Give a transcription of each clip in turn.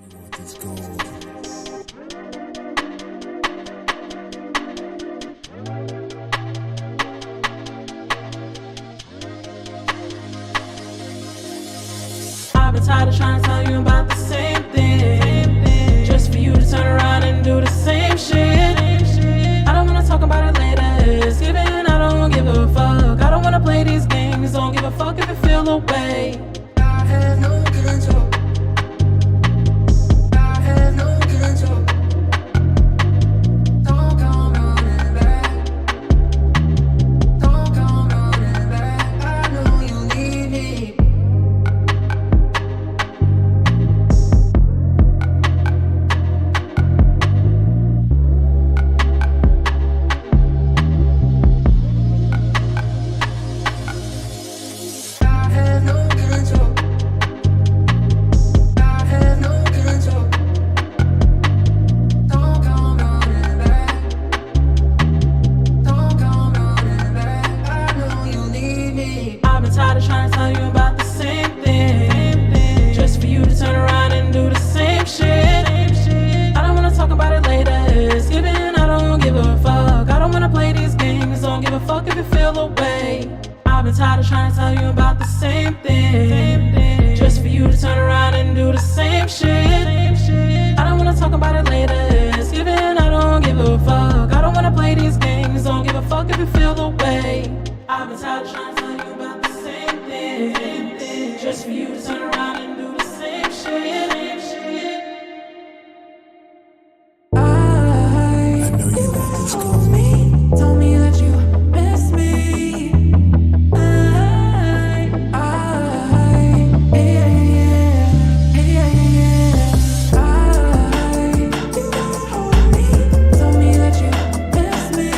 I've been tired of trying to tell you about the same thing, just for you to turn around and do the same shit. I don't wanna talk about it later, it's given, I don't give a fuck. I don't wanna play these games, don't give a fuck if you feel away. I have no control. I have no control. Don't come running back. Don't come running back. I know you need me. I have no control. I have no control. Don't come running back. Don't come running back. I know you need me. I've been tired of trying to tell you about the same thing, just for you to turn around and do the same shit. I don't wanna talk about it later, it's given, I don't give a fuck. I don't wanna play these games, don't give a fuck if you feel away. I've been tired of trying to tell you about the same thing, just for you to turn around and do the same shit. I don't wanna talk about it later, it's given, I don't give a fuck. I don't wanna play these games, don't give a fuck if you feel away. I've been tired of trying to tell you about the same thing, just for you to turn around and do the same shit. I know you want this call me. Tell me that you miss me. Tell me that you miss me.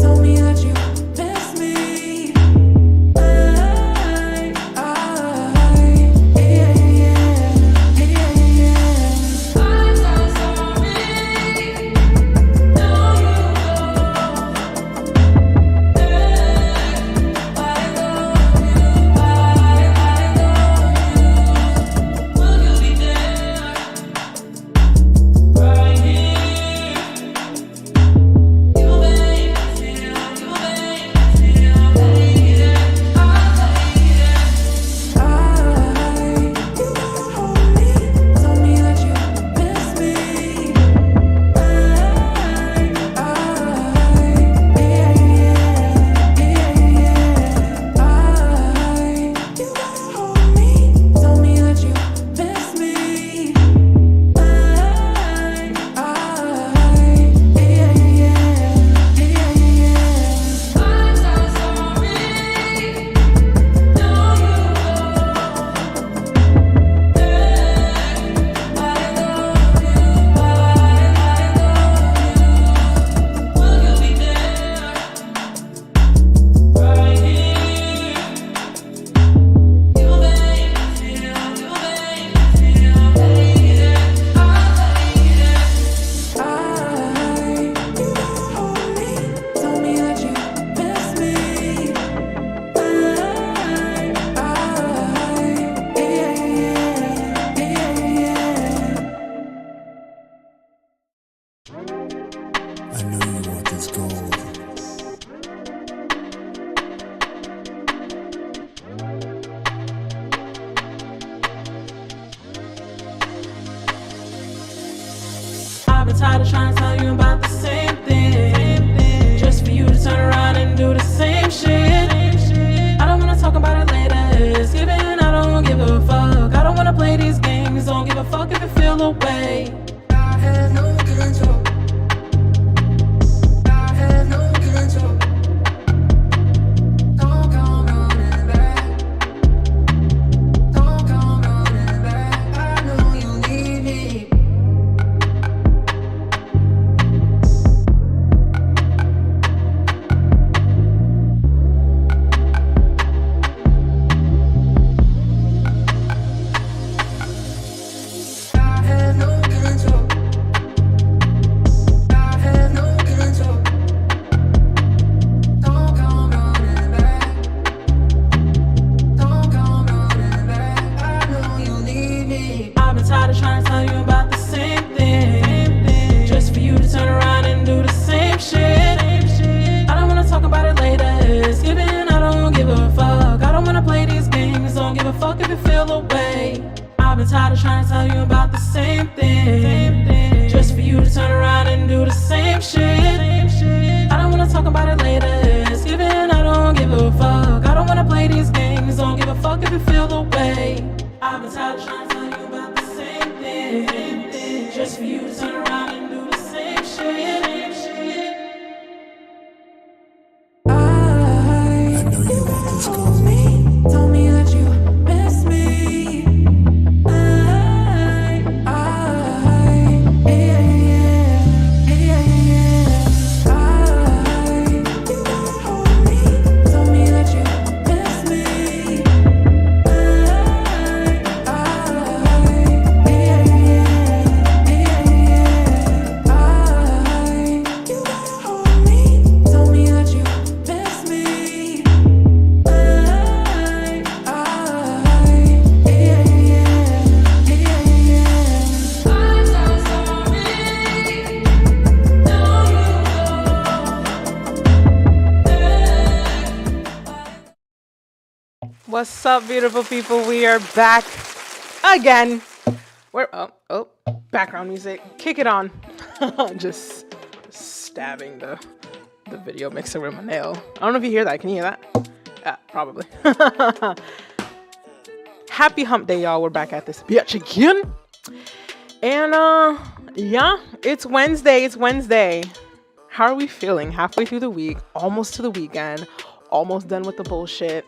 Tell me that you miss me. I'm so sorry. No, you will you be there? Right here. You make me feel, you make me feel, lady. Tell me that you miss me. Tell me that you miss me. I'm so sorry. No, will you be there? Right here. You make me feel, you make me feel, lady. Tell me that you miss me. I know you want this gold. I've been tired of trying to tell you about the same thing, just for you to turn around and do the same shit. I don't wanna talk about it later, it's given, I don't give a fuck. I don't wanna play these games, don't give a fuck if you feel away. I have no control. I have no control. Don't come running back. Don't come running back. I know you need me. I have no control. been tired of trying to tell you about the same thing, just for you to turn around and do the same shit. I don't wanna talk about it later. It's given, I don't give a fuck. I don't wanna play these games. Don't give a fuck if you feel the way. I've been tired of trying to tell you about the same thing, just for you to turn around and do the same shit. I know you want this gold. Tell me that you miss me. Tell me that you miss me. Tell me that you miss me. What's up, beautiful people? We are back again. We're background music. Kick it on. Just stabbing the video mixer with my nail. I don't know if you hear that. Can you hear that? Yeah, probably. Happy hump day, y'all. We're back at this bitch again. And yeah, it's Wednesday. It's Wednesday. How are we feeling? Halfway through the week, almost to the weekend, almost done with the bullshit.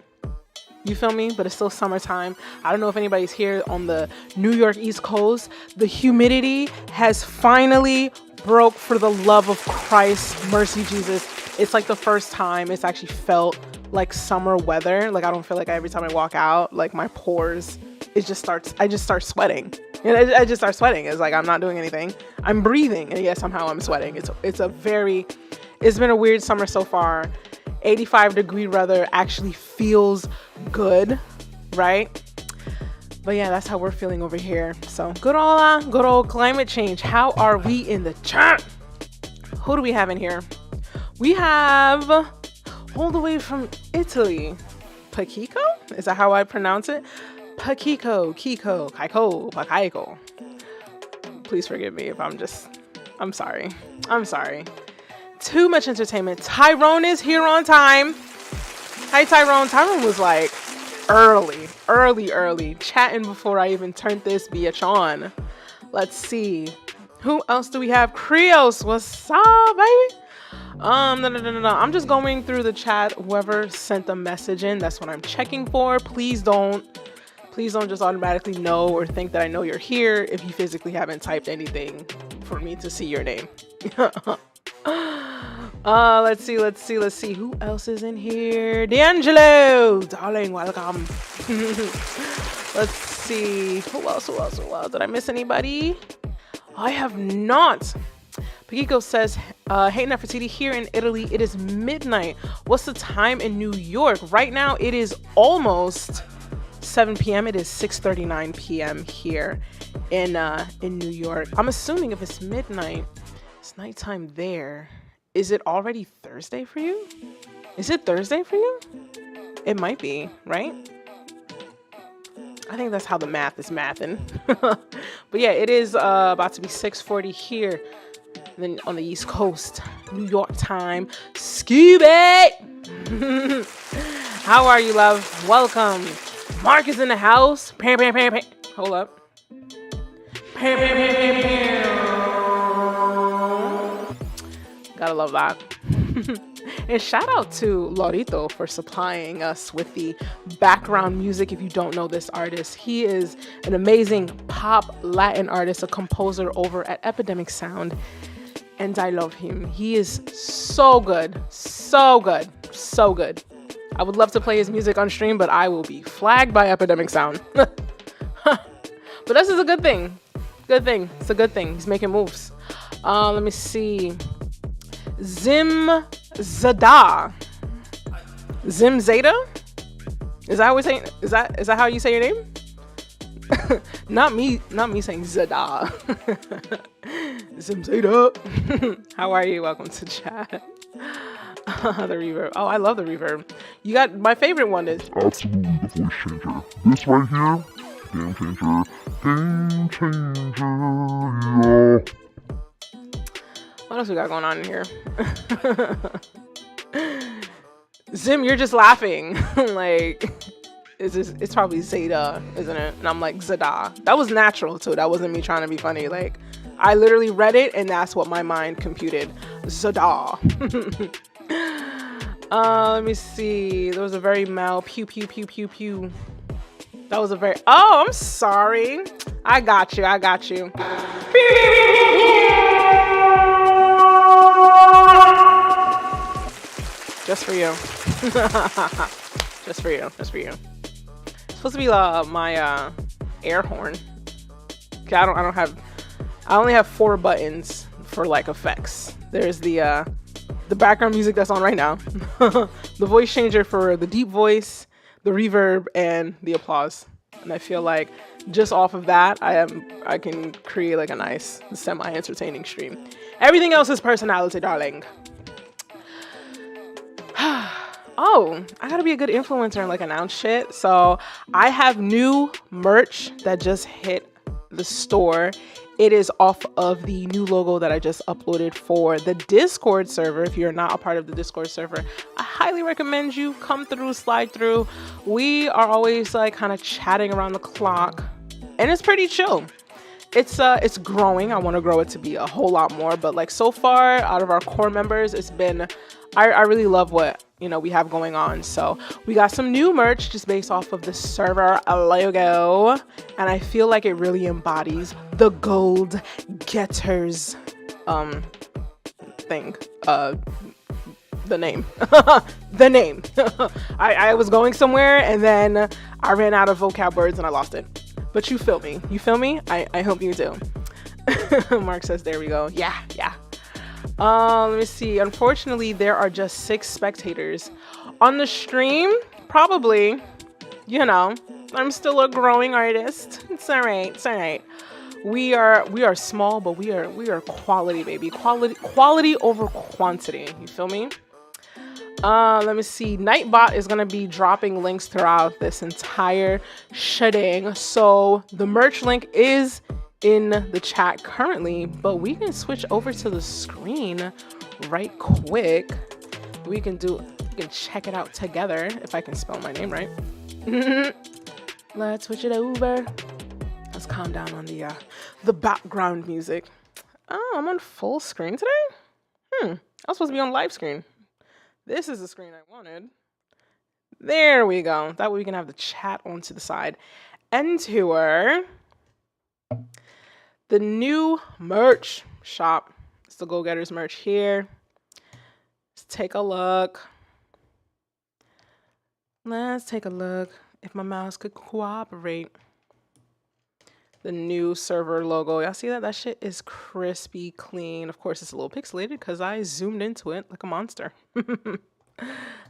You feel me? But it's still summertime. I don't know if anybody's here on the New York East Coast. The humidity has finally broke, for the love of Christ. Mercy, Jesus. It's like the first time it's actually felt like summer weather. Like I don't feel like every time I walk out, like my pores, I just start sweating. And I just start sweating. It's like I'm not doing anything. I'm breathing. And yet somehow I'm sweating. It's been a weird summer so far. 85-degree weather actually feels good, right? But yeah, that's how we're feeling over here. So good old climate change. How are we in the chat? Who do we have in here? We have all the way from Italy, Pakiko? Is that how I pronounce it? Pakiko, Kiko, Kaiko, Pakaiko. Please forgive me if I'm sorry. Too much entertainment. Tyrone is here on time. Hi, Tyrone. Tyrone was like early, chatting before I even turned this bitch on. Let's see. Who else do we have? Krios, what's up, baby? No. I'm just going through the chat. Whoever sent the message in, that's what I'm checking for. Please don't just automatically know or think that I know you're here if you physically haven't typed anything for me to see your name. Let's see. Who else is in here? D'Angelo, darling, welcome. Let's see. Who else? Did I miss anybody? I have not. Pakiko says, hey Nefertiti, here in Italy, it is midnight. What's the time in New York? Right now, it is almost 7 p.m. It is 6:39 p.m. here in New York. I'm assuming if it's midnight, it's nighttime there. Is it already Thursday for you? Is it Thursday for you? It might be, right? I think that's how the math is mathing. But yeah, it is about to be 6:40 here. And then on the East Coast, New York time. Scooby! How are you, love? Welcome. Mark is in the house. Hold up. Gotta love that. And shout out to Lorito for supplying us with the background music. If you don't know this artist, he is an amazing pop Latin artist, a composer over at Epidemic Sound. And I love him. He is so good. So good. So good. I would love to play his music on stream, but I will be flagged by Epidemic Sound. But this is a good thing. Good thing. It's a good thing. He's making moves. Let me see. Zim Zada. Zim Zeta? Is that how we say? Is that how you say your name? Not me saying Zada. Zim Zeta. How are you? Welcome to chat. The reverb. Oh, I love the reverb. You got my favorite one is Absolutely the voice changer. This right here, Game changer. Game changer. Yeah. What else we got going on in here? Zim, you're just laughing. Like, it's probably Zeta, isn't it? And I'm like, Zada. That was natural too. That wasn't me trying to be funny. Like, I literally read it and that's what my mind computed. Zada. Let me see. There was a very male pew pew pew pew pew. That was a very, oh, I'm sorry. I got you. Just for you. Just for you. It's supposed to be my air horn. Okay, I only have 4 buttons for like effects. There's the background music that's on right now, the voice changer for the deep voice, the reverb, and the applause. And I feel like just off of that, I can create like a nice semi-entertaining stream. Everything else is personality, darling. Oh, I gotta be a good influencer and like announce shit. So I have new merch that just hit the store. It is off of the new logo that I just uploaded for the Discord server. If you're not a part of the Discord server, I highly recommend you come through, slide through. We are always like kind of chatting around the clock and it's pretty chill. It's growing. I want to grow it to be a whole lot more, but like so far out of our core members, it's been, I really love what, we have going on. So we got some new merch just based off of the server logo. And I feel like it really embodies the gold getters, thing, the name, the name. I was going somewhere and then I ran out of vocab words and I lost it. But you feel me? I hope you do. Mark says, there we go. Yeah. Let me see. Unfortunately, there are just 6 spectators on the stream. Probably, I'm still a growing artist. It's all right. We are small, but we are quality, baby. Quality over quantity. You feel me? Let me see. Nightbot is going to be dropping links throughout this entire shitting. So the merch link is in the chat currently, but we can switch over to the screen right quick. We can check it out together if I can spell my name right. Let's switch it over. Let's calm down on the background music. Oh, I'm on full screen today? I was supposed to be on live screen. This is the screen I wanted. There we go. That way we can have the chat on to the side. Enter the new merch shop. It's the Go Getters merch here. Let's take a look. If my mouse could cooperate. The new server logo. Y'all see that? That shit is crispy clean. Of course, it's a little pixelated because I zoomed into it like a monster.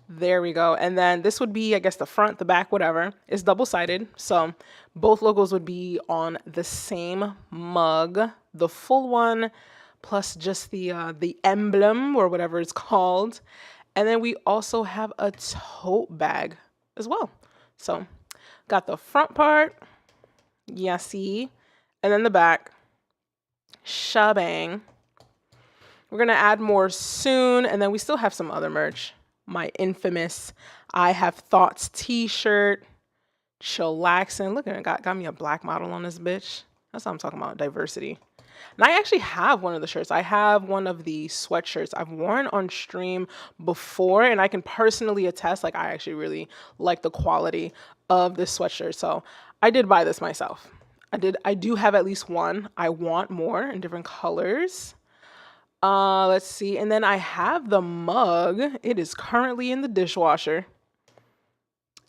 There we go. And then this would be, I guess, the front, the back, whatever. It's double-sided. So both logos would be on the same mug. The full one plus just the emblem or whatever it's called. And then we also have a tote bag as well. So got the front part. Yeah, see? And then the back. Shabang. We're going to add more soon. And then we still have some other merch. My infamous I Have Thoughts t-shirt. Chillaxin'. Look at it. Got me a black model on this bitch. That's what I'm talking about. Diversity. And I actually have one of the shirts. I have one of the sweatshirts I've worn on stream before. And I can personally attest, like, I actually really like the quality of this sweatshirt. So I did buy this myself. I do have at least one. I want more in different colors. Let's see. And then I have the mug. It is currently in the dishwasher.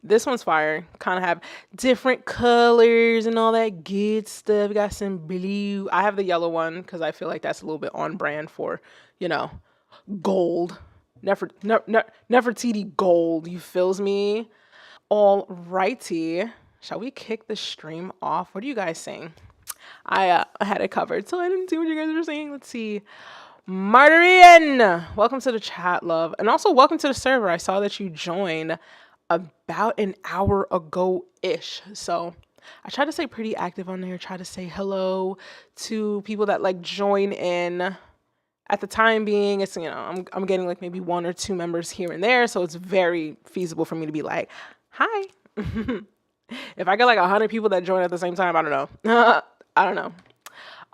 This one's fire. Kind of have different colors and all that good stuff. Got some blue. I have the yellow one because I feel like that's a little bit on brand for, gold. Nefertiti gold. You feels me? All righty. Shall we kick the stream off? What are you guys saying? I had it covered, so I didn't see what you guys were saying. Let's see. Martarian, welcome to the chat, love. And also welcome to the server. I saw that you joined about an hour ago-ish. So I try to stay pretty active on there. Try to say hello to people that like join in. At the time being, it's, I'm getting like maybe 1 or 2 members here and there, so it's very feasible for me to be like, hi. If I get like 100 people that join at the same time, I don't know. I don't know.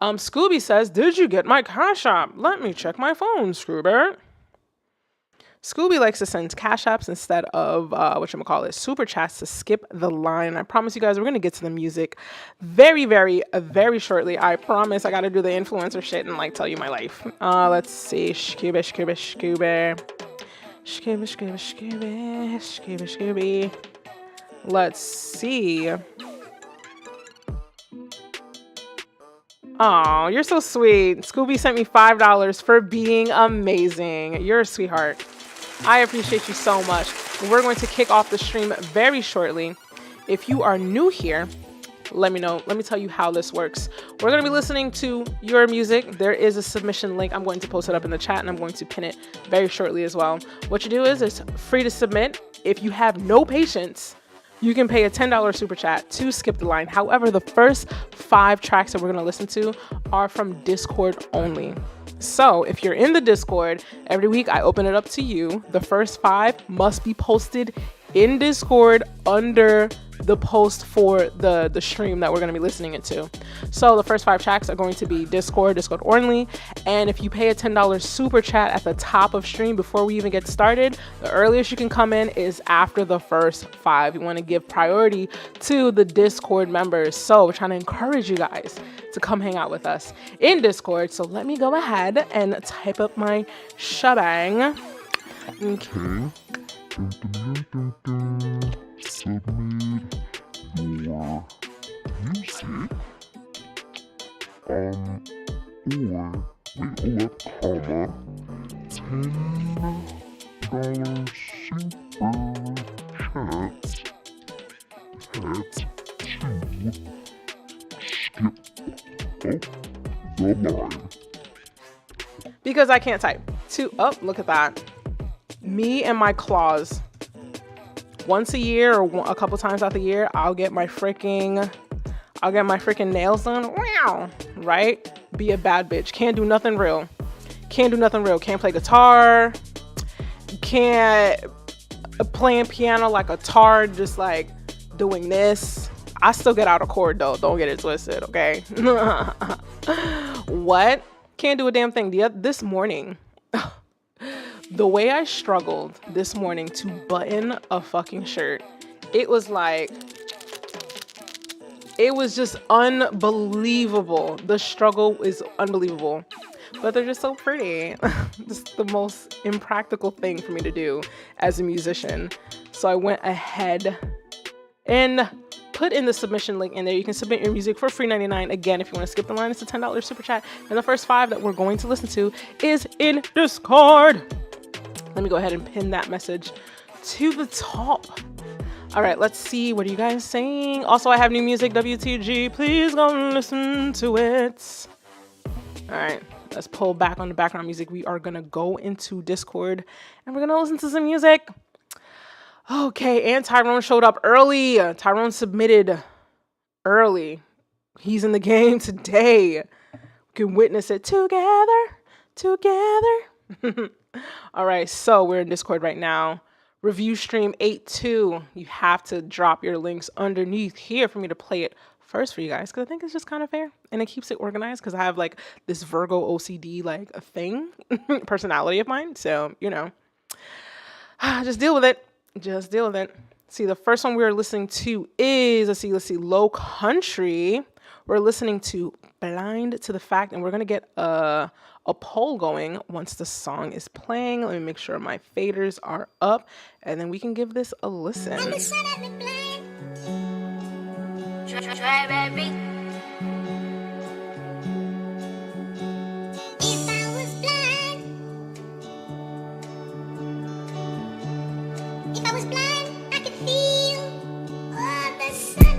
Scooby says, did you get my Cash App? Let me check my phone, Scoober. Scooby likes to send Cash Apps instead of, Super Chats to skip the line. I promise you guys, we're going to get to the music very, very, very shortly. I promise. I got to do the influencer shit and, like, tell you my life. Let's see. Scooby. Let's see. Oh, you're so sweet. Scooby sent me $5 for being amazing. You're a sweetheart. I appreciate you so much. We're going to kick off the stream very shortly. If you are new here, let me know. Let me tell you how this works. We're going to be listening to your music. There is a submission link. I'm going to post it up in the chat and I'm going to pin it very shortly as well. What you do is it's free to submit. If you have no patience, you can pay a $10 super chat to skip the line. However, the first 5 tracks that we're going to listen to are from Discord only. So if you're in the Discord, every week I open it up to you. The first 5 must be posted in Discord under the post for the stream that we're going to be listening into. So the first 5 tracks are going to be Discord only. And if you pay a $10 super chat at the top of stream before we even get started, the earliest you can come in is after the first 5. You want to give priority to the Discord members. So we're trying to encourage you guys to come hang out with us in Discord. So let me go ahead and type up my shebang. Okay. Submit your music. Or wait, comma, $10 super chat to skip the line. Because I can't type. Look at that. Me and my claws. Once a year or a couple times out the year, I'll get my freaking nails done. Wow, right? Be a bad bitch. Can't do nothing real. Can't play guitar. Can't playing piano like a tard, just like doing this. I still get out of chord though. Don't get it twisted, okay? What? Can't do a damn thing. This morning. The way I struggled this morning to button a fucking shirt, it was just unbelievable. The struggle is unbelievable, but they're just so pretty. Just the most impractical thing for me to do as a musician. So I went ahead and put in the submission link in there. You can submit your music for free 99. Again, if you want to skip the line, it's a $10 super chat. And the first 5 that we're going to listen to is in Discord. Let me go ahead and pin that message to the top. All right, let's see. What are you guys saying? Also, I have new music, WTG. Please go listen to it. All right, let's pull back on the background music. We are going to go into Discord and we're going to listen to some music. Okay, and Tyrone showed up early. Tyrone submitted early. He's in the game today. We can witness it together. All right, so we're in Discord right now. Review stream 8.2. You have to drop your links underneath here for me to play it first for you guys, because I think it's just kind of fair and it keeps it organized, because I have like this Virgo OCD like a thing personality of mine. So, just deal with it. See, the first one we're listening to is, let's see, Low Country. We're listening to Blind to the Fact, and we're going to get a poll going once the song is playing. Let me make sure my faders are up, and then we can give this a listen.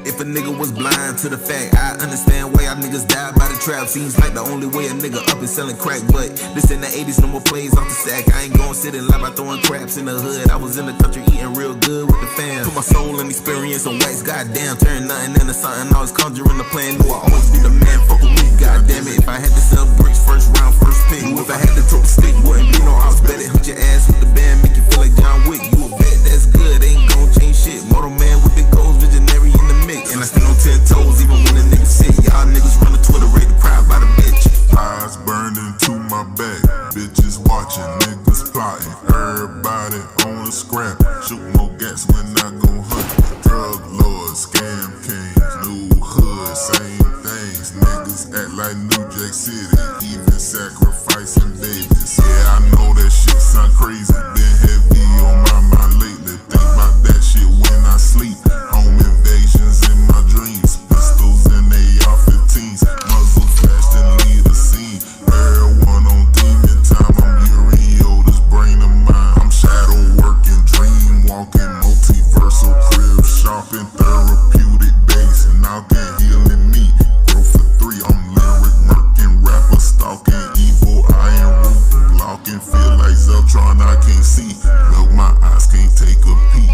If a nigga was blind to the fact, I understand why y'all niggas die by the trap. Seems like the only way a nigga up is selling crack. But this in the 80s, no more plays off the sack. I ain't gon' sit and lie by throwing craps in the hood. I was in the country eating real good with the fam. Put my soul and experience on wax, goddamn. Turn nothing into something, always conjuring the plan. Knew I always be the man, fuck with me, goddamn it. If I had to sell bricks, first round, first pick. If I had to throw the stick, wouldn't be no odds. Bet it, hunt your ass with the band, make you feel like John Wick. You a bet, that's good, ain't gon' change shit. Motor man with big goals, visionary in the mix. And I stand on 10 toes, even when a nigga sick. Y'all niggas run to Twitter, rate the crowd by the bitch. Eyes burning to my back, bitches watching, niggas plotting. Everybody on the scrap, shoot more gas when I go hunt. Drug lords, scam kings, new hood, same things. Niggas act like New Jack City, even sacrificing babies. Yeah, I know that shit sound crazy, been heavy on my mind lately. Think about that shit when I sleep. Home invasions in my dreams, pistols and AR-15s, muzzle flashed and lead the scene. Everyone on demon time, I'm Uriel, this brain of mine. I'm shadow working, dream walking, multiversal crib shopping, therapeutic base, knocking, healing me. Grow for 3, I'm lyric murking, rapper stalking, evil iron root, blocking, feel like Zeltron, I can't see. Look, my eyes can't take a peek.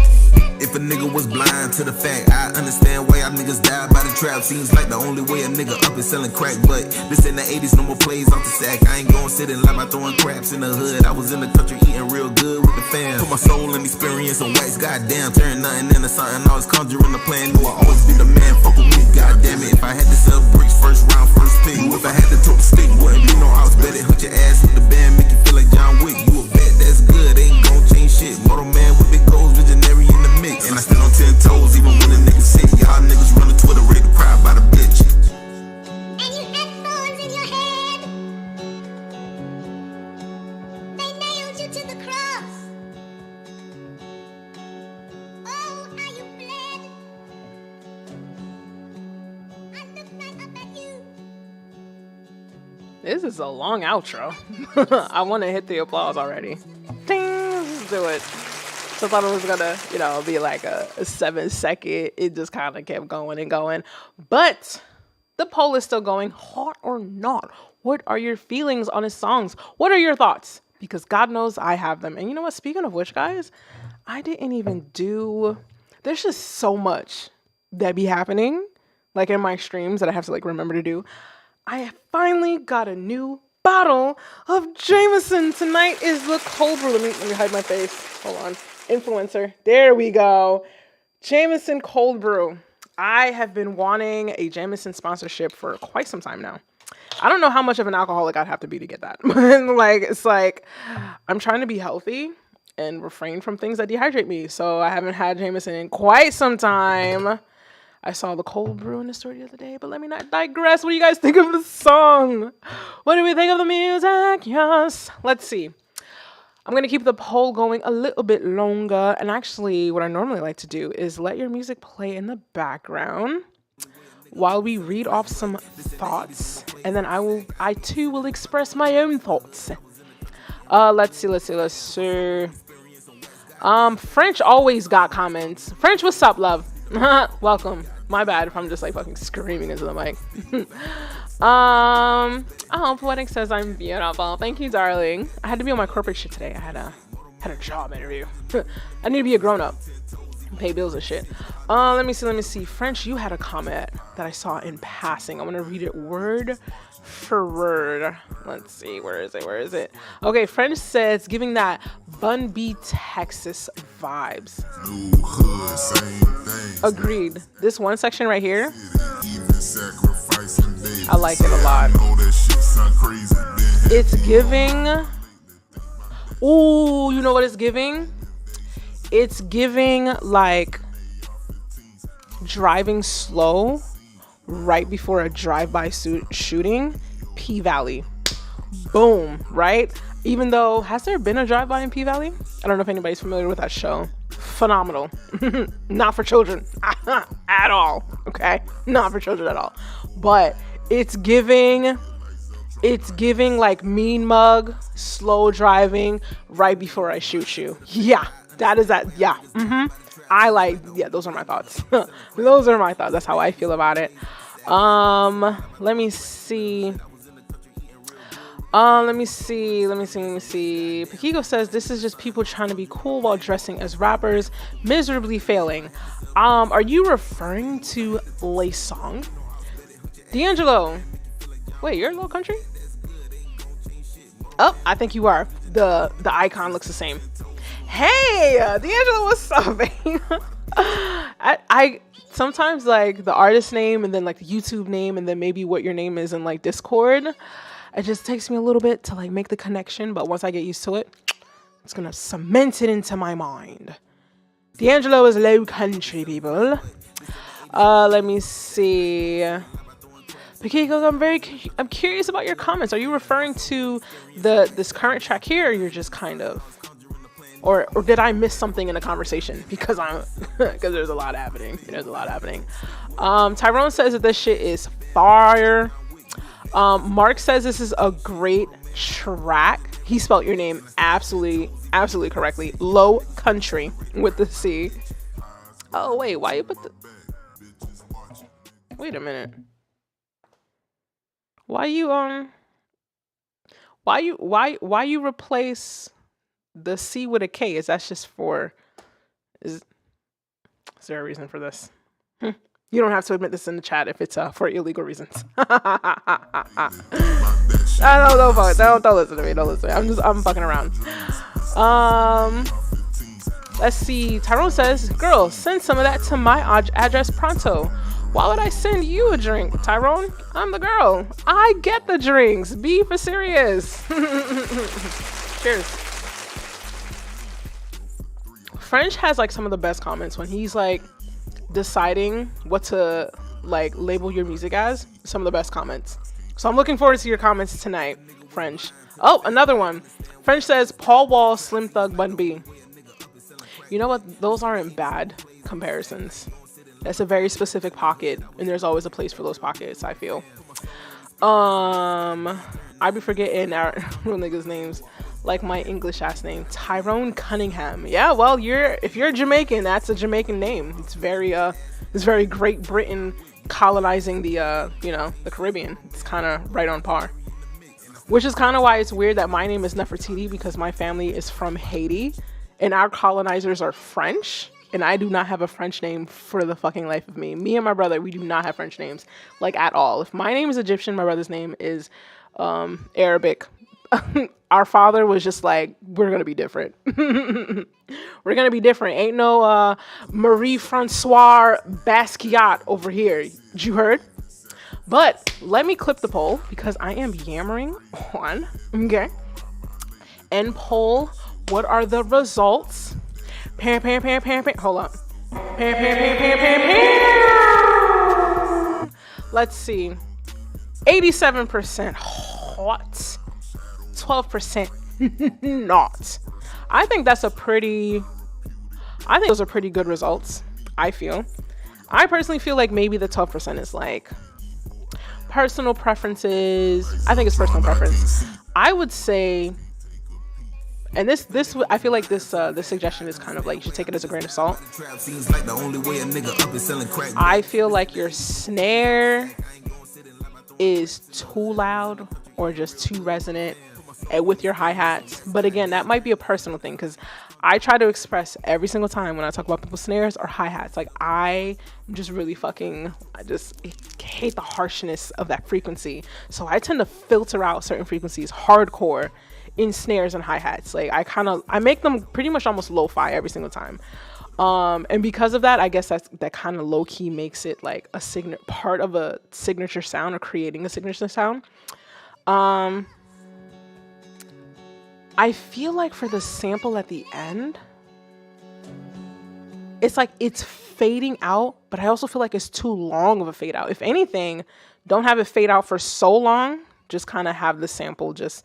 If a nigga was blind to the fact, I understand why y'all niggas died by the trap. Seems like the only way a nigga up is selling crack. But this in the 80s, no more plays off the sack. I ain't gon' sit and lie by throwing craps in the hood. I was in the country eating real good with the fam. Put my soul and experience on wax, goddamn. Turn nothing into something, always conjuring the plan. Knew I always be the man, fuck with me, goddamn it. If I had to sell bricks, first round, first pick. If I had to throw the stick, wouldn't be no odds. Bet it, hunt your ass with the band, make you feel like John Wick. You a bet, that's good, ain't gon' change shit. Motor man with big goals, visionary in the mix. And I stand on 10 toes, even when a nigga sick. Y'all niggas run to Twitter, rate the crowd by the bitch. And you had thorns in your head. They nailed you to the cross. Oh, how you bled. I looked right up at you. This is a long outro. I want to hit the applause already. Ding, let's do it. So I thought it was gonna, be like a 7-second. It just kind of kept going and going. But the poll is still going, hot or not. What are your feelings on his songs? What are your thoughts? Because God knows I have them. And you know what? Speaking of which, guys, I didn't even do. There's just so much that be happening, like in my streams that I have to remember to do. I finally got a new bottle of Jameson. Tonight is the cold brew. Let me hide my face. Hold on. Influencer. There we go. Jameson cold brew. I have been wanting a Jameson sponsorship for quite some time now. I don't know how much of an alcoholic I'd have to be to get that. It's like I'm trying to be healthy and refrain from things that dehydrate me. So I haven't had Jameson in quite some time. I saw the cold brew in the store the other day, but let me not digress. What do you guys think of the song? What do we think of the music? Yes. Let's see. I'm going to keep the poll going a little bit longer. And actually, what I normally like to do is let your music play in the background while we read off some thoughts. And then I too will express my own thoughts. Let's see. French always got comments. French, what's up, love? Welcome. My bad if I'm just fucking screaming into the mic. Poetic says I'm beautiful. Thank you, darling. I had to be on my corporate shit today. I had a job interview. I need to be a grown-up. Pay bills and shit. Let me see. French, you had a comment that I saw in passing. I'm gonna read it word for word. Let's see, where is it? Okay, French says giving that Bun B Texas vibes. New hood, same thing. Agreed. This one section right here, Even sacrificing babies. I like it a lot. I know that shit sound crazy. It's giving. Ooh, you know what it's giving? It's giving driving slow right before a drive-by shooting. P-Valley. Boom, right? Even though, has there been a drive-by in P-Valley? I don't know if anybody's familiar with that show. Phenomenal. Not for children at all, okay? Not for children at all. But it's giving mean mug, slow driving right before I shoot you. Yeah, that is that. Yeah. Those are my thoughts. Those are my thoughts. That's how I feel about it. Let me see. Let me see. Pakiko says this is just people trying to be cool while dressing as rappers, miserably failing. Are you referring to Lay Song? D'Angelo. Wait, you're Low Country? Oh, I think you are. The icon looks the same. Hey, D'Angelo, what's up, babe? I sometimes like the artist name and then like the YouTube name and then maybe what your name is in like Discord. It just takes me a little bit to like make the connection, but once I get used to it, it's gonna cement it into my mind. D'Angelo is Low Country, people. Let me see. Pakiko, I'm curious about your comments. Are you referring to this current track here, or you're just kind of, or did I miss something in the conversation? Because because there's a lot happening. Tyrone says that this shit is fire. Mark says this is a great track. He spelled your name absolutely correctly. Low Country with the C. Oh wait, why you put the? Wait a minute. Why you replace the C with a K? Is that just for? Is there a reason for this? You don't have to admit this in the chat if it's for illegal reasons. I don't listen to me. Don't listen to me. I'm fucking around. Let's see. Tyrone says, "Girl, send some of that to my address pronto." Why would I send you a drink, Tyrone? I'm the girl. I get the drinks. Be for serious. Cheers. French has like some of the best comments when he's like deciding what to like label your music as. Some of the best comments. So I'm looking forward to your comments tonight, French. Oh, another one. French says Paul Wall, Slim Thug, Bun B. You know what? Those aren't bad comparisons. That's a very specific pocket, and there's always a place for those pockets, I feel. I be forgetting our real niggas' names, like my English ass name, Tyrone Cunningham. Yeah, well, if you're Jamaican, that's a Jamaican name. It's very Great Britain colonizing the the Caribbean. It's kind of right on par. Which is kind of why it's weird that my name is Nefertiti, because my family is from Haiti, and our colonizers are French. And I do not have a French name for the fucking life of me. Me and my brother, we do not have French names, like at all. If my name is Egyptian, my brother's name is Arabic. Our father was just like, we're going to be different. We're going to be different. Ain't no Marie-Francois Basquiat over here. Did you heard? But let me clip the poll because I am yammering on. Okay. End poll. What are the results? Hold up. Let's see. 87% hot. 12% not. I think those are pretty good results, I feel. I personally feel like maybe the 12% is like personal preferences. I think it's personal preference. I would say, and this I feel like this suggestion is kind of like you should take it as a grain of salt. I feel like your snare is too loud or just too resonant with your hi-hats. But again, that might be a personal thing, because I try to express every single time when I talk about people's snares or hi-hats, like I just really I just hate the harshness of that frequency. So I tend to filter out certain frequencies hardcore in snares and hi-hats. Like I make them pretty much almost lo-fi every single time. And because of that, I guess that kind of low-key makes it like a part of a signature sound, or creating a signature sound. I feel like for the sample at the end, it's like it's fading out, but I also feel like it's too long of a fade out. If anything, don't have it fade out for so long. Just kind of have the sample just,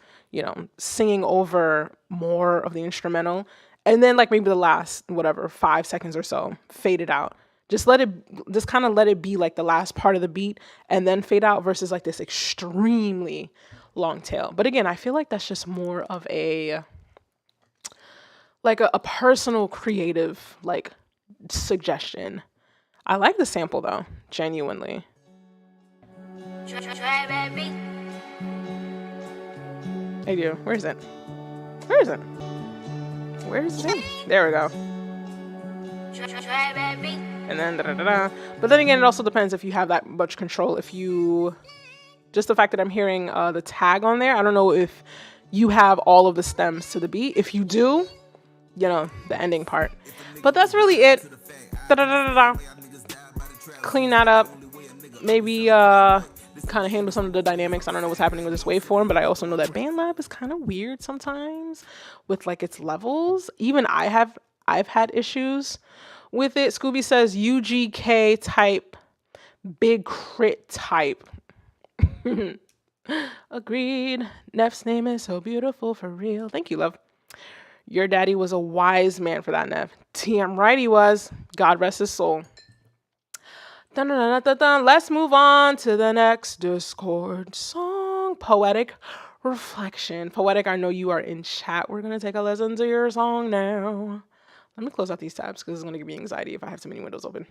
singing over more of the instrumental. And then like maybe the last, 5 seconds or so, fade it out. Just kind of let it be like the last part of the beat and then fade out, versus like this extremely long tail. But again, I feel like that's just more of a personal creative like suggestion. I like the sample though, genuinely. Hey, you. Where is it? Where is it? Where is it? There we go. And then da-da-da-da. But then again, it also depends if you have that much control. If you... Just the fact that I'm hearing the tag on there, I don't know if you have all of the stems to the beat. If you do, you know, the ending part. But that's really it. Da-da-da-da-da. Clean that up. Maybe kind of handle some of the dynamics. I don't know what's happening with this waveform, but I also know that BandLab is kind of weird sometimes with like its levels. Even I've had issues with it. Scooby says UGK type, big crit type. Agreed. Neff's name is so beautiful for real. Thank you, love. Your daddy was a wise man for that, Neff. Damn right he was. God rest his soul. Dun, dun, dun, dun, dun. Let's move on to the next Discord song. Poetic Reflection. Poetic, I know you are in chat. We're going to take a listen to your song now. Let me close out these tabs because it's going to give me anxiety if I have too many windows open.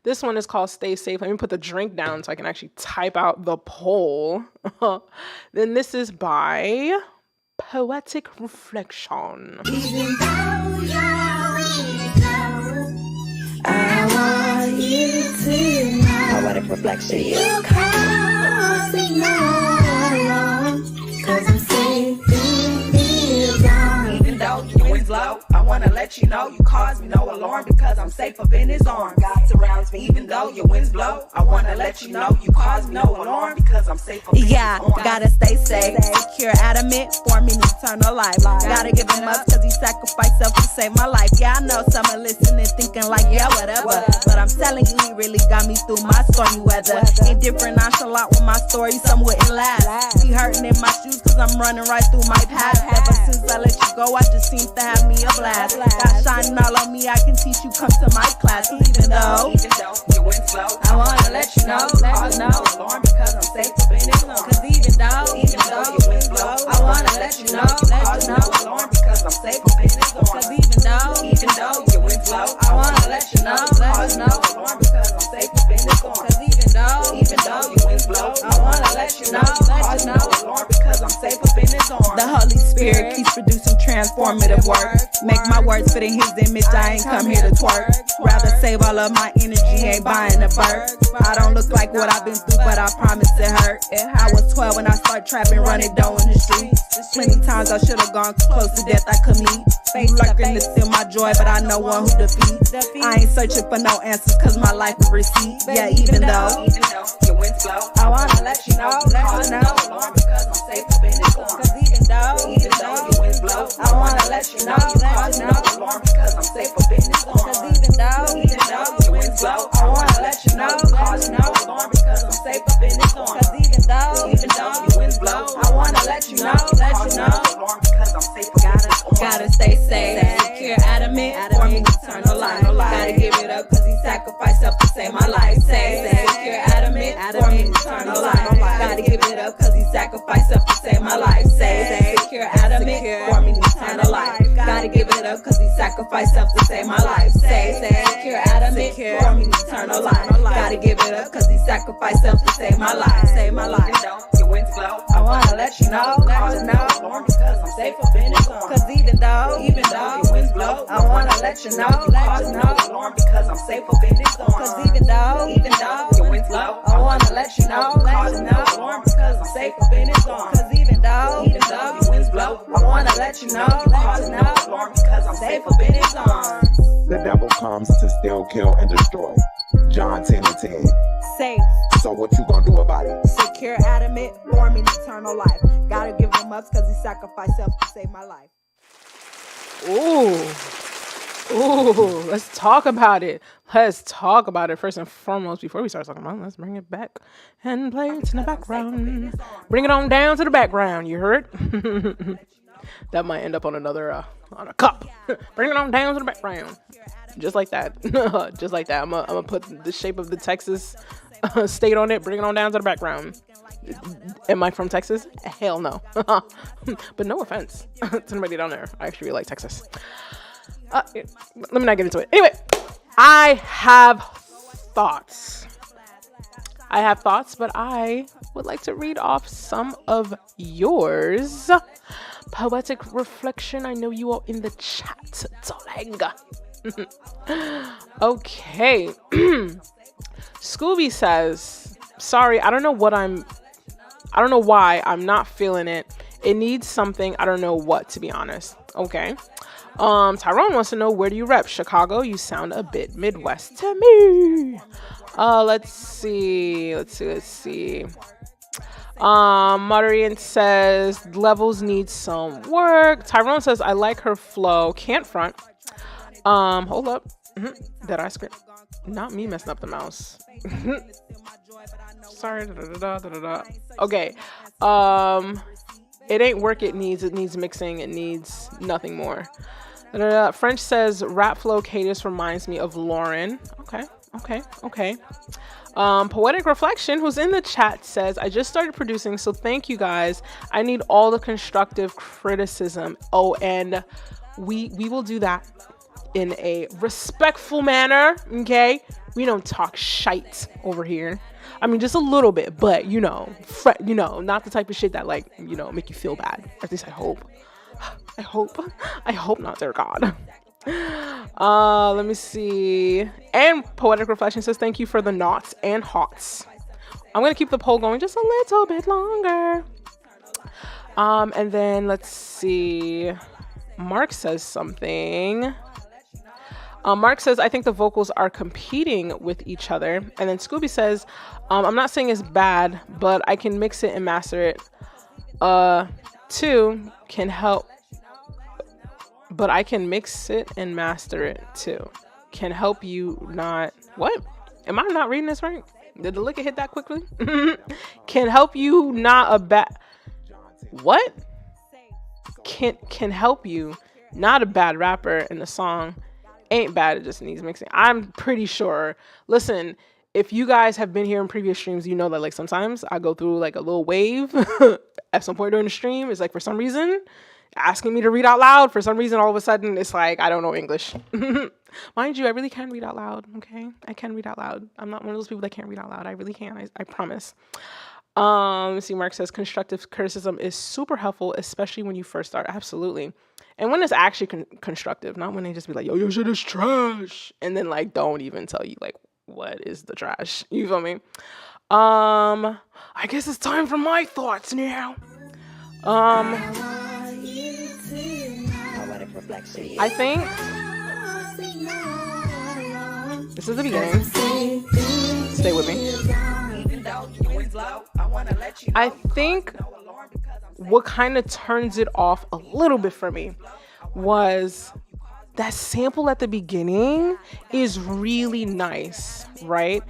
This one is called Stay Safe. Let me put the drink down so I can actually type out the poll. Then this is by Poetic Reflection. Even though you're I want you to know. Poetic Reflection. You cause me no alarm, 'cause I'm safe in down. Even though the wind's low, I wanna let you know you cause me no alarm because I'm safe up in his arms. God surrounds me. Even though your winds blow, I wanna let you know you cause me no alarm because I'm safe up in his arms. Gotta stay safe, secure, adamant, forming eternal life. Gotta give him up cause he sacrificed self to save my life. Yeah, I know some are listening thinking like, yeah, whatever. But I'm telling you, he really got me through my stormy weather. Ain't different, nonchalant with my story, some wouldn't last. He hurting in my shoes cause I'm running right through my path. Ever since I let you go, I just seems to have me a blast. God shining all on me, I can teach you, come to my class. Even though your wind's slow, I wanna let you know, cause no alarm because I'm safe up in his arms. cause even though your wind's blow, I wanna let you know, cause no alarm because I'm safe up in his arms. cause even though your wind's blow, I wanna let you know, cause no alarm because I'm safe up in his arms. cause even though your wind's blow, I wanna let you know, cause no alarm because I'm safe up in his arms. the Holy Spirit keeps producing transformative work. Make my words fit in his image, I ain't come here to twerk. Rather save all of my energy, ain't buying a bird. I don't look like what I've been through, but I promise it hurt. I was 12 when I started trapping, running dough in the streets. Plenty times I should've gone close to death, I could meet. You lurking to steal my joy, but I know one who defeats. I ain't searching for no answers, cause my life is receipt. Yeah, even though your wind's blow, I wanna let you know, cause no alarm because I'm safe up in his arms. cause even though your wind's blow, I wanna let you know, cause no alarm because I'm safe up in his arms. cause even though your wind's blow, I wanna let you know, cause no alarm because I'm safe up in his arms. cause even though your wind's blow, I wanna let you know, cause no alarm because I'm safe up in his arms. gotta stay safe, secure, adamant, forming eternal life. Gotta give it up cause he sacrificed self to save my life. Say, secure, adamant, forming eternal life. Gotta give it up cause he sacrificed self to save my life. Say, secure, adamant, forming eternal life. Gotta give it up cause he sacrificed self to save my life. Say, secure, adamant, forming eternal life. Gotta give it up cause he sacrificed self to save my life. Save my life. Your wind's blow, I wanna let you know, cause no alarm because I'm safe up in his arms. Cause even though your wind's blow, I wanna let you know, cause no alarm because I'm safe up in his arms. cause even though your wind's blow, I wanna let you know, cause no alarm because I'm safe up in his arms. cause even though your wind's blow, I wanna let you know, cause no alarm because I'm safe up in his arms. The devil comes to steal, kill, and destroy. John 10 and 10. safe, So what you gonna do about it? secure, adamant, forming eternal life. Gotta give him up cause he sacrificed self to save my life. Ooh, let's talk about it. Let's talk about it first and foremost. Before we start talking about it, let's bring it back and play it in the background. Bring it on down to the background, you heard? That might end up on another, on a cup. Bring it on down to the background. Just like that. Just like that. I'm gonna put the shape of the Texas state on it. Bring it on down to the background. Am I from Texas? Hell no. But no offense to anybody down there. I actually really like Texas. Let me not get into it. Anyway, I have thoughts. I have thoughts, but I would like to read off some of yours. Poetic reflection. I know you are in the chat, darling. Okay. Scooby says, sorry, I don't know why I'm not feeling it. It needs something. I don't know what, to be honest. Okay. Tyrone wants to know, where do you rep? Chicago? You sound a bit Midwest to me. Let's see. Marian says levels need some work. Tyrone says I like her flow. Can't front. Hold up. Did I script? Not me messing up the mouse. Sorry. Okay. It ain't work. It needs mixing. It needs nothing more. French says rap flow cadence reminds me of Lauren. Okay. Poetic Reflection, who's in the chat, says I just started producing, so thank you guys. I need all the constructive criticism. Oh, and we will do that in a respectful manner. Okay, we don't talk shite over here. I mean, just a little bit, but not the type of shit that make you feel bad. At least I hope. I hope not, dear God. Let me see. And Poetic Reflection says thank you for the knots and hots. I'm gonna keep the poll going just a little bit longer. And then let's see. Mark says something. Mark says I think the vocals are competing with each other. And then Scooby says I'm not saying it's bad, but I can mix it and master it. Two can help. But I can mix it and master it too. Can help you not... What? Am I not reading this right? Did the liquor hit that quickly? Can help you not a bad... What? Can help you not a bad rapper, and the song ain't bad. It just needs mixing. I'm pretty sure. Listen, if you guys have been here in previous streams, you know that sometimes I go through a little wave at some point during the stream. It's for some reason... asking me to read out loud. For some reason, all of a sudden, it's I don't know English. Mind you, I really can read out loud, okay? I can read out loud. I'm not one of those people that can't read out loud. I really can. I promise. Let's see, Mark says, constructive criticism is super helpful, especially when you first start. Absolutely. And when it's actually constructive, not when they just be yo, your shit is trash. And then, don't even tell you, what is the trash? You feel me? I guess it's time for my thoughts now. I think this is the beginning. Stay with me. I think what kind of turns it off a little bit for me was that sample at the beginning is really nice, right?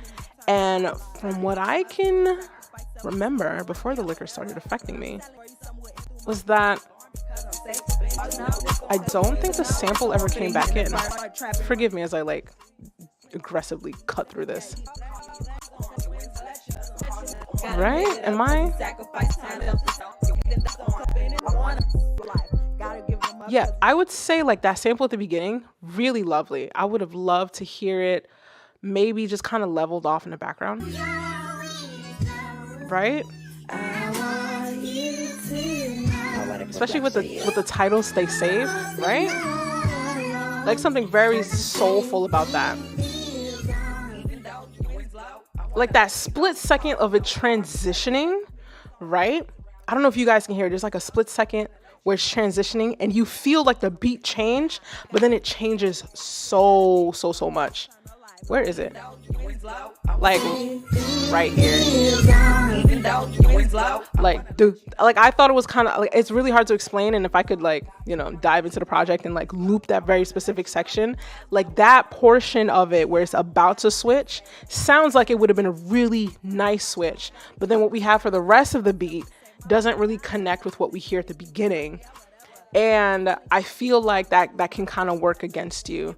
And from what I can remember before the liquor started affecting me was that I don't think the sample ever came back in. Forgive me as I aggressively cut through this. Right? Am I? Yeah, I would say that sample at the beginning, really lovely. I would have loved to hear it maybe just kind of leveled off in the background. Right? Especially with the title Stay Safe, right? Something very soulful about that. That split second of it transitioning, right? I don't know if you guys can hear it. There's a split second where it's transitioning and you feel the beat change, but then it changes so much. Where is it? Right here. Dude, I thought it was kind of it's really hard to explain, and if I could dive into the project and loop that very specific section, that portion of it where it's about to switch sounds like it would have been a really nice switch, but then what we have for the rest of the beat doesn't really connect with what we hear at the beginning, and I feel that can kind of work against you.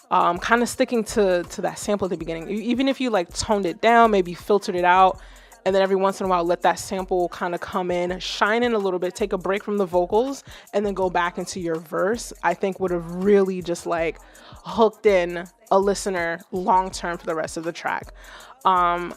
Kind of sticking to that sample at the beginning, even if you toned it down, maybe filtered it out and then every once in a while let that sample kind of come in, shine in a little bit, take a break from the vocals, and then go back into your verse, I think would have really just like hooked in a listener long term for the rest of the track.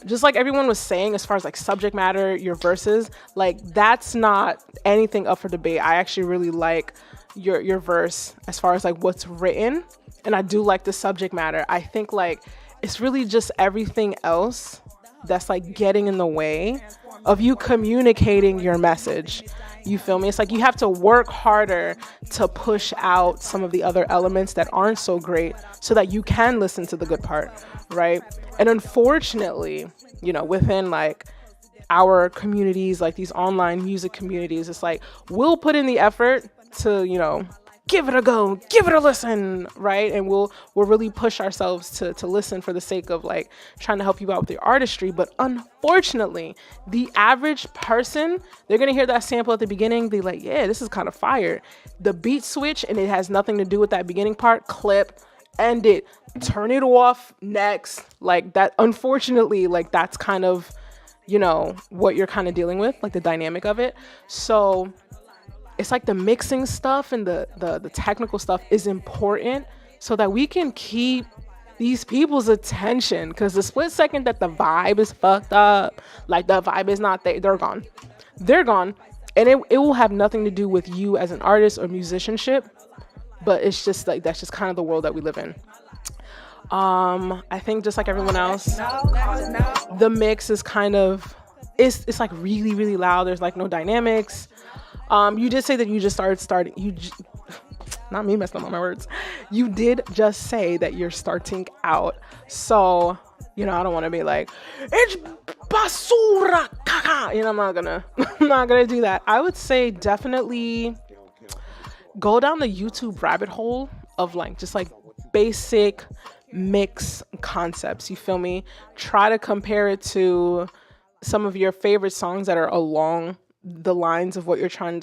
Just like everyone was saying, as far as like subject matter, your verses, like that's not anything up for debate. I actually really like your verse as far as like what's written, and I do like the subject matter. I think like it's really just everything else that's like getting in the way of you communicating your message. You feel me? It's like you have to work harder to push out some of the other elements that aren't so great so that you can listen to the good part, right? And unfortunately, you know, within like our communities, like these online music communities, it's like we'll put in the effort to, you know, give it a go, give it a listen, right? And we'll really push ourselves to listen for the sake of like trying to help you out with your artistry. But unfortunately, the average person, they're gonna hear that sample at the beginning, be like, yeah, this is kind of fire. The beat switch, and it has nothing to do with that beginning part, clip, end it, turn it off, next. Like that, unfortunately, like that's kind of, you know, what you're kind of dealing with, like the dynamic of it. So it's like the mixing stuff and the technical stuff is important so that we can keep these people's attention, because the split second that the vibe is fucked up, like the vibe is not there, they're gone. They're gone. And it will have nothing to do with you as an artist or musicianship, but it's just like, that's just kind of the world that we live in. I think just like everyone else, the mix is kind of, it's like really, really loud. There's like no dynamics. You did say that you just not me messing up on my words. You did just say that you're starting out. So, you know, I don't want to be like, it's basura, caca. You know, I'm not gonna do that. I would say definitely go down the YouTube rabbit hole of like, just like basic mix concepts. You feel me? Try to compare it to some of your favorite songs that are along the lines of what you're trying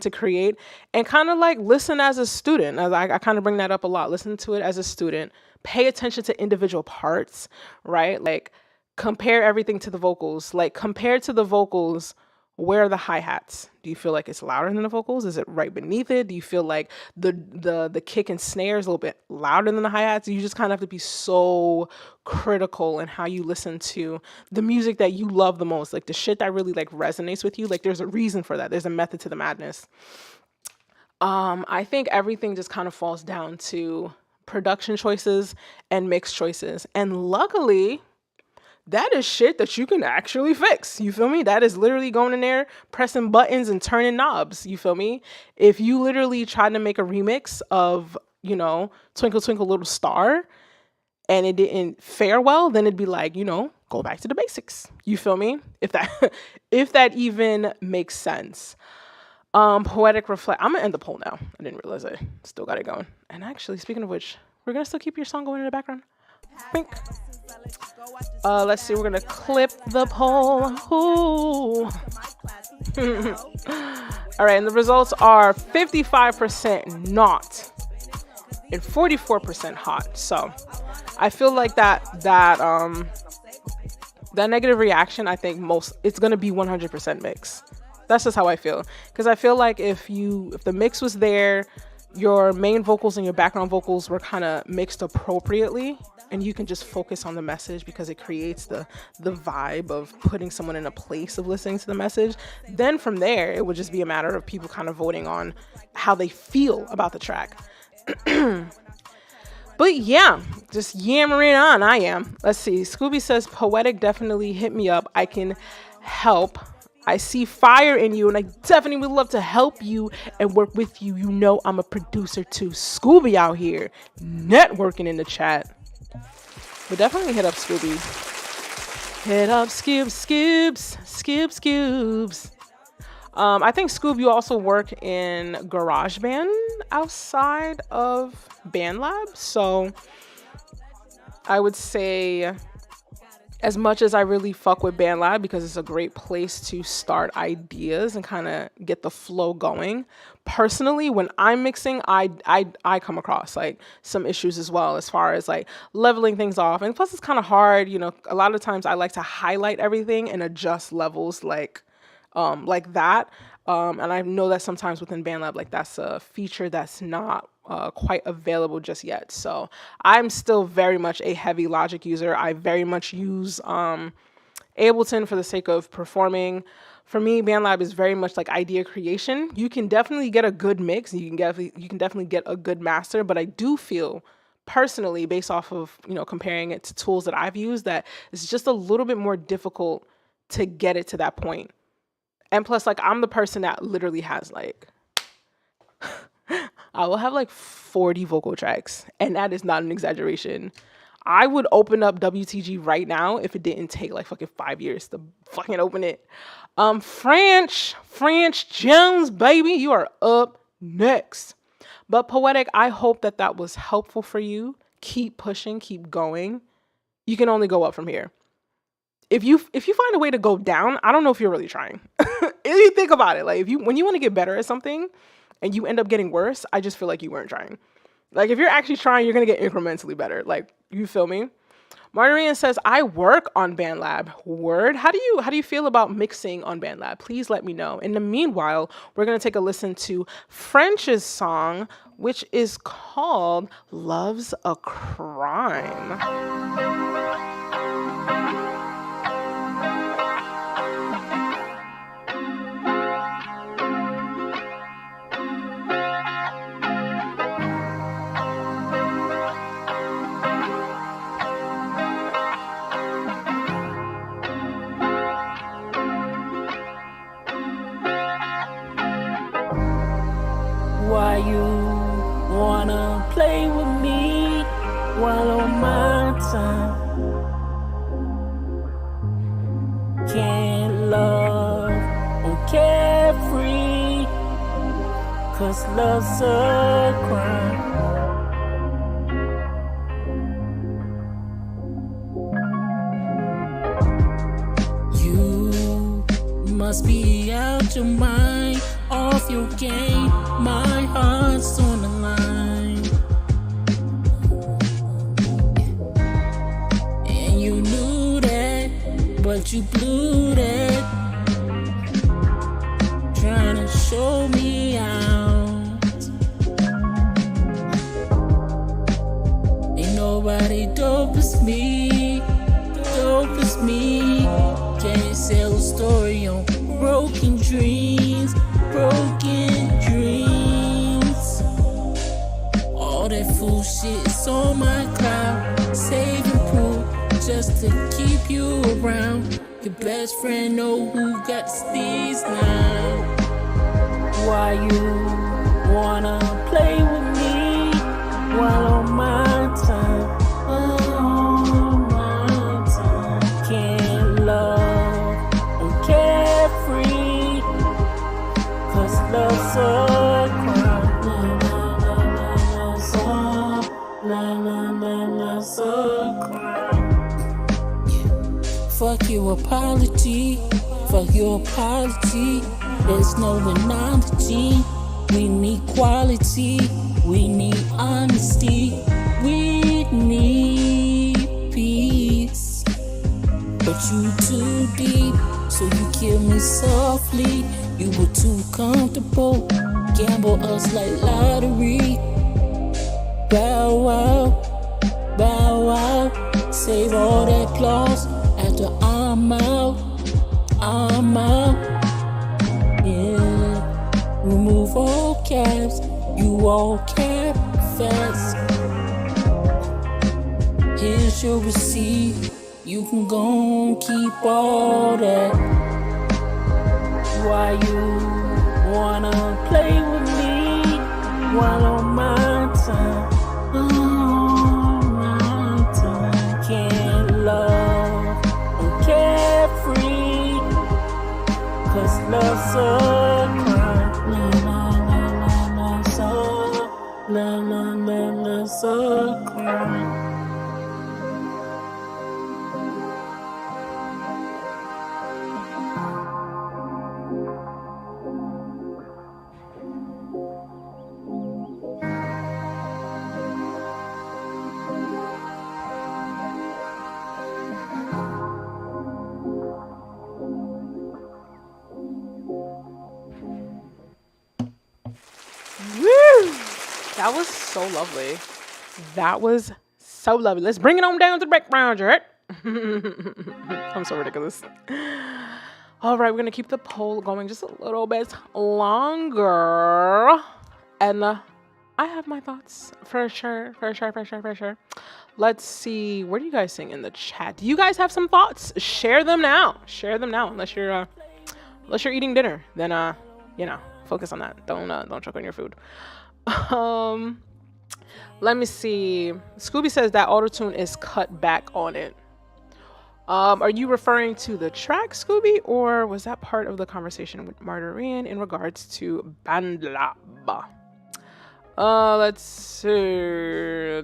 to create, and kind of like listen as a student. I kind of bring that up a lot. Listen to it as a student. Pay attention to individual parts, right? Like compare everything to the vocals. Like compared to the vocals, where are the hi-hats? Do you feel like it's louder than the vocals? Is it right beneath it? Do you feel like the kick and snare is a little bit louder than the hi-hats? You just kind of have to be so critical in how you listen to the music that you love the most, like the shit that really like resonates with you. Like there's a reason for that. There's a method to the madness. I think everything just kind of falls down to production choices and mix choices. And luckily, that is shit that you can actually fix. You feel me? That is literally going in there, pressing buttons and turning knobs. You feel me? If you literally tried to make a remix of, you know, Twinkle Twinkle Little Star and it didn't fare well, then it'd be like, you know, go back to the basics. You feel me? If that even makes sense. Poetic reflect. I'm gonna end the poll now. I didn't realize I still got it going. And actually, speaking of which, we're gonna still keep your song going in the background. Pink. Let's see, we're gonna clip the poll. Ooh. All right, and the results are 55% not and 44% hot. So I feel like that negative reaction, I think it's gonna be 100% mix. That's just how I feel, because I feel like if the mix was there, your main vocals and your background vocals were kind of mixed appropriately, and you can just focus on the message because it creates the vibe of putting someone in a place of listening to the message. Then from there, it would just be a matter of people kind of voting on how they feel about the track. But yeah, just yammering on. I am. Let's see. Scooby says, poetic, definitely hit me up. I can help. I see fire in you, and I definitely would love to help you and work with you. You know I'm a producer too. Scooby out here networking in the chat. But definitely hit up Scooby. Hit up Scoobs. I think Scoob, you also work in GarageBand outside of BandLab. So I would say as much as I really fuck with BandLab because it's a great place to start ideas and kind of get the flow going. Personally, when I'm mixing, I come across like some issues as well as far as like leveling things off. And plus it's kind of hard, you know, a lot of times I like to highlight everything and adjust levels like that. And I know that sometimes within BandLab, like that's a feature that's not quite available just yet. So I'm still very much a heavy Logic user. I very much use Ableton for the sake of performing. For me, BandLab is very much like idea creation. You can definitely get a good mix. You can definitely get a good master. But I do feel personally, based off of, you know, comparing it to tools that I've used, that it's just a little bit more difficult to get it to that point. And plus, like, I'm the person that literally has like, I will have like 40 vocal tracks, and that is not an exaggeration. I would open up WTG right now if it didn't take like fucking 5 years to fucking open it. French Jones, baby, you are up next. But Poetic, I hope that that was helpful for you. Keep pushing, keep going. You can only go up from here. If you find a way to go down, I don't know if you're really trying. If you think about it, like when you want to get better at something and you end up getting worse, I just feel like you weren't trying. Like if you're actually trying, you're gonna get incrementally better. Like, you feel me? Margarine says, I work on BandLab. Word. How do you feel about mixing on BandLab? Please let me know. In the meanwhile, we're gonna take a listen to French's song, which is called Love's a Crime. Why you wanna play with me while on my time? Can't love or carefree, 'cause love's a crime. You must be out your mind, off your game. My heart's on the line, and you knew that, but you blew that, trying to show me out. Ain't nobody dope as me, can't sell a story on broken dreams. All that fool shit is on my cloud, saving proof just to keep you around. Your best friend know who got the steez now. Why you wanna play with me while on my time? Can't love or carefree, 'cause love's a crime. Love's a crime. Fuck your apology. There's no analogy. We need quality. We need honesty. We need peace. But you too deep, so you kill me softly. You were too comfortable, gamble us like lottery. Bow wow, save all that applause after I'm out. Yeah, remove all caps, you all cap fast. Here's your receipt, you can go and keep all that. Why you wanna play with me while on my time? Can't love or carefree, 'cause love's a crime. Love's a crime. That was so lovely. That was so lovely. Let's bring it on down to the background, right? I'm so ridiculous. All right, we're going to keep the poll going just a little bit longer. And I have my thoughts for sure. Let's see. What do you guys think in the chat? Do you guys have some thoughts? Share them now. Unless you're eating dinner, then focus on that. Don't choke on your food. Let me see. Scooby says that autotune is cut back on it. Are you referring to the track, Scooby, or was that part of the conversation with Martarian in regards to BandLab? Let's see.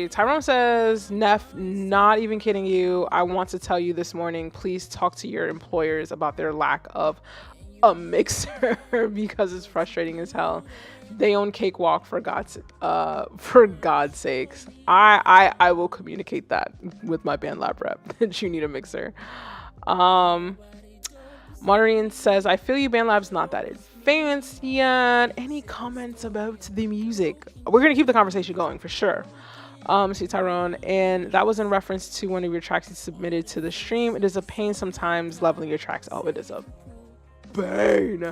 Tyrone says, Neff, not even kidding you. I want to tell you this morning, please talk to your employers about their lack of a mixer because it's frustrating as hell. They own Cakewalk for God's sakes. I will communicate that with my BandLab rep that you need a mixer. Moderian says, I feel you, BandLab's not that advanced yet. Any comments about the music? We're gonna keep the conversation going for sure. See Tyrone, and that was in reference to one of your tracks you submitted to the stream. It is a pain sometimes leveling your tracks. Oh, it is a pain.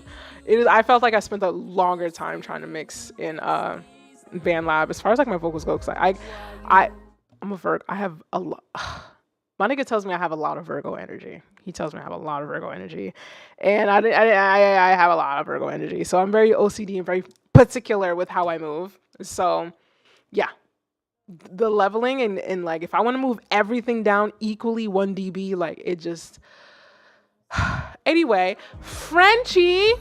It is. I felt like I spent a longer time trying to mix in BandLab as far as like my vocals go, because I'm a Virgo. I have a lot. My nigga tells me I have a lot of Virgo energy. He tells me I have a lot of Virgo energy, and I have a lot of Virgo energy. So I'm very OCD and very particular with how I move. So yeah, the leveling and like if I want to move everything down equally 1 dB, like it just. Anyway, Frenchie,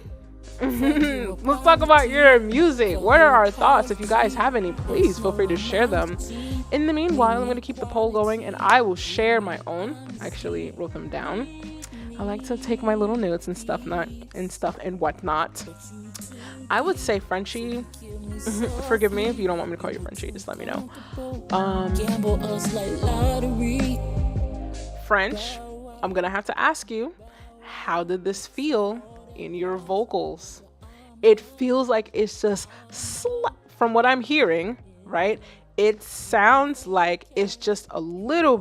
let's talk about your music. What are our thoughts? If you guys have any, please feel free to share them. In the meanwhile, I'm going to keep the poll going and I will share my own. I actually wrote them down. I like to take my little notes and stuff and whatnot. I would say Frenchie. Forgive me if you don't want me to call you Frenchie. Just let me know. French, I'm going to have to ask you, how did this feel in your vocals? It feels like it's just from what I'm hearing, right? It sounds like it's just a little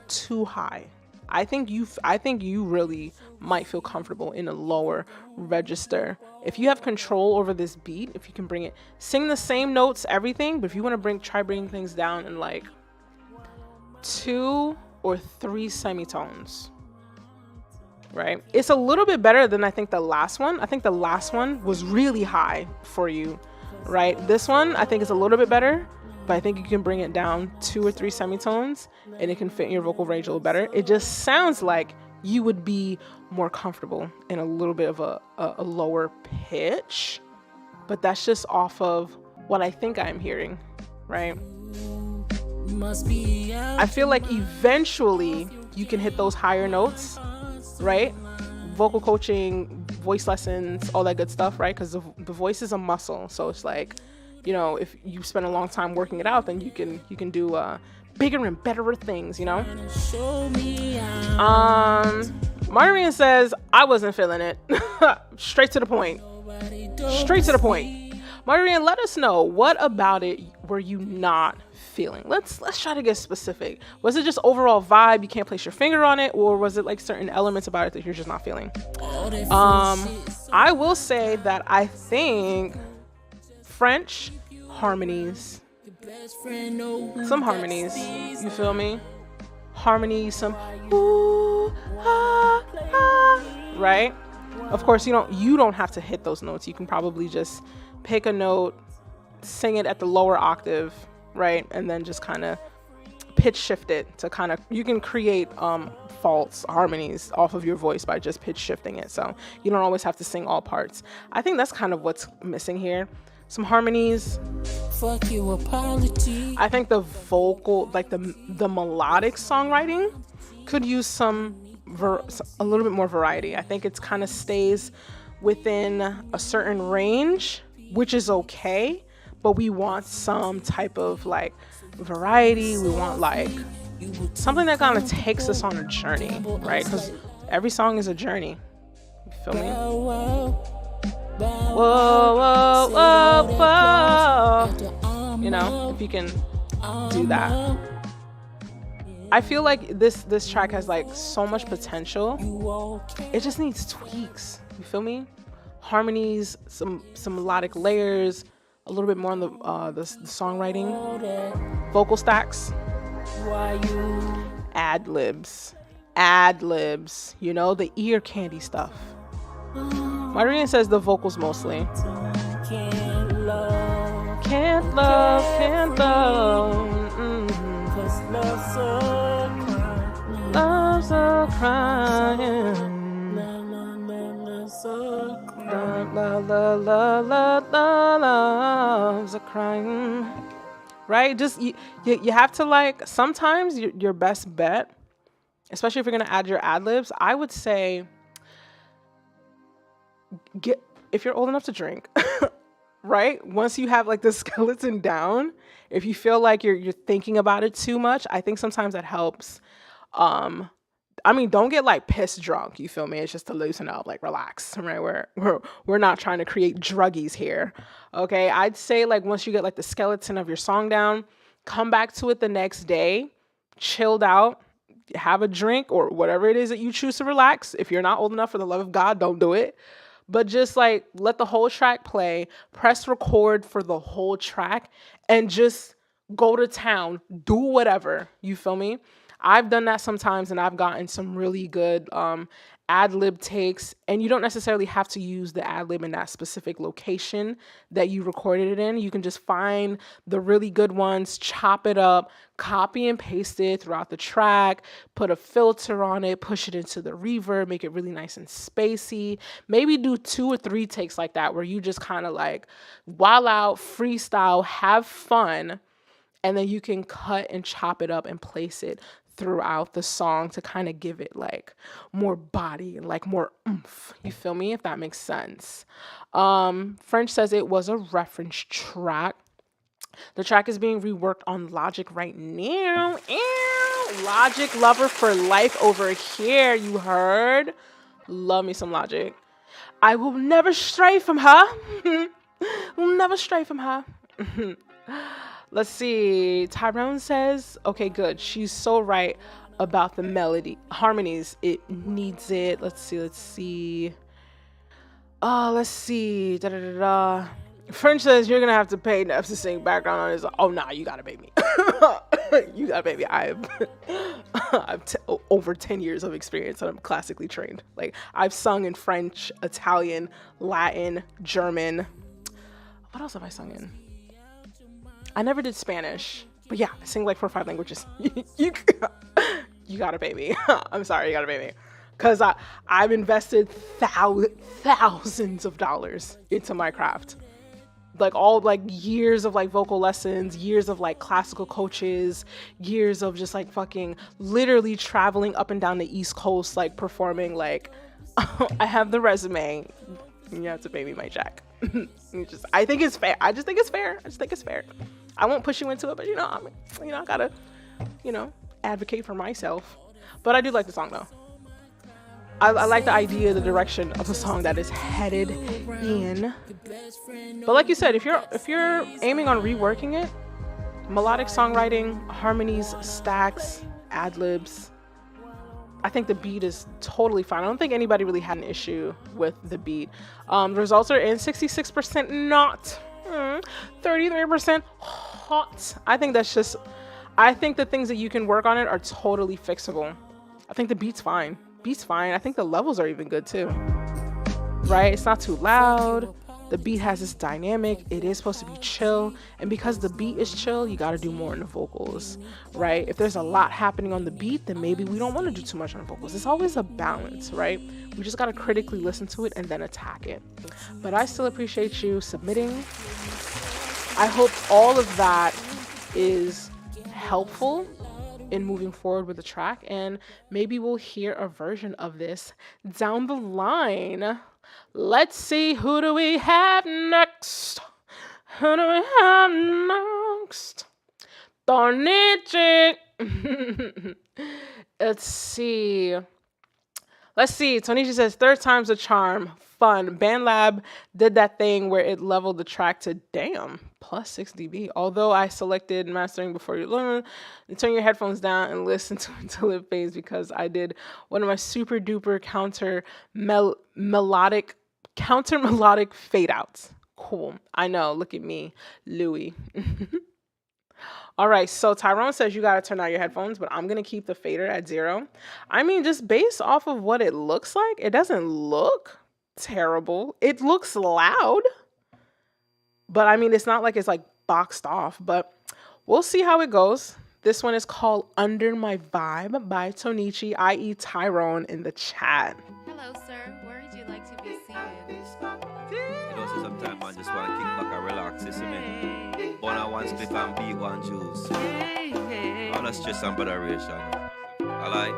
too high. I think you really might feel comfortable in a lower register. If you have control over this beat, if you can bring it, sing the same notes, everything, but if you want to try bringing things down in like 2 or 3 semitones, right? It's a little bit better than I think the last one. I think the last one was really high for you, right? This one I think is a little bit better, but I think you can bring it down 2 or 3 semitones and it can fit in your vocal range a little better. It just sounds like you would be more comfortable in a little bit of a lower pitch, but that's just off of what I think I'm hearing, right? I feel like eventually you can hit those higher notes, right? Vocal coaching, voice lessons, all that good stuff, right? Because the voice is a muscle. So it's like, you know, if you spend a long time working it out, then you can do bigger and better things, you know? Marian says, I wasn't feeling it. Straight to the point. Marian, let us know, what about it were you not feeling? Let's try to get specific. Was it just overall vibe, you can't place your finger on it, or was it like certain elements about it that you're just not feeling? I will say that I think French harmonies, some harmonies, you feel me? Harmonies, some ooh, ah, ah, right? Of course, you don't have to hit those notes. You can probably just pick a note, sing it at the lower octave, right? And then just kind of pitch shift it to kind of, you can create false harmonies off of your voice by just pitch shifting it. So you don't always have to sing all parts. I think that's kind of what's missing here. Some harmonies. Fuck you, apology. I think the vocal, like the melodic songwriting could use a little bit more variety. I think it's kind of stays within a certain range, which is okay, but we want some type of like variety. We want like something that kind of takes us on a journey, right? Because every song is a journey. You feel me? Whoa, whoa, whoa, whoa. You know, if you can do that. I feel like this track has like so much potential. It just needs tweaks. You feel me? Harmonies, some melodic layers, a little bit more on the songwriting, vocal stacks, ad libs, you know, the ear candy stuff. Maureen says the vocals mostly. Can't love. Love's a crying. Love's a crying. Right? Just you have to like, sometimes your best bet, especially if you're gonna add your ad libs, I would say if you're old enough to drink, right? Once you have like the skeleton down, if you feel like you're thinking about it too much, I think sometimes that helps. I mean, don't get like piss drunk. You feel me? It's just to loosen up, like relax, right? We're not trying to create druggies here, okay? I'd say like once you get like the skeleton of your song down, come back to it the next day, chilled out, have a drink or whatever it is that you choose to relax. If you're not old enough, for the love of God, don't do it. But just like let the whole track play, press record for the whole track, and just go to town, do whatever. You feel me? I've done that sometimes, and I've gotten some really good ad-lib takes, and you don't necessarily have to use the ad-lib in that specific location that you recorded it in. You can just find the really good ones, chop it up, copy and paste it throughout the track, put a filter on it, push it into the reverb, make it really nice and spacey. Maybe do 2 or 3 takes like that where you just kind of like wild out, freestyle, have fun, and then you can cut and chop it up and place it throughout the song to kind of give it like more body and like more oomph. You feel me? If that makes sense. French says it was a reference track. The track is being reworked on Logic right now. Ew, Logic lover for life over here. You heard? Love me some Logic. I will never stray from her. Will never stray from her. Let's see. Tyrone says, okay, good. She's so right about the melody. Harmonies, it needs it. Let's see. Let's see. French says, you're going to have to pay Neff to sing background on his. Oh, nah, you got to pay me. You got to pay me. I've over 10 years of experience and I'm classically trained. Like, I've sung in French, Italian, Latin, German. What else have I sung in? I never did Spanish, but yeah, I sing like 4 or 5 languages. you gotta pay me. I'm sorry, you gotta pay me. Because I've invested thousands of dollars into my craft. Like all like years of like vocal lessons, years of like classical coaches, years of just like fucking literally traveling up and down the East Coast, like performing. Like I have the resume. You have to pay me my check. I think it's fair. I just think it's fair. I won't push you into it, but I gotta, advocate for myself. But I do like the song though. I like the idea, the direction of the song that is headed in. But like you said, if you're aiming on reworking it, melodic songwriting, harmonies, stacks, ad libs, I think the beat is totally fine. I don't think anybody really had an issue with the beat. The results are in 66% not, 33% hot. I think the things that you can work on it are totally fixable. I think the beat's fine. I think the levels are even good too. Right? It's not too loud. The beat has this dynamic. It is supposed to be chill. And because the beat is chill, you got to do more in the vocals, right? If there's a lot happening on the beat, then maybe we don't want to do too much on the vocals. It's always a balance, right? We just got to critically listen to it and then attack it. But I still appreciate you submitting. I hope all of that is helpful in moving forward with the track, and maybe we'll hear a version of this down the line. Let's see, who do we have next? Tornici. Let's see. Let's see. Tonisha says, third time's a charm. Fun. BandLab did that thing where it leveled the track to, damn, plus 6 dB. Although I selected mastering before you learn, turn your headphones down and listen to it until it fades, because I did one of my super duper counter melodic fade outs. Cool. I know. Look at me, Louis. All right, so Tyrone says you got to turn out your headphones, but I'm going to keep the fader at 0. I mean, just based off of what it looks like, it doesn't look terrible. It looks loud, but I mean, it's not like it's like boxed off, but we'll see how it goes. This one is called Under My Vibe by Tonichi, i.e. Tyrone, in the chat. Hello, sir. Where would you like to be seated? You know, so sometimes I just want to kick back and relax, you see me? One one split and beat one juice. All the stress and botheration. I like.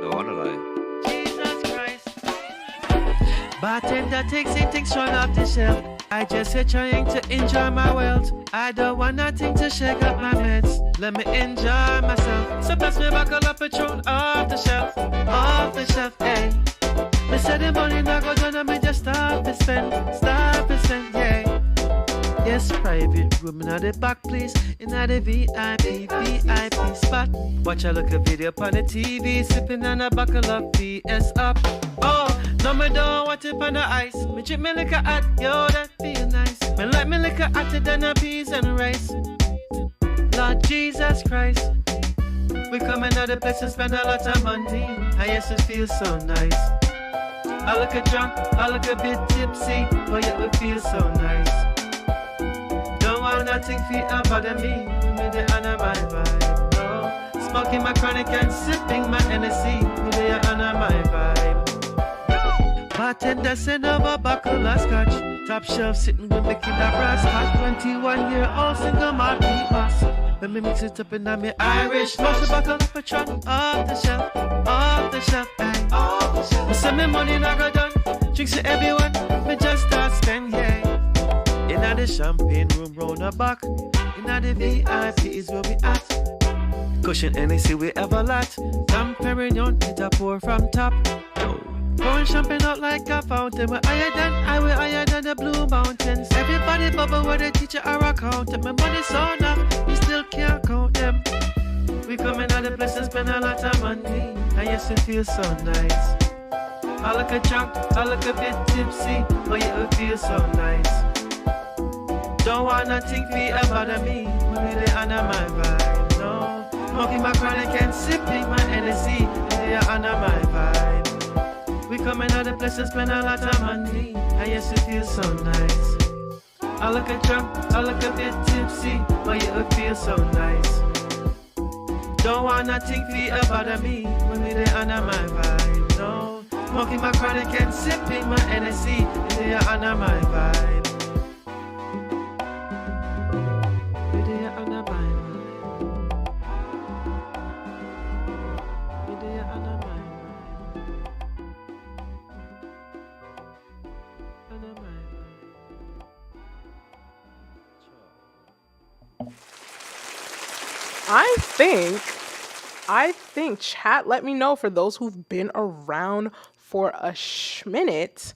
Don't wanna lie. Jesus Christ. Bartender takes it, takes strong off the shelf. I just here trying to enjoy my wealth. I don't want nothing to shake up my meds. Let me enjoy myself. So pass me back a lot Patron off the shelf, hey. Me said the money not go down and me just stop to spend, yeah. Yes, private room in the back, please. In the VIP spot. Watch a look a video on the TV, sipping on a buckle of PS up. Oh, no, me don't want it on the ice. Me drink me liquor hot, yo, that feel nice. Me like me liquor hotter than a peas and rice. Lord Jesus Christ. We come another place and spend a lot of money. I yes, it feels so nice. I look a drunk, I look a bit tipsy, but yet we feel so nice. Don't want nothing feel about me, me the honor my vibe. No, smoking my chronic and sipping my Hennessy, me the honor my vibe. Bartender send over buckle of scotch, top shelf sitting with me kid a brass hot. 21-year-old single malt boss. Let me mix it up in me Irish. Most buckle Patron off the shelf, hey. Off the shelf. Me send me money not go done. Drinks to everyone, me just start spend, yeah. Inna the champagne room round the back. Inna the VIP is where we at. Cushion anything we ever lot. Some Perignon, it a pour from top. Pouring champagne out like a fountain. We're higher than the Blue Mountains. Everybody bubble where the teacher or accountant. My money's so enough, we still can't count them. We come in other places and spend a lot of money. I yes, it feels so nice. I look a drunk, I look a bit tipsy, but yeah, it feels so nice. Don't want nothing feel about me, when we the honor my vibe. No, smoking my chronic and sipping my Hennessy, they honor my vibe. We come in other places, spend a lot of money. I yes, it feels so nice. I look a drunk, I look a bit tipsy, but yeah, it feels so nice. Don't want nothing feel about me, when we the honor my vibe. No, smoking my chronic and sipping my Hennessy, they honor my vibe. They honor my vibe. They honor my vibe. Honor my vibe. I think chat, let me know, for those who've been around for a minute,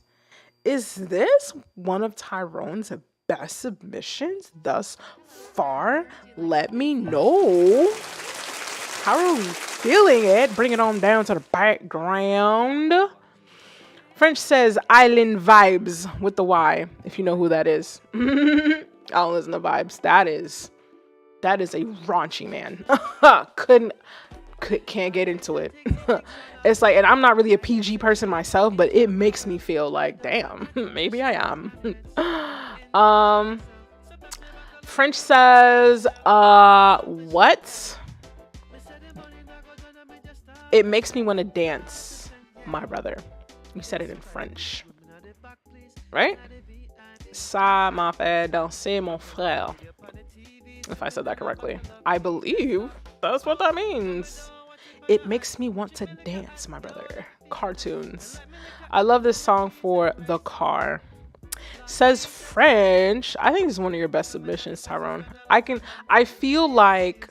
is this one of Tyrone's best submissions thus far? Let me know. How are we feeling it? Bring it on down to the background. French says Island Vibes with the Y, if you know who that is. I don't listen to Vibes. That is a raunchy man. Can't get into it. It's like, and I'm not really a PG person myself, but it makes me feel like, damn, maybe I am. French says, what? It makes me want to dance, my brother. You said it in French, right? Ça m'a fait danser, mon frère. If I said that correctly. I believe that's what that means. It makes me want to dance, my brother. Cartoons. I love this song for the car. Says French. I think this is one of your best submissions, Tyrone. I feel like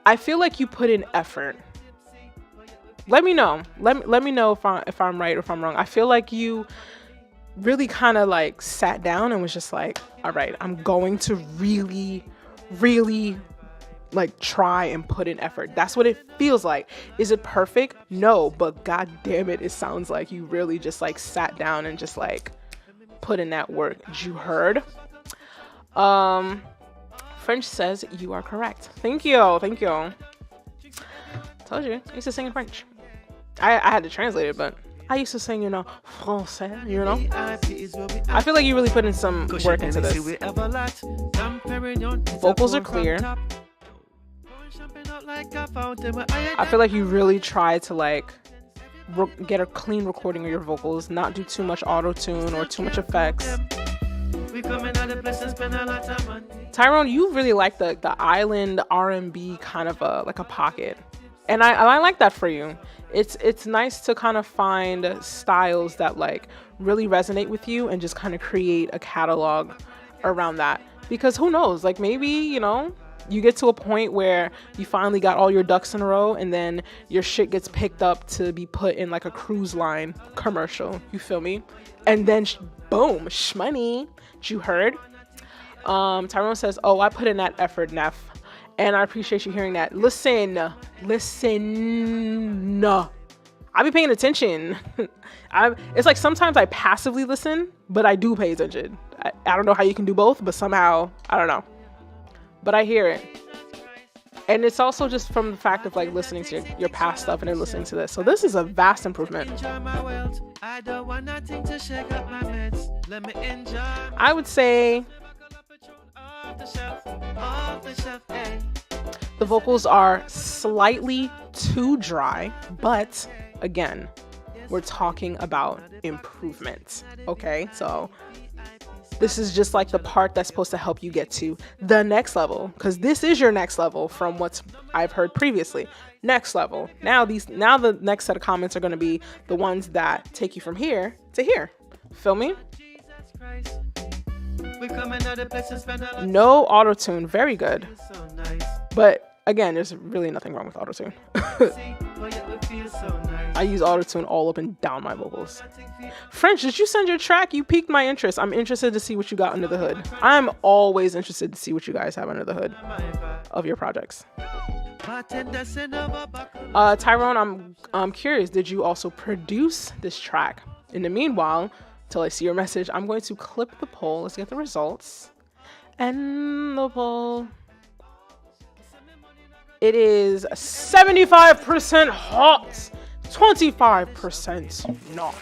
I feel like you put in effort. Let me know. Let me know if I'm right or if I'm wrong. I feel like you really kind of like sat down and was just like, all right, I'm going to really, really like try and put in effort. That's what it feels like. Is it perfect? No, but god damn it, it sounds like you really just like sat down and just like put in that work. You heard? French says you are correct. Thank you. Told you, I used to sing in French. I had to translate it, but I used to sing, français, I feel like you really put in some work into this. Vocals are clear. I feel like you really try to like get a clean recording of your vocals, not do too much auto-tune or too much effects. Tyrone, you really like the island R&B kind of like a pocket. And I like that for you. It's nice to kind of find styles that like really resonate with you and just kind of create a catalog around that. Because who knows, like maybe, you get to a point where you finally got all your ducks in a row and then your shit gets picked up to be put in like a cruise line commercial. You feel me? And then boom, shmoney. You heard? Tyrone says, oh, I put in that effort, Neff. And I appreciate you hearing that. Listen. I be paying attention. It's like sometimes I passively listen, but I do pay attention. I don't know how you can do both, but somehow, I don't know. But I hear it. And it's also just from the fact of like listening to your past stuff and then listening to this. So this is a vast improvement. I would say the vocals are slightly too dry, but again, we're talking about improvement. Okay, so this is just like the part that's supposed to help you get to the next level, because this is your next level from what I've heard previously. Next level. Now the next set of comments are going to be the ones that take you from here to here. Feel me? No auto-tune. Very good. But again, there's really nothing wrong with auto-tune. I use auto-tune all up and down my vocals. French, did you send your track? You piqued my interest. I'm interested to see what you got under the hood. I'm always interested to see what you guys have under the hood of your projects. Tyrone, I'm curious, did you also produce this track? In the meanwhile, till I see your message, I'm going to clip the poll. Let's get the results. And the poll. It is 75% hot, 25% not.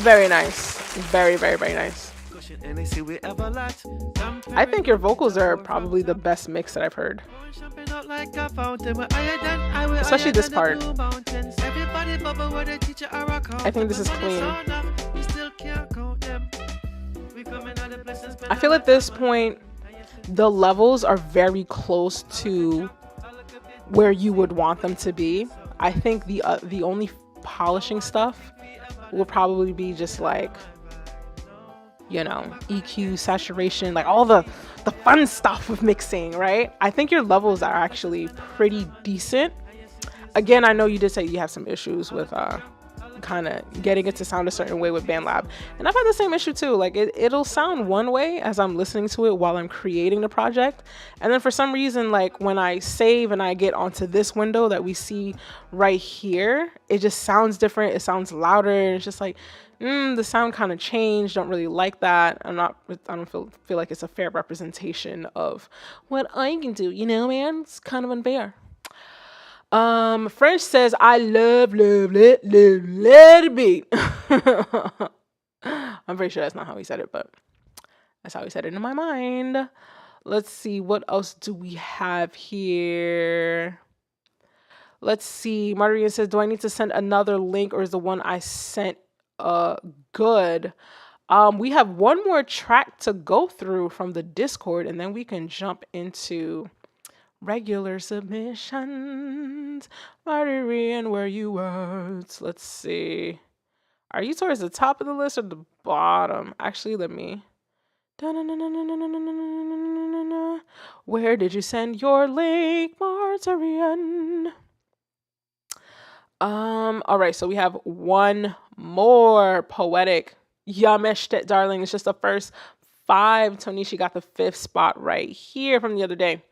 Very nice. Very, very, very nice. I think your vocals are probably the best mix that I've heard. Especially this part. I think this is clean. I feel at this point, the levels are very close to where you would want them to be. I think the only polishing stuff will probably be just like, EQ, saturation, like all the fun stuff of mixing, right? I think your levels are actually pretty decent. Again, I know you did say you have some issues with kind of getting it to sound a certain way with BandLab, and I've had the same issue too. Like it'll sound one way as I'm listening to it while I'm creating the project, and then for some reason, like when I save and I get onto this window that we see right here, it just sounds different. It sounds louder, and it's just like the sound kind of changed. Don't really like that. I don't feel like it's a fair representation of what I can do, man. It's kind of unfair. French says, I love it beat. I'm pretty sure that's not how he said it, but that's how he said it in my mind. Let's see, what else do we have here? Let's see. Maria says, do I need to send another link, or is the one I sent good? We have one more track to go through from the Discord, and then we can jump into regular submissions. Marian, where you at? Let's see. Are you towards the top of the list or the bottom? Actually, let me Where did you send your link, Martarian? All right, so we have one more poetic. Yameshtet, darling. It's just the first 5. Tonishi got the 5th spot right here from the other day.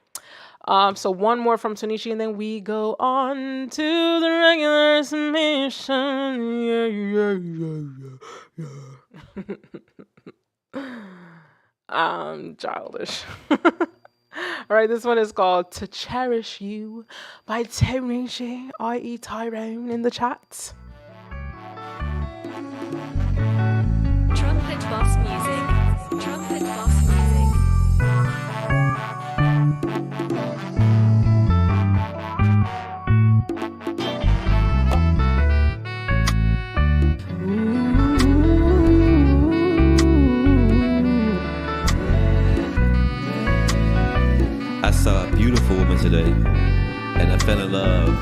So one more from Tonishi, and then we go on to the regular submission. Childish. All right, this one is called "To Cherish You" by Tonishi, i.e. Tyrone, in the chat. Trumpet Boss Music. Trumpet Boss Music. I saw a beautiful woman today, and I fell in love.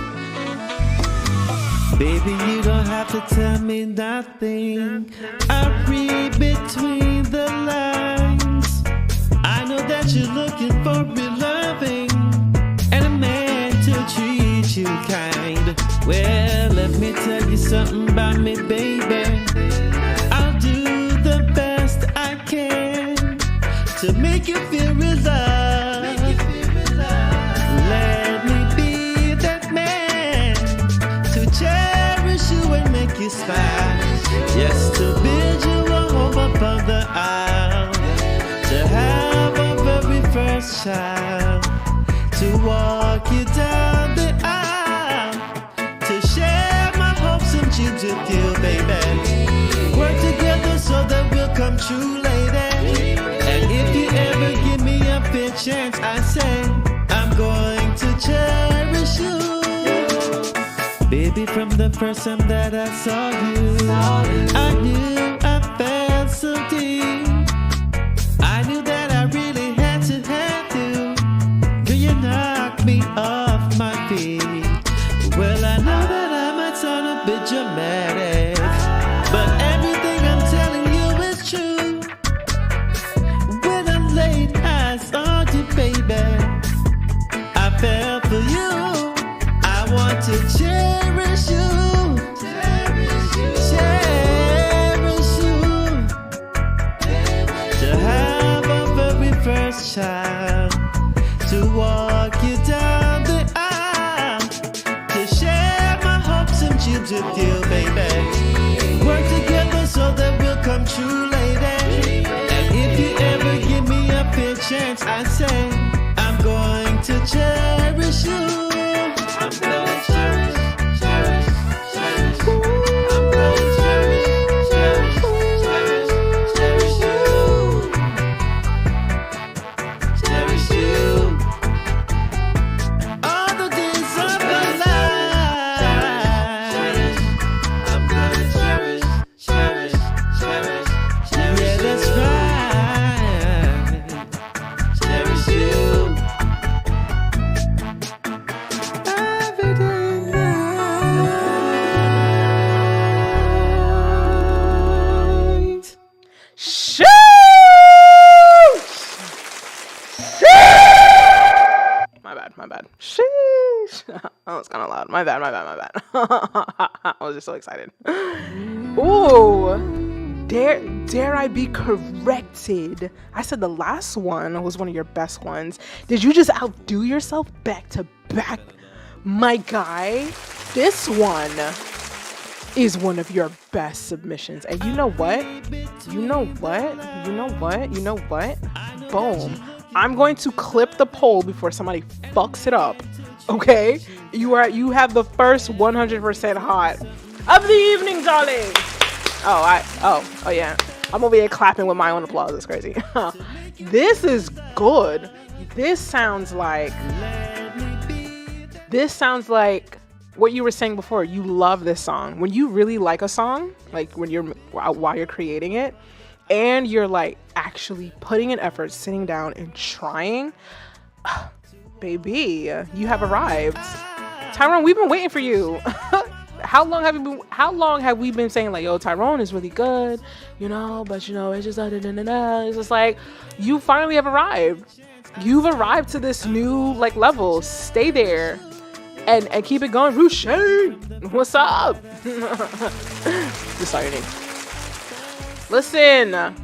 Baby, you don't have to tell me nothing. I read between the lines. I know that you're looking for real loving and a man to treat you kind. Well, let me tell you something about me, baby. I'll do the best I can to make you feel real love. Let me be that man to cherish you and make you smile. Yes, to build you a home above the aisle. To have a very first child. To walk you down the aisle. To share my hopes and dreams with you, baby. Work together so that we'll come true, lady. And if you ever give me a fair chance, I say I'm going to cherish you. Baby, from the first time that I saw you, I knew I felt so deep. I knew that I really had to have you. Girl, you knocked me off my feet. Well, I know that I might sound a bit dramatic, but everything I'm telling you is true. When I laid eyes on you, baby, I fell for you. I want to cherish you. Cherish you. To have a very first child. To walk you down the aisle. To share my hopes and dreams with you, baby. Work together so that we'll come true, lady. And if you ever give me a fair chance, I say I'm going to cherish you. I'm gonna cherish, cherish, cherish. I'm gonna cherish, cherish, cherish, cherish you. Cherish you. All the days of my life. Cherish, I'm gonna cherish, cherish, cherish, cherish. Yeah, that's right. Cherish you. Every day and night. Shoot! My bad. Sheesh. That was kind of loud. My bad. I was just so excited. Ooh. Dare I be corrected? I said the last one was one of your best ones. Did you just outdo yourself back to back? My guy, this one is one of your best submissions. And you know what? Boom. I'm going to clip the poll before somebody fucks it up. Okay? You have the first 100% hot of the evening, darling. Oh yeah. I'm over here clapping with my own applause. It's crazy. This is good. This sounds like what you were saying before. You love this song. When you really like a song, like while you're creating it, and you're like actually putting in effort, sitting down and trying, baby, you have arrived. Tyrone, we've been waiting for you. How long have we been saying like, yo, Tyrone is really good, you know, but you know, it's just it's just like, you finally have arrived. You've arrived to this new like level. Stay there and keep it going. Rushay, what's up? Just saw your name. Listen,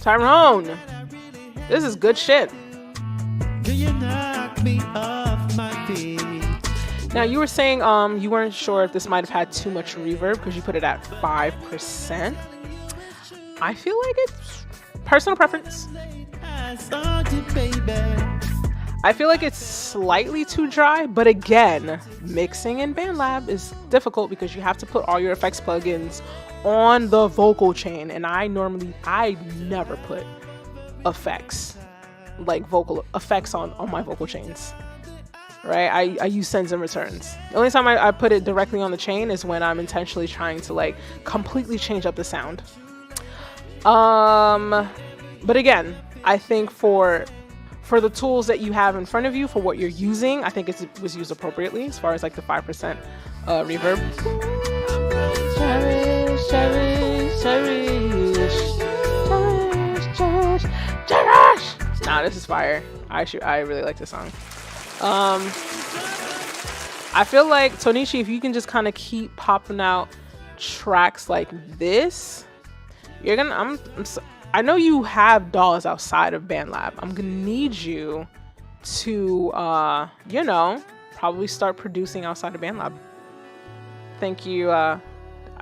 Tyrone, this is good shit. You knock me off my feet. Now, you were saying you weren't sure if this might have had too much reverb because you put it at 5%. I feel like it's personal preference. I feel like it's slightly too dry, but again, mixing in BandLab is difficult because you have to put all your effects plugins on the vocal chain, and I never put effects, like vocal effects on my vocal chains. Right, I use sends and returns. The only time I put it directly on the chain is when I'm intentionally trying to like completely change up the sound. But again, I think for the tools that you have in front of you, for what you're using, I think it was used appropriately as far as like the 5% reverb. Cherish, cherish, cherish, cherish, cherish. Nah, this is fire. I really like this song. I feel like Tonishi, if you can just kind of keep popping out tracks like this, you're gonna. I know you have dolls outside of BandLab. I'm gonna need you to, you know, probably start producing outside of BandLab. Thank you. I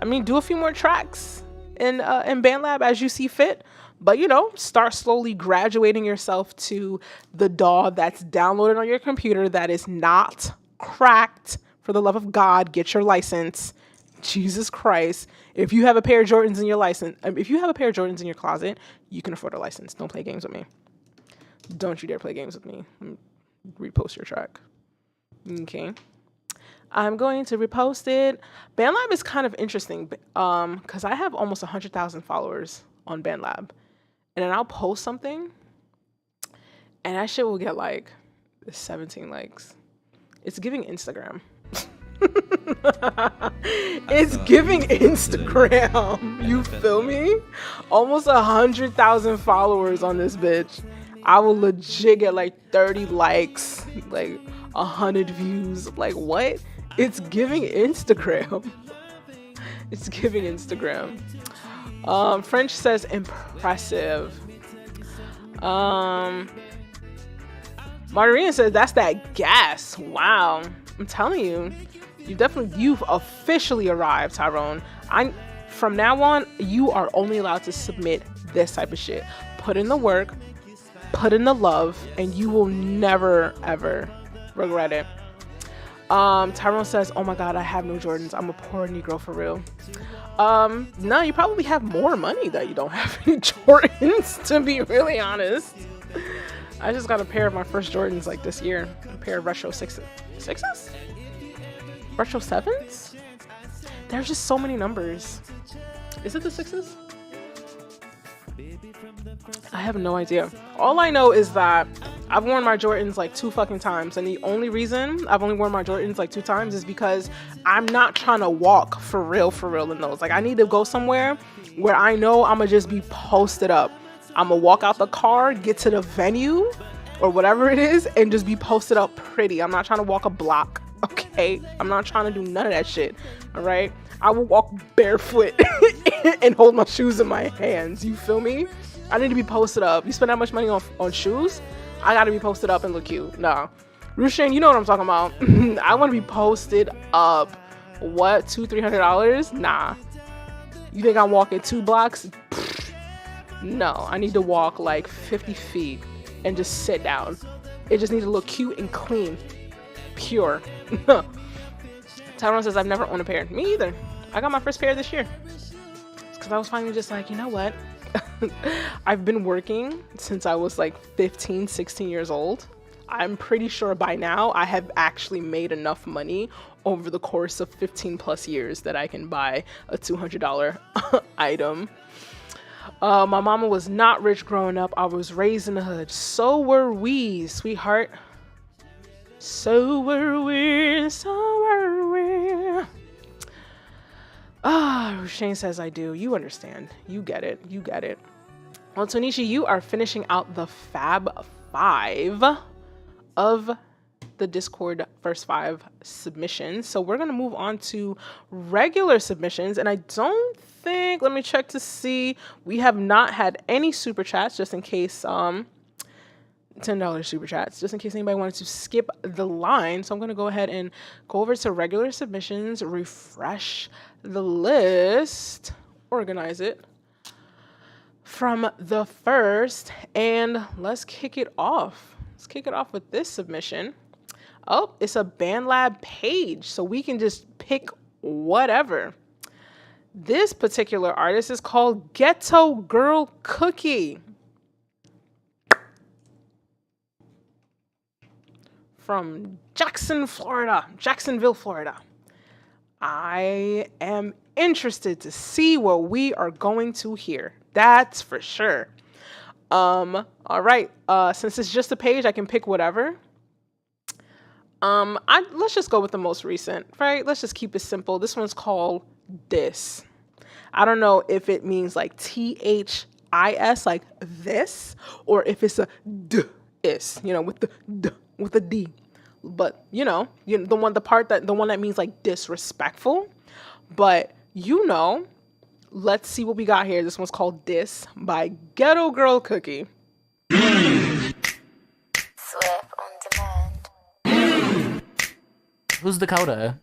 mean, do a few more tracks in BandLab as you see fit. But, you know, start slowly graduating yourself to the DAW that's downloaded on your computer that is not cracked. For the love of God, get your license. Jesus Christ. If you have a pair of Jordans in your license, if you have a pair of Jordans in your closet, you can afford a license. Don't play games with me. Don't you dare play games with me. Repost your track. Okay. I'm going to repost it. BandLab is kind of interesting because I have almost 100,000 followers on BandLab. And then I'll post something and that shit will get like 17 likes. It's giving Instagram. It's giving Instagram. You feel me? Almost 100,000 followers on this bitch. I will legit get like 30 likes, like 100 views. Like what? It's giving Instagram. It's giving Instagram. French says impressive. Margarina says that's that gas. Wow. I'm telling you, you've officially arrived, Tyrone. From now on, you are only allowed to submit this type of shit. Put in the work, put in the love, and you will never ever regret it. Tyrone says, oh my God, I have no Jordans. I'm a poor Negro for real. No, you probably have more money that you don't have any Jordans, to be really honest. I just got a pair of my first Jordans like this year. A pair of retro sixes? Retro 7s? There's just so many numbers. Is it the 6s? I have no idea. All I know is that I've worn my Jordans like 2 fucking times, and the only reason I've only worn my Jordans like 2 times is because I'm not trying to walk for real in those. Like I need to go somewhere where I know I'm gonna just be posted up. I'm gonna walk out the car, get to the venue or whatever it is, and just be posted up pretty. I'm not trying to walk a block, okay? I'm not trying to do none of that shit, all right? I will walk barefoot and hold my shoes in my hands. You feel me? I need to be posted up. You spend that much money on shoes? I gotta be posted up and look cute. No. Rushan, you know what I'm talking about. I wanna be posted up. What? $200-$300? Nah. You think I'm walking 2 blocks? No, I need to walk like 50 feet and just sit down. It just needs to look cute and clean. Pure. Tyrone says, I've never owned a pair. Me either. I got my first pair this year. It's because I was finally just like, you know what? I've been working since I was like 15, 16 years old. I'm pretty sure by now I have actually made enough money over the course of 15 plus years that I can buy a $200 item. My mama was not rich growing up. I was raised in the hood. So were we, sweetheart. So were we, so were we. Shane says I do. You understand. You get it. You get it. Well, Tonisha, you are finishing out the Fab 5 of the Discord first 5 submissions. So we're going to move on to regular submissions. And I don't think, let me check to see. We have not had any super chats, just in case, $10 super chats, just in case anybody wanted to skip the line. So I'm going to go ahead and go over to regular submissions, refresh the list, organize it from the first, and let's kick it off. Let's kick it off with this submission. Oh, it's a BandLab page, so we can just pick whatever. This particular artist is called Ghetto Girl Cookie from Jacksonville, Florida. I am interested to see what we are going to hear. That's for sure. All right. Since it's just a page, I can pick whatever. Let's just go with the most recent, right? Let's just keep it simple. This one's called This. I don't know if it means like THIS, like this, or if it's a D-is, with the D. But the one that means like disrespectful. But let's see what we got here. This one's called This by Ghetto Girl Cookie. Swift on demand. Who's Dakota?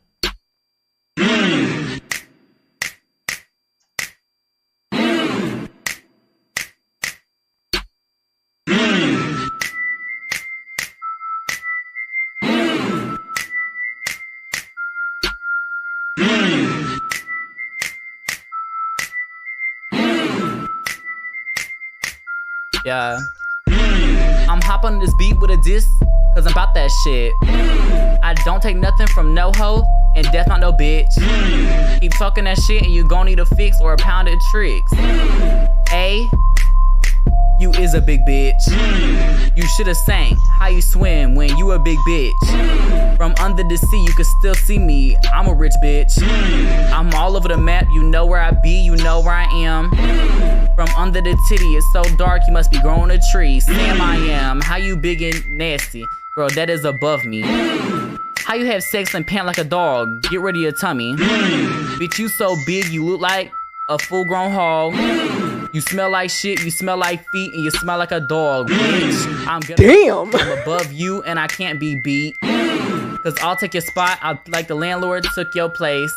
Yeah. I'm hopping on this beat with a diss, cause I'm about that shit. I don't take nothing from no hoe, and that's not no bitch. Keep talking that shit and you gon' need a fix or a pound of tricks. A, you is a big bitch. You should've sang how you swim when you a big bitch. From under the sea you can still see me, I'm a rich bitch. I'm all over the map, you know where I be, you know where I am. From under the titty, it's so dark you must be growing a tree. Sam I am, how you big and nasty? Girl, that is above me. How you have sex and pant like a dog? Get rid of your tummy. Bitch, you so big you look like a full-grown hog. You smell like shit, you smell like feet, and you smell like a dog, bitch. I'm above you and I can't be beat. Cause I'll take your spot, I'll like the landlord took your place.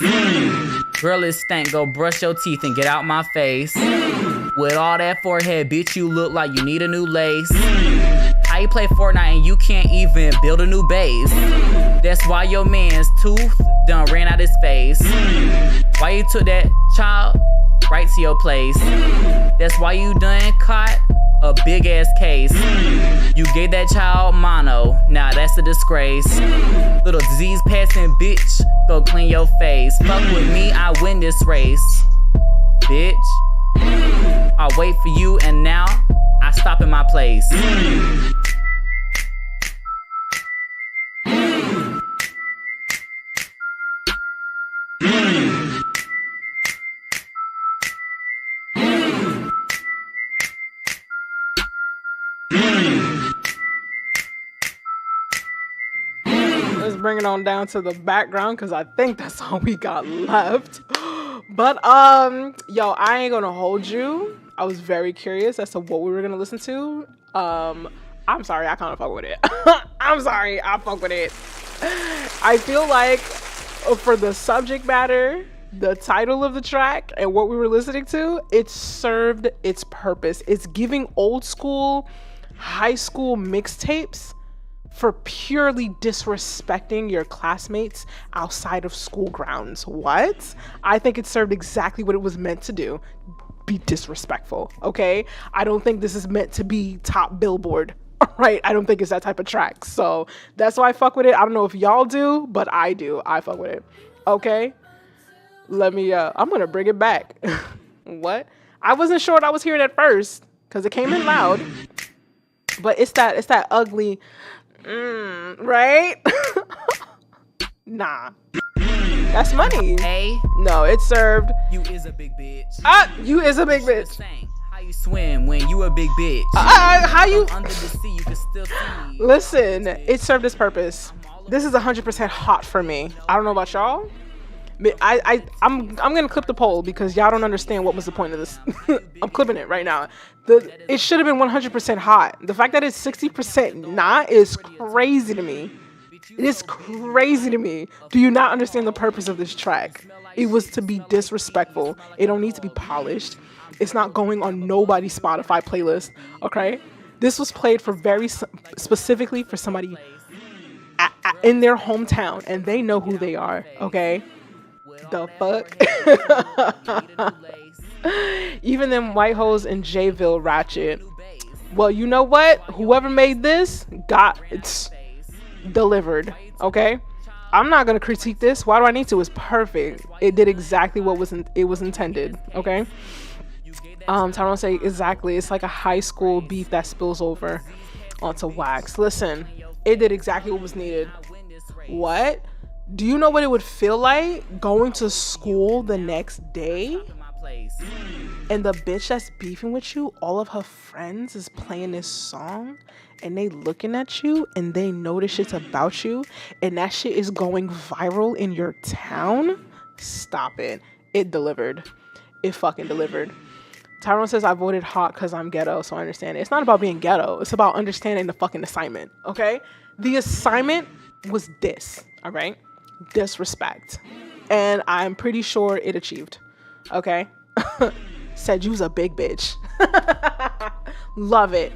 Girl, it stank, go brush your teeth and get out my face. With all that forehead, bitch, you look like you need a new lace. How you play Fortnite and you can't even build a new base? That's why your man's tooth done ran out his face. Why you took that child right to your place? That's why you done caught a big ass case. You gave that child mono, nah that's a disgrace. Little disease passing bitch, go clean your face. Fuck with me, I win this race. Bitch, I'll wait for you and now I stop in my place. Let's bring it on down to the background because I think that's all we got left. But yo, I ain't gonna hold you. I was very curious as to what we were gonna listen to. I'm sorry, I kind of fuck with it. I'm sorry, I fuck with it. I feel like for the subject matter, the title of the track, and what we were listening to, it served its purpose. It's giving old school, high school mixtapes for purely disrespecting your classmates outside of school grounds. What? I think it served exactly what it was meant to do. Be disrespectful, okay? I don't think this is meant to be top Billboard, right? I don't think it's that type of track. So that's why I fuck with it. I don't know if y'all do, but I do. I fuck with it. Okay? Let me, I'm gonna bring it back. What? I wasn't sure what I was hearing at first because it came in loud, but it's that ugly, right? Nah. That's money. A. No, it's served. You is a big bitch. You is a big bitch. How you swim when you a big bitch? How you? Under the sea, you can still see me. Listen, it served its purpose. This is 100% hot for me. I don't know about y'all. I'm gonna clip the poll because y'all don't understand what was the point of this. I'm clipping it right now. It should have been 100% hot. The fact that it's 60% not is crazy to me. It is crazy to me. Do you not understand the purpose of this track? It was to be disrespectful. It don't need to be polished. It's not going on nobody's Spotify playlist. Okay, this was played for very specifically for somebody in their hometown, and they know who they are. Okay. The fuck? Even them white hoes in Jayville ratchet. Well, you know what? Whoever made this got it delivered. Okay, I'm not gonna critique this. Why do I need to? It's perfect. It did exactly what was intended. Okay. Tyrone say exactly. It's like a high school beef that spills over onto wax. Listen, it did exactly what was needed. What? Do you know what it would feel like going to school the next day and the bitch that's beefing with you, all of her friends is playing this song and they looking at you and they know this shit's about you and that shit is going viral in your town? Stop it. It delivered. It fucking delivered. Tyrone says I voted hot because I'm ghetto, so I understand it. It's not about being ghetto. It's about understanding the fucking assignment, okay? The assignment was this, all right? Disrespect. And I'm pretty sure it achieved. Okay. Said you's a big bitch. Love it.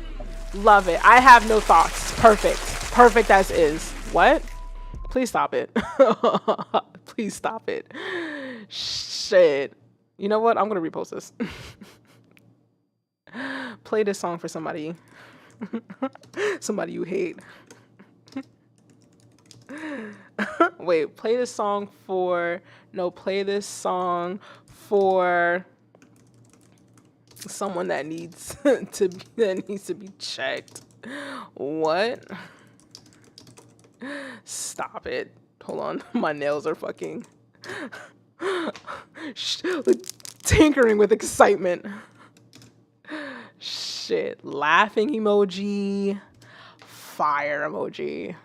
Love it. I have no thoughts. Perfect. Perfect as is. What? Please stop it. Please stop it. Shit. You know what? I'm gonna repost this. Play this song for somebody. Somebody you hate. Wait, play this song for someone that needs to be checked. What? Stop it. Hold on. My nails are fucking tinkering with excitement. Shit. Laughing emoji. Fire emoji.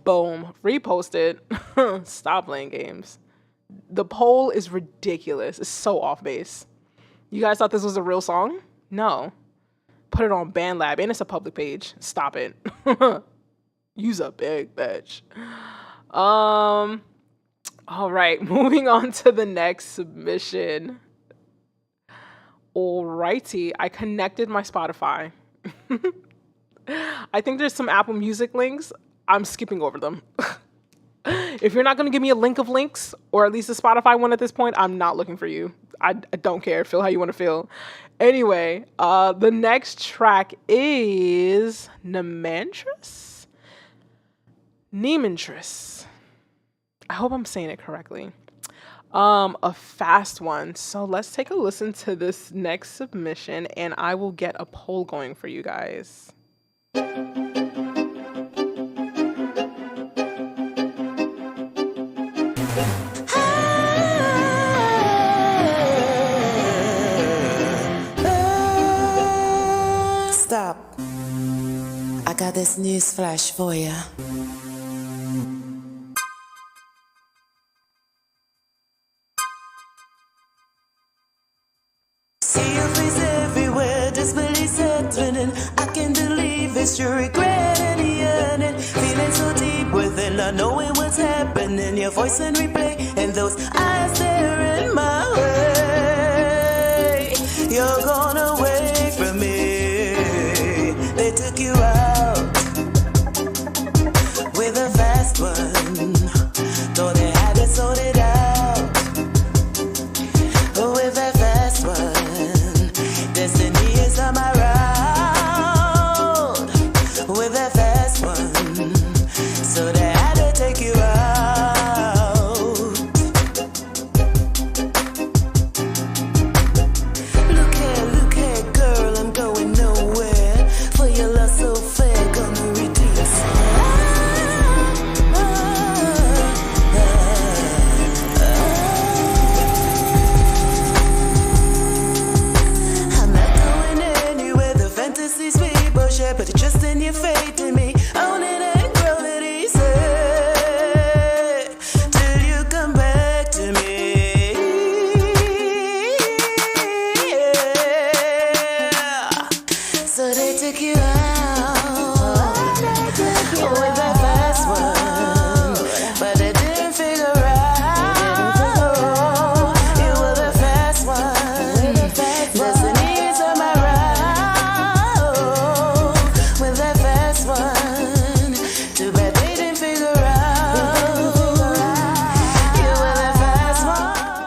Boom. Repost it. Stop playing games. The poll is ridiculous. It's so off base. You guys thought this was a real song? No. Put it on BandLab and it's a public page. Stop it. Use a big bitch. All right. Moving on to the next submission. Alrighty. I connected my Spotify. I think there's some Apple Music links. I'm skipping over them. If you're not going to give me a link of links, or at least a Spotify one at this point, I'm not looking for you. I don't care. Feel how you want to feel. Anyway, the next track is Nemantris? I hope I'm saying it correctly. A fast one. So let's take a listen to this next submission, and I will get a poll going for you guys. Stop. I got this news flash for ya. See your face everywhere, disbelief settling. I can't believe it's your regret in the end. Feeling so deep within, not knowing what's happening. Your voice in replay, and those eyes staring my way. You're gone away from me. They took you out with a fast one. Thought they had it sorted out. With a fast one. Destiny is on my route. With a fast one. So they had to take you out.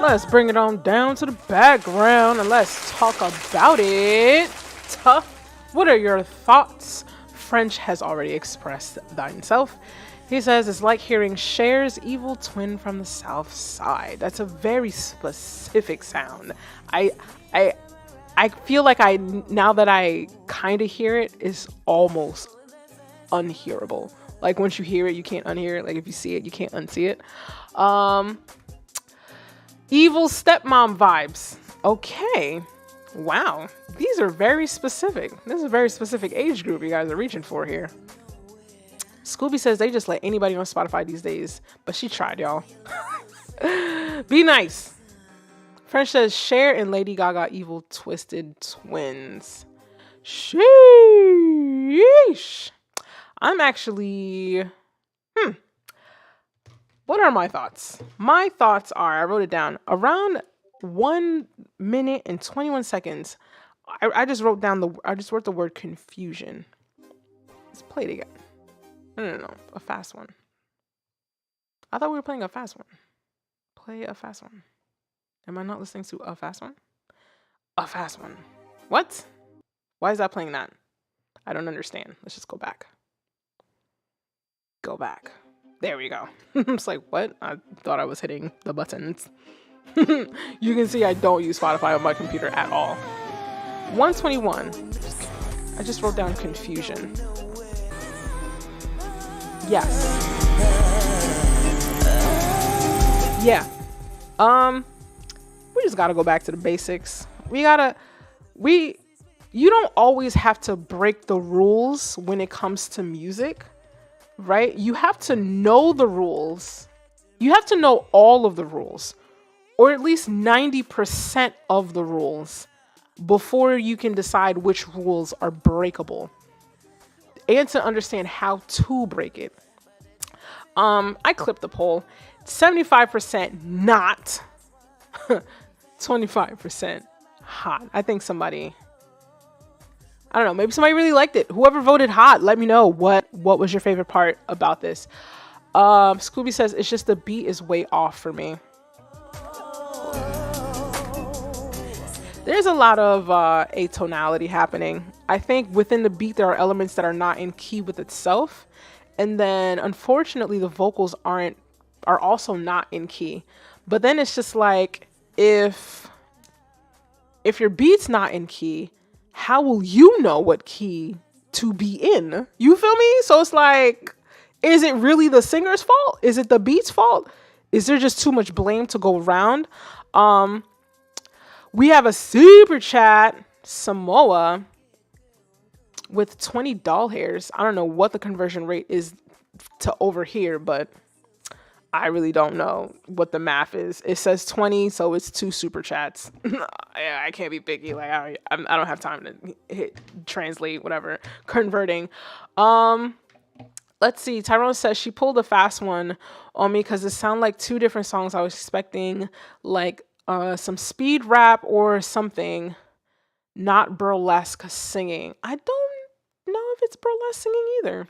Let's bring it on down to the background and let's talk about it. What are your thoughts? French has already expressed thine self. He says it's like hearing Cher's evil twin from the South Side. That's a very specific sound. I feel like now that I kind of hear it, is almost unhearable. Like once you hear it, you can't unhear it. Like if you see it, you can't unsee it. Evil stepmom vibes. Okay. Wow. These are very specific. This is a very specific age group you guys are reaching for here. Scooby says they just let anybody on Spotify these days, but she tried, y'all. Be nice. French says Cher and Lady Gaga evil twisted twins. Sheesh. I'm actually... What are my thoughts? My thoughts are, I wrote it down, around 1 minute and 21 seconds. I just wrote the word confusion. Let's play it again. No, a fast one. I thought we were playing a fast one. Play a fast one. Am I not listening to a fast one? A fast one. What? Why is that playing that? I don't understand. Let's just go back. Go back. There we go. It's like, what? I thought I was hitting the buttons. You can see I don't use Spotify on my computer at all. 121. I just wrote down confusion. Yes. Yeah. We just gotta go back to the basics. You don't always have to break the rules when it comes to music, right? You have to know the rules. You have to know all of the rules, or at least 90% of the rules, before you can decide which rules are breakable and to understand how to break it. I clipped the poll. 75% not. 25% hot. I think somebody, I don't know, maybe somebody really liked it. Whoever voted hot, let me know what was your favorite part about this. Scooby says it's just the beat is way off for me. There's a lot of atonality happening. I think within the beat there are elements that are not in key with itself, and then unfortunately the vocals are also not in key. But then it's just like, if your beat's not in key, how will you know what key to be in? You feel me? So it's like, is it really the singer's fault? Is it the beat's fault? Is there just too much blame to go around? We have a super chat, Samoa, with 20 doll hairs. I don't know what the conversion rate is to over here, but I really don't know what the math is. It says 20, so it's 2 super chats. I can't be picky. Like I don't have time to hit translate, whatever, converting. Let's see. Tyrone says she pulled a fast one on me because it sounded like 2 different songs. I was expecting like some speed rap or something, not burlesque singing. I don't know if it's burlesque singing either.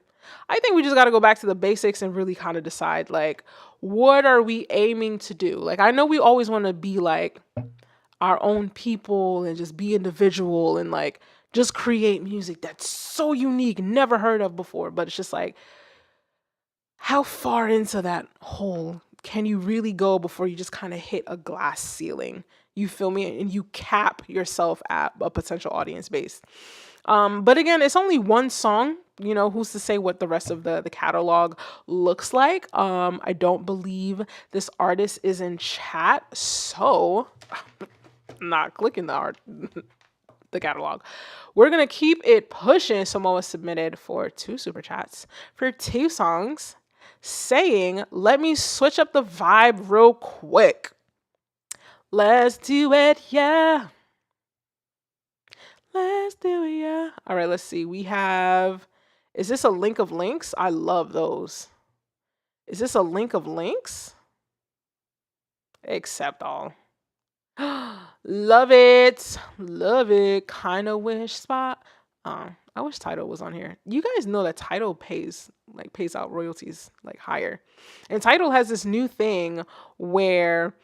I think we just got to go back to the basics and really kind of decide, like, what are we aiming to do? Like, I know we always want to be like our own people and just be individual and like just create music that's so unique, never heard of before. But it's just like, how far into that hole can you really go before you just kind of hit a glass ceiling? You feel me? And you cap yourself at a potential audience base. But again, it's only one song. You know, who's to say what the rest of the catalog looks like? I don't believe this artist is in chat, so I'm not clicking the catalog. We're gonna keep it pushing. Samoa submitted for 2 super chats for 2 songs, saying, "Let me switch up the vibe real quick. Let's do it, yeah. Let's do it, yeah." All right, let's see. We have. Is this a link of links? I love those. Is this a link of links? Accept all. Love it. Love it. Kinda wish spot. I wish Tidal was on here. You guys know that Tidal pays out royalties like higher. And Tidal has this new thing where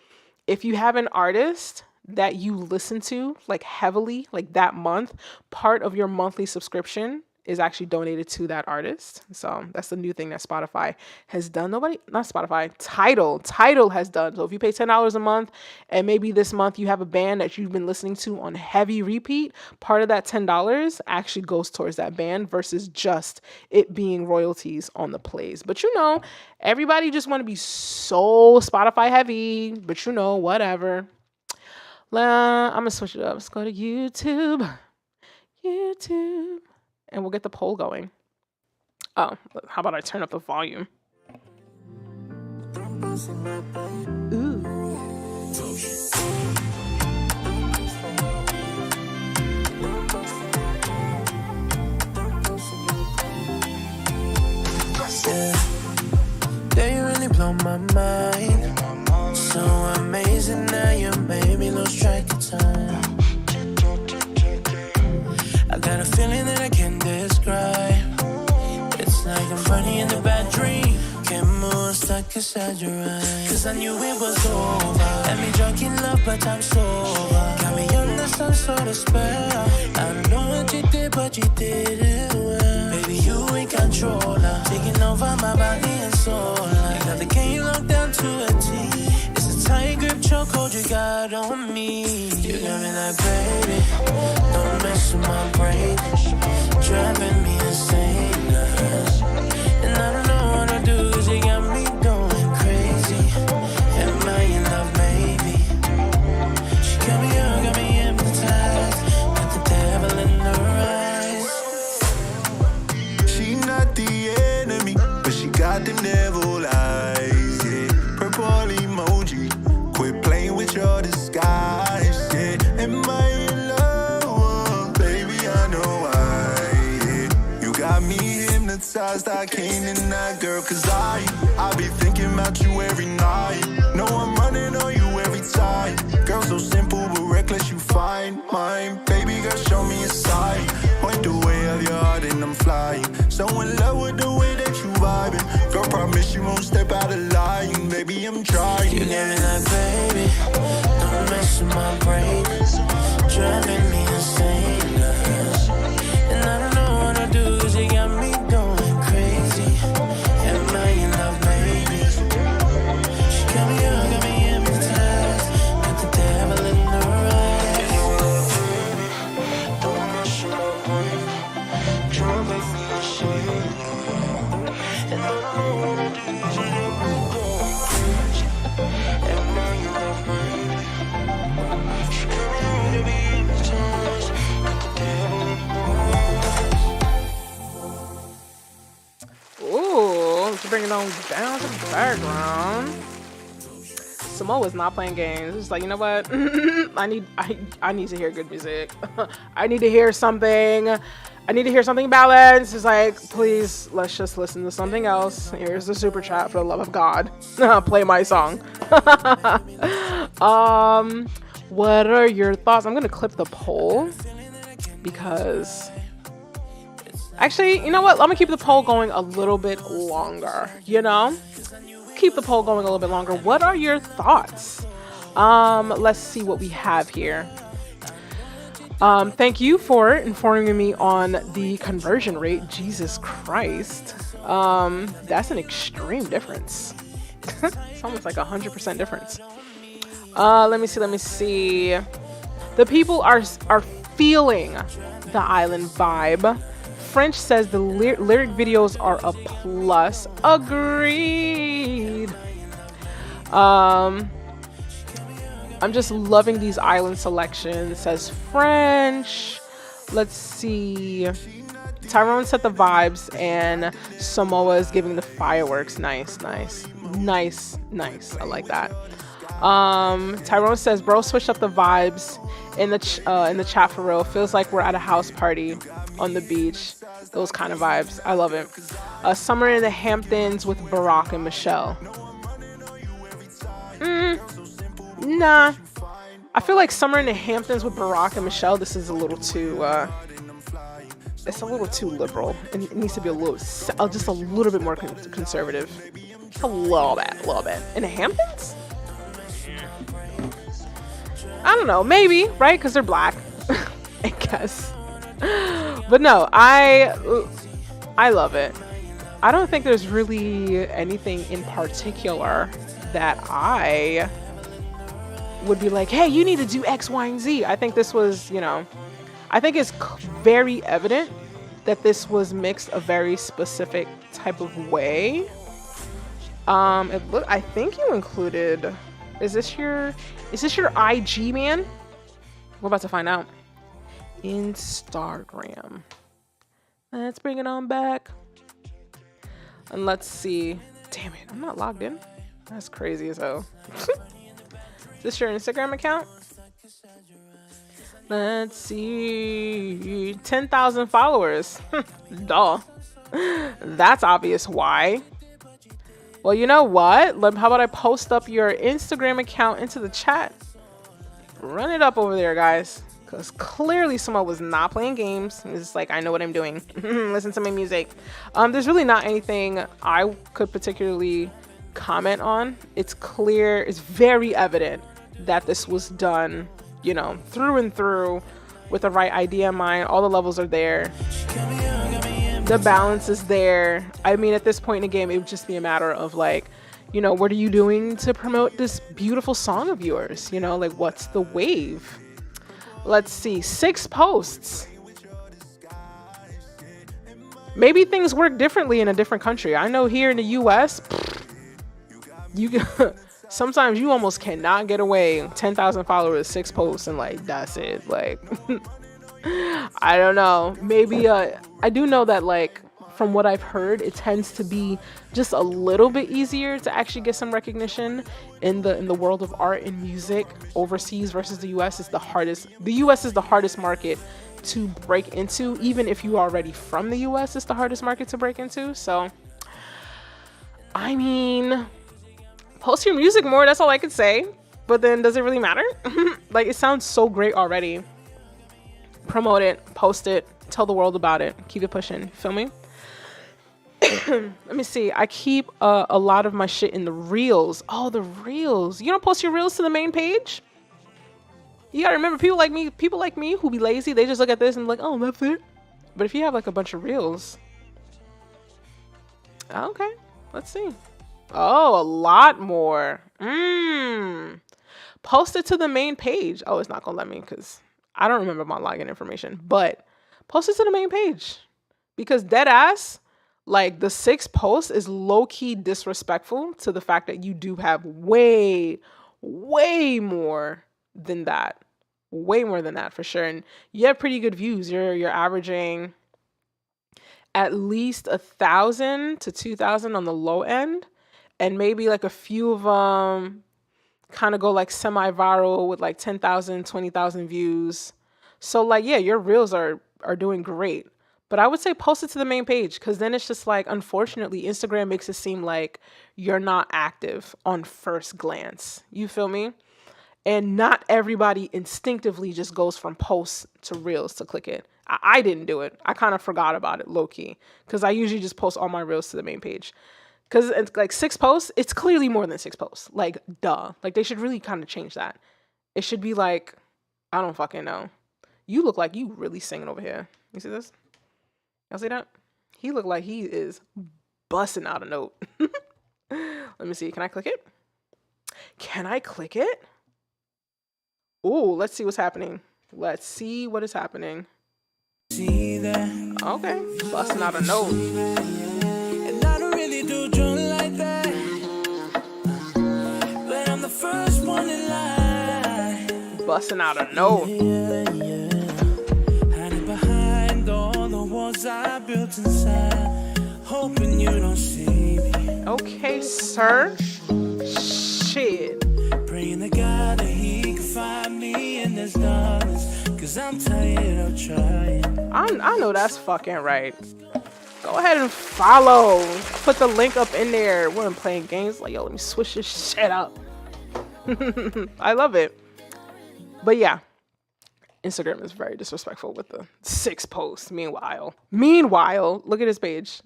if you have an artist that you listen to like heavily, like that month, part of your monthly subscription is actually donated to that artist. So that's the new thing that Spotify has done. Not Spotify, Tidal has done. So if you pay $10 a month and maybe this month you have a band that you've been listening to on heavy repeat, part of that $10 actually goes towards that band versus just it being royalties on the plays. But you know, everybody just want to be so Spotify heavy, but you know, whatever. I'm gonna switch it up. Let's go to YouTube. And we'll get the poll going. Oh, how about I turn up the volume? Ooh. Yeah, you really blow my mind. So amazing now you made me lose track of time. I got a feeling that I can't describe. It's like I'm running in a bad dream. Can't move, stuck inside your eyes. Cause I knew it was over. Had me drunk in love, but I'm sober. Got me under some sort of spell. I don't know what you did, but you did it well. Baby, you in controller, taking over my body and soul. You got the game locked down to a T. It's a tight grip chokehold you got on me. You got me like, baby, don't mess with my brain, driving me insane. And I don't know what to do, 'cause you got me going crazy. Am I in love, maybe? She got me up, got me hypnotized. Got the devil in her eyes. She not the enemy, but she got them devil eyes, yeah. Purple emoji, quit playing with your disguise, yeah. Am I in love? Baby, I know why, yeah. You got me hypnotized, I can't deny, girl, 'cause I be thinking about you every night. No, I'm running on you every time. Girl, so simple but reckless, you find mine. Baby girl, show me a sign. Point the way of your heart and I'm flying. So in love with the way that you vibing. Girl, promise you won't step out of line. Baby, I'm trying. You get me like, baby, don't mess with my brain, driving me insane. And I don't know what to do, 'cause you got me going crazy. Am I in love, maybe? She got me up, got me hypnotized. Got the devil in her eyes. Don't mess with my brain, driving me insane. And I don't know what to do, 'cause you got me going crazy. Am I in love, maybe? She got me up, got me hypnotized. Got the devil in her eyes. Ooh, let's bring it on down to the background. Samoa's not playing games. It's like, you know what? I need to hear good music. I need to hear something. I need to hear something balanced. It's like, please, let's just listen to something else. Here's the super chat, for the love of God. Play my song. What are your thoughts? I'm gonna clip the poll because actually, you know what? I'm gonna keep the poll going a little bit longer, you know? Keep the poll going a little bit longer. What are your thoughts? Let's see what we have here. Thank you for informing me on the conversion rate. Jesus Christ. That's an extreme difference. It's almost like 100% difference. Let me see. The people are feeling the island vibe. French says the lyric videos are a plus. Agreed. I'm just loving these island selections, says French. Let's see. Tyrone set the vibes and Samoa is giving the fireworks. Nice. I like that. Tyrone says, bro, switch up the vibes in the chat for real. Feels like we're at a house party on the beach. Those kind of vibes. I love it. Summer in the Hamptons with Barack and Michelle. Nah. I feel like Summer in the Hamptons with Barack and Michelle, this is a little too, it's a little too liberal. It needs to be just a little bit more conservative. A little bit. In the Hamptons? I don't know, maybe, right? Because they're black, I guess. But no, I love it. I don't think there's really anything in particular that I would be like, hey, you need to do X, Y, and Z. I think this was, I think it's very evident that this was mixed a very specific type of way. I think you included, is this your IG, man? We're about to find out. Instagram. Let's bring it on back. And let's see. Damn it, I'm not logged in. That's crazy as hell. Is this your Instagram account? Let's see. 10,000 followers. Duh. That's obvious why. Well, you know what? How about I post up your Instagram account into the chat? Run it up over there, guys. Because clearly someone was not playing games. It's like, I know what I'm doing. Listen to my music. There's really not anything I could particularly comment on. It's clear, it's very evident that this was done, through and through with the right idea in mind. All the levels are there. The balance is there. I mean, at this point in the game, it would just be a matter of like, what are you doing to promote this beautiful song of yours? Like, what's the wave? Let's see, 6 posts. Maybe things work differently in a different country. I know here in the US, sometimes you almost cannot get away. 10,000 followers, 6 posts, and like, that's it. Like, I don't know. Maybe, I do know that like, from what I've heard, it tends to be just a little bit easier to actually get some recognition in the world of art and music overseas versus the US is the hardest. The US is the hardest market to break into. Even if you are already from the US, it's the hardest market to break into. So, I mean, post your music more. That's all I could say. But then, does it really matter? Like, it sounds so great already. Promote it, post it, tell the world about it, keep it pushing. Feel me? Let me see. I keep a lot of my shit in the reels. Oh, the reels. You don't post your reels to the main page? You gotta remember, people like me who be lazy, they just look at this and be like, oh, that's it. But if you have like a bunch of reels. Okay, let's see. Oh, a lot more. Post it to the main page. Oh, it's not gonna let me because I don't remember my login information. But post it to the main page. Because dead ass, like the 6 posts is low-key disrespectful to the fact that you do have way more than that. Way more than that for sure. And you have pretty good views. You're averaging at least 1,000 to 2,000 on the low end. And maybe like a few of them kind of go like semi-viral with like 10,000, 20,000 views. So like, yeah, your reels are doing great. But I would say post it to the main page because then it's just like, unfortunately, Instagram makes it seem like you're not active on first glance. You feel me? And not everybody instinctively just goes from posts to reels to click it. I didn't do it. I kind of forgot about it low key because I usually just post all my reels to the main page. Because it's like 6 posts, it's clearly more than 6 posts. Like, duh. Like, they should really kind of change that. It should be like, I don't fucking know. You look like you really singing over here. You see this? Y'all see that? He looked like he is busting out a note. Let me see. Can I click it? Can I click it? Ooh, let's see what's happening. Let's see what is happening. Okay, busting out a note. And I don't really do drugs like that. But I'm the first one in line. Busting out a note. Hiding behind all the walls I built inside. Hoping you don't see me. Okay, sir. Shit. Praying to God that he can find me in this darkness. Cause I'm tired of trying. I know that's fucking right. Go ahead and follow. Put the link up in there. We're playing games. Like, yo, let me switch this shit up. I love it. But yeah, Instagram is very disrespectful with the 6 posts. Meanwhile, look at his page.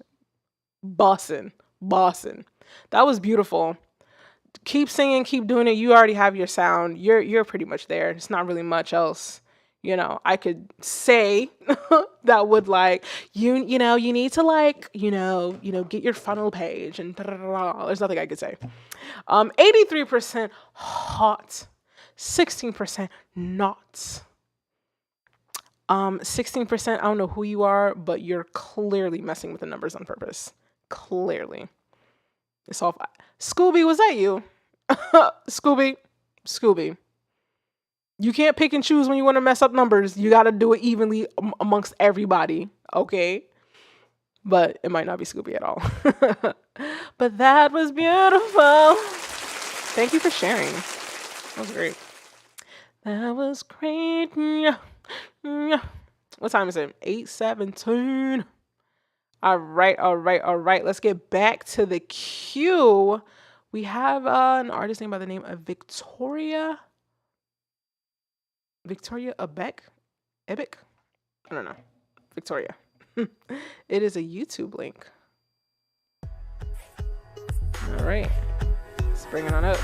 Bossin'. That was beautiful. keep singing, keep doing it. You already have your sound. You're pretty much there. It's not really much else, you know, I could say that would like, you know, you need to like, you know, get your funnel page and there's nothing I could say. 83% hot, 16% not. 16%, I don't know who you are, but you're clearly messing with the numbers on purpose. Clearly. It's all. Scooby, was that you? Scooby. You can't pick and choose when you want to mess up numbers. You got to do it evenly amongst everybody, okay? But it might not be Scooby at all. But that was beautiful. Thank you for sharing. That was great. That was great. What time is it? 8:17. All right. Let's get back to the queue. We have an artist name by the name of Victoria Ebeck? I don't know. Victoria. It is a YouTube link. All right. Let's bring it on up.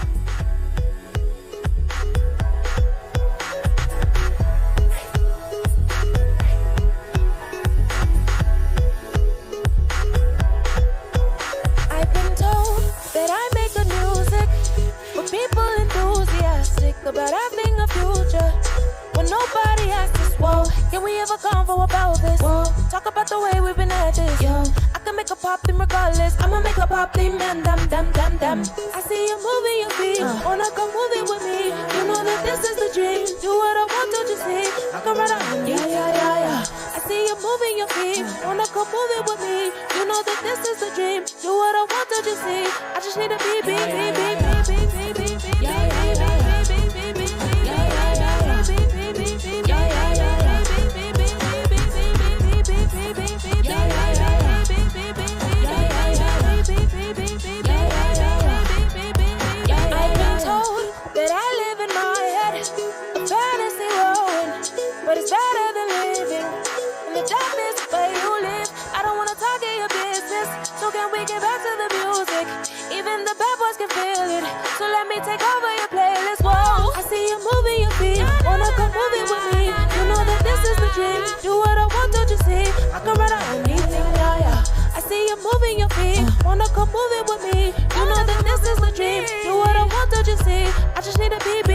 I've been told that I make good music for people enthusiastic about having a future. When nobody asks us, whoa, can we ever convo about this? Whoa, talk about the way we've been at this. Yo, I can make a pop theme regardless. I'ma make a pop theme, damn. I see you moving your feet, wanna come move it with me. You know that this is the dream. Do what I want, don't you see? I can run out, yeah. I see you moving your feet, wanna come move it with me. You know that this is the dream. Do what I want, don't you see? I just need a beep. But it's better than living in the darkness where you live. I don't wanna talk in your business, so can we get back to the music? Even the bad boys can feel it, so let me take over your playlist. Whoa, I see you moving your feet, wanna come move it with me. You know that this is the dream. Do what I want, don't you see? I can run out anything, yeah. I see you moving your feet, wanna come move it with me. You know that this is the dream. Do what I want, don't you see? I just need a beep.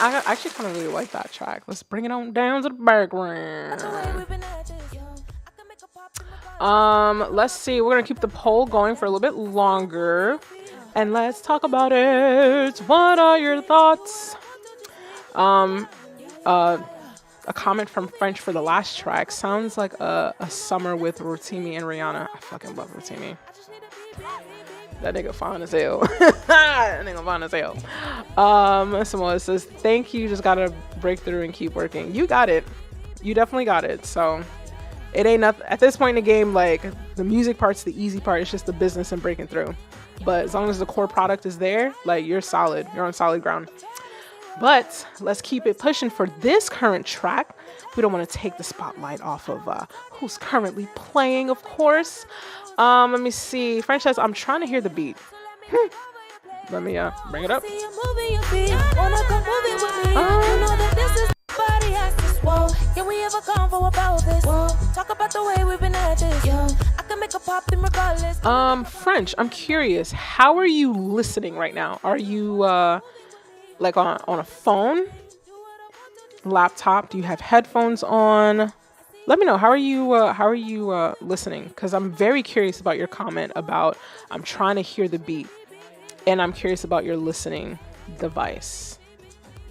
I actually kind of really like that track. Let's bring it on down to the background. Let's see. We're gonna keep the poll going for a little bit longer, and let's talk about it. What are your thoughts? A comment from French for the last track sounds like a summer with Rotimi and Rihanna. I fucking love Rotimi. That nigga fine as hell. Samoa says, thank you. Just gotta break through and keep working. You got it. You definitely got it. So it ain't nothing at this point in the game. Like, the music part's the easy part. It's just the business and breaking through. But as long as the core product is there, like, you're solid. You're on solid ground. But let's keep it pushing for this current track. We don't want to take the spotlight off of who's currently playing, of course. Let me see. French says, I'm trying to hear the beat. Let me bring it up. Can we ever convo about this? Talk about the way we've been at this. I can make a pop theme regardless. French, I'm curious. How are you listening right now? Are you like on a phone, laptop? Do you have headphones on? Let me know. How are you listening? Because I'm very curious about your comment about I'm trying to hear the beat, and I'm curious about your listening device,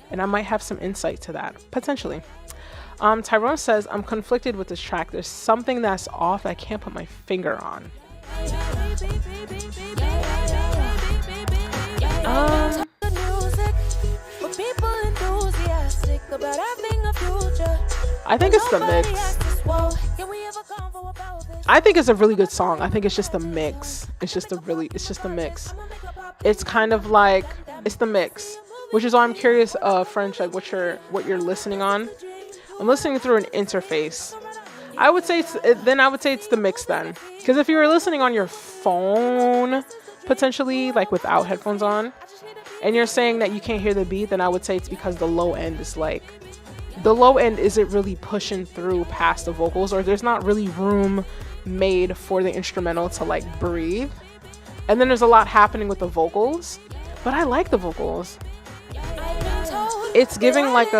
and I might have some insight to that potentially. Tyrone says, I'm conflicted with this track. There's something that's off I can't put my finger on. I think it's the mix. I think it's a really good song. I think it's just the mix. It's just the mix. It's kind of like, it's the mix, which is why I'm curious, French, like what you're listening on. I'm listening through an interface. I would say it's the mix then. Because if you were listening on your phone, potentially, like without headphones on, and you're saying that you can't hear the beat, then I would say it's because the low end isn't really pushing through past the vocals, or there's not really room made for the instrumental to like breathe. And then there's a lot happening with the vocals, but I like the vocals. It's giving like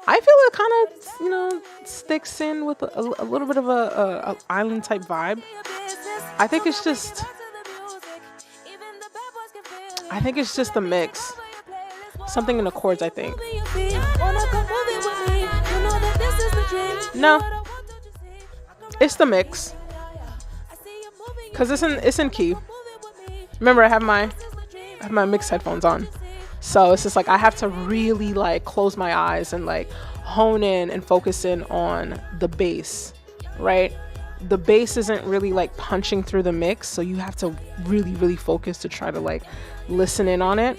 I feel it kind of, sticks in with a little bit of a island type vibe. I think it's just the mix. Something in the chords, I think. No. It's the mix. Cause it's in key. Remember, I have my mixed headphones on. So it's just like I have to really like close my eyes and like hone in and focus in on the bass, right? The bass isn't really like punching through the mix, so you have to really, really focus to try to like listen in on it.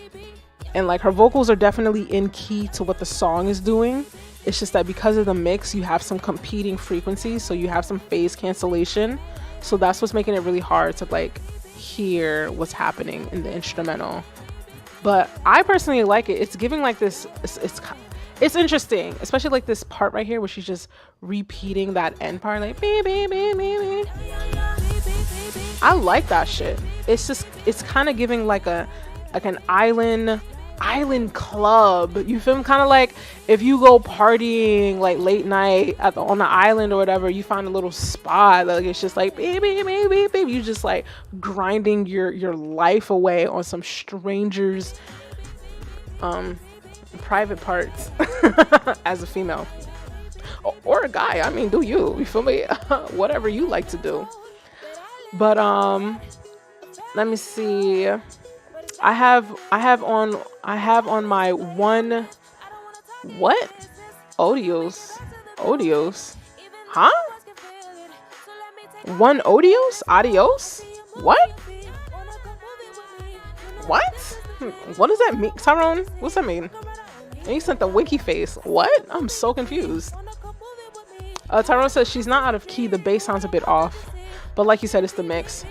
And like her vocals are definitely in key to what the song is doing. It's just that because of the mix, you have some competing frequencies, so you have some phase cancellation. So that's what's making it really hard to like hear what's happening in the instrumental. But I personally like it. It's giving like this, it's interesting, especially like this part right here where she's just repeating that end part, like beep, beep, beep, beep, beep. I like that shit. It's kind of giving like an island club. You feel me? Kind of like if you go partying like late night on the island or whatever, you find a little spot, like it's just like baby, you just like grinding your life away on some strangers private parts as a female or a guy. I mean, do you feel me? Whatever you like to do. But let me see. I have on my one, what? Odios, huh? One Odios? Adios? What? What does that mean, Tyrone? What's that mean? And you sent the winky face. What? I'm so confused. Tyrone says she's not out of key. The bass sounds a bit off, but like you said, it's the mix.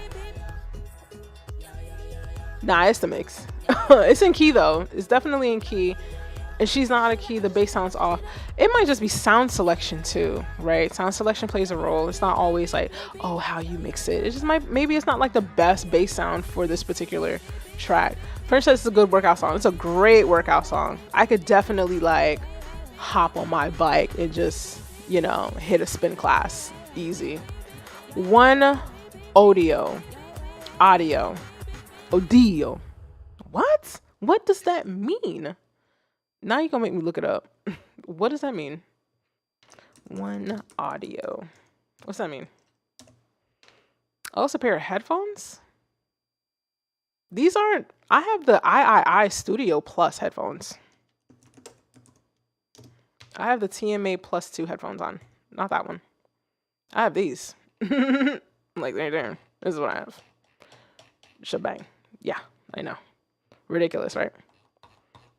Nah, it's the mix. It's in key though. It's definitely in key. And she's not out of key. The bass sounds off. It might just be sound selection too, right? Sound selection plays a role. It's not always like, oh, how you mix it. It just maybe it's not like the best bass sound for this particular track. French says it's a good workout song. It's a great workout song. I could definitely like hop on my bike and just, hit a spin class. Easy. One audio. Odio. What does that mean? Now you're gonna make me look it up. What does that mean? One audio. What's that mean? Oh, it's a pair of headphones? These aren't... I have the III Studio Plus headphones. I have the TMA Plus 2 headphones on. Not that one. I have these. Like, there. This is what I have. Shebang. Yeah, I know. Ridiculous, right?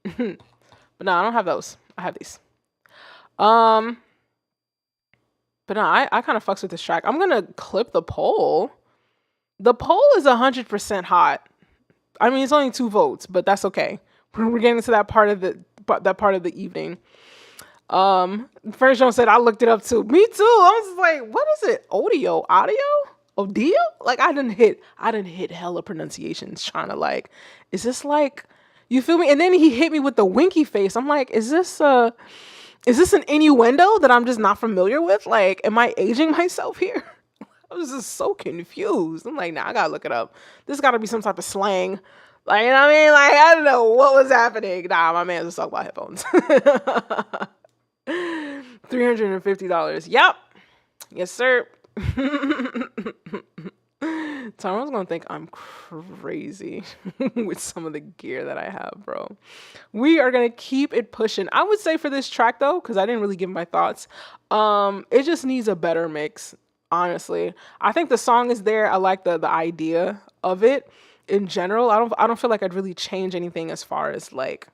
But no, I don't have those. I have these. But no, I kind of fucks with this track. I'm gonna clip the poll. The poll is 100% hot. I mean, it's only 2 votes, but that's okay. We're getting to that part of the evening. First Joan said I looked it up too. Me too. I was like, what is it? Audio? Odio? Like I didn't hit hella pronunciations trying to like, is this like, you feel me? And then he hit me with the winky face. I'm like, is this an innuendo that I'm just not familiar with? Like, am I aging myself here? I was just so confused. I'm like, nah, I gotta look it up. This gotta be some type of slang Like, you know what I mean? Like, I don't know what was happening. Nah, my man was talking about headphones. $350. Yep. Yes, sir. Tyrone gonna think I'm crazy with some of the gear that I have, bro. We are gonna keep it pushing. I would say for this track though, because I didn't really give my thoughts, it just needs a better mix, honestly. I think the song is there. I like the idea of it in general. I don't feel like I'd really change anything as far as like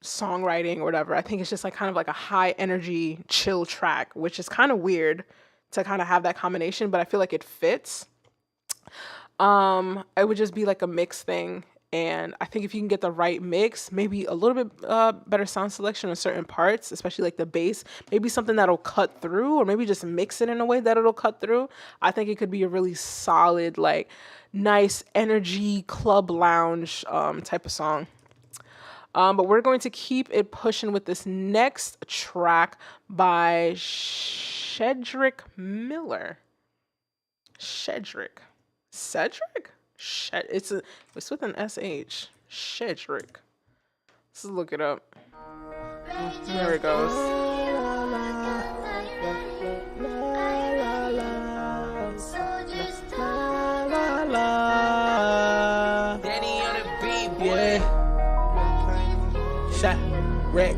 songwriting or whatever. I think it's just like kind of like a high energy chill track, which is kind of weird to kind of have that combination, but I feel like it fits. It would just be like a mix thing, and I think if you can get the right mix, maybe a little bit better sound selection on certain parts, especially like the bass, maybe something that'll cut through, or maybe just mix it in a way that it'll cut through. I think it could be a really solid, like nice energy club lounge type of song. But we're going to keep it pushing with this next track by Cedric Miller. Cedric. It's with an SH. Cedric. Let's look it up. There it goes. Danny on the beat, boy. Shot Rex.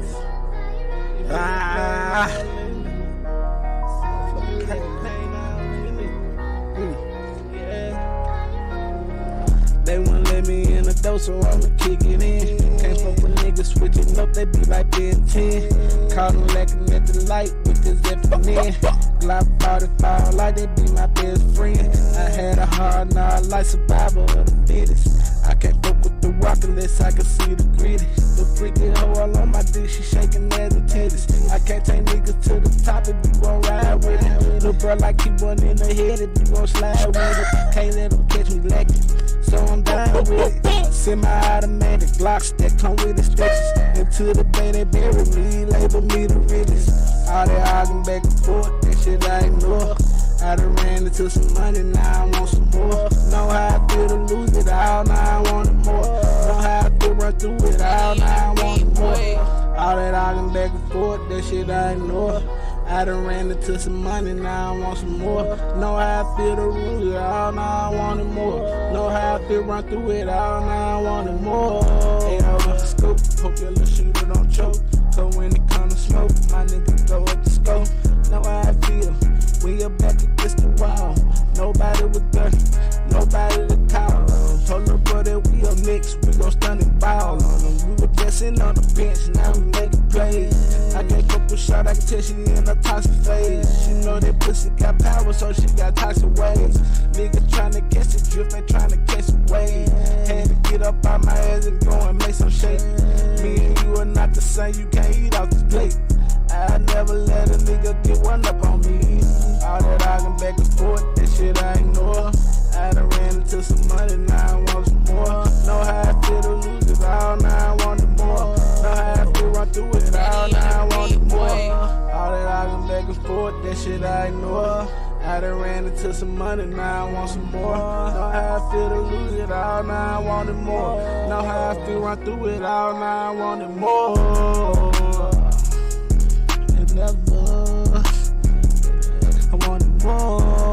They won't let me in the door, so I'ma kick it in. Can't fuck with niggas switching up, they be like being 10. Caught them lacking at the light with this F&N. Glock 45 like they be my best friend. I had a hard night like survivor of the fittest. I can't fuck with the rock unless I can see the gritty. The freaky hoe all on my dick, she shaking ass and titties. I can't take niggas to the top if you won't ride with it. Little bro like he one in the head if you won't slide with it. Can't let them catch me lacking, so I'm down with it. Semi-automatic Glocks that come with extensions. Until the day they bury me, label me the realest. All that arguing back and forth, that shit I ignore. I done ran into some money, now I want some more. Know how I feel to lose it all, now I want it more. Know how I feel run through it all, now I want it more. All that arguing back and forth, that shit I ignore. I done ran into some money, now I want some more. Know how I feel to lose it all, now I want it more. Know how I feel run through it all, now I want it more. Hey, over scope, hope your little shooter don't choke. So when it come to smoke, my nigga go up the scope. Know how I feel. We are back against the wall. Nobody was dirty, nobody to call. Told the brother we a mix, we gon' stun and ball on them. We were just sitting on the bench, now we making plays. I can't fuck with shot, I can tell she in a toxic phase. She know that pussy got power, so she got toxic ways. Niggas tryna catch the drift, they tryna catch the wave. Had to get up out my ass and go and make some shake. Me and you are not the same, you can't eat off the plate. I never let a nigga get one up on me. All that arguing back and forth, that shit I ignore. I done ran into some money, now I want some more. Know how I feel to lose it all, now I want it more. Know how I feel run through it all, now I want it more. All that arguing back and forth, that shit I ignore. I done ran into some money, now I want some more. Know how I feel to lose it all, now I want it more. Know how I feel run through it all, now I want it more. And never, I want it more.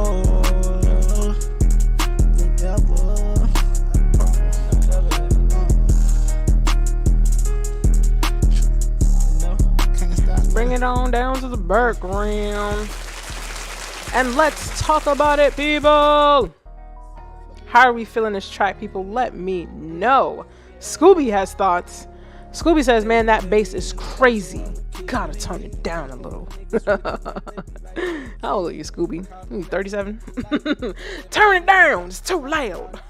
Bring it on down to the background. And let's talk about it, people. How are we feeling this track, people? Let me know. Scooby has thoughts. Scooby says, man, that bass is crazy. Gotta turn it down a little. How old are you, Scooby? 37? Turn it down. It's too loud.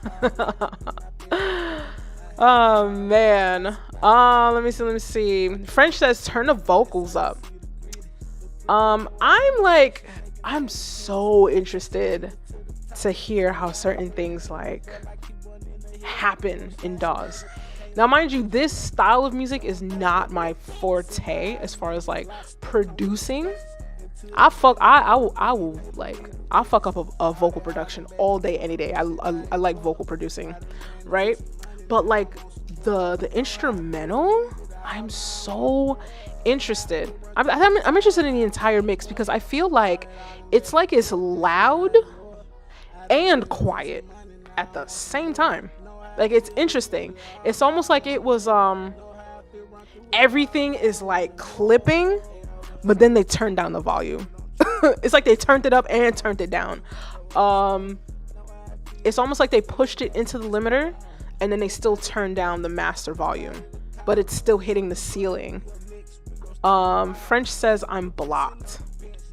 Oh, man. Let me see. French says, turn the vocals up. I'm so interested to hear how certain things like happen in DAWs. Now, mind you, this style of music is not my forte as far as like producing. I will like, I'll fuck up a vocal production all day, any day. I like vocal producing, right? But like the instrumental, I'm so interested. I'm interested in the entire mix because I feel like it's loud and quiet at the same time. Like, it's interesting. It's almost like it was everything is like clipping, but then they turned down the volume. It's like they turned it up and turned it down. It's almost like they pushed it into the limiter and then they still turned down the master volume, but it's still hitting the ceiling. French says I'm blocked.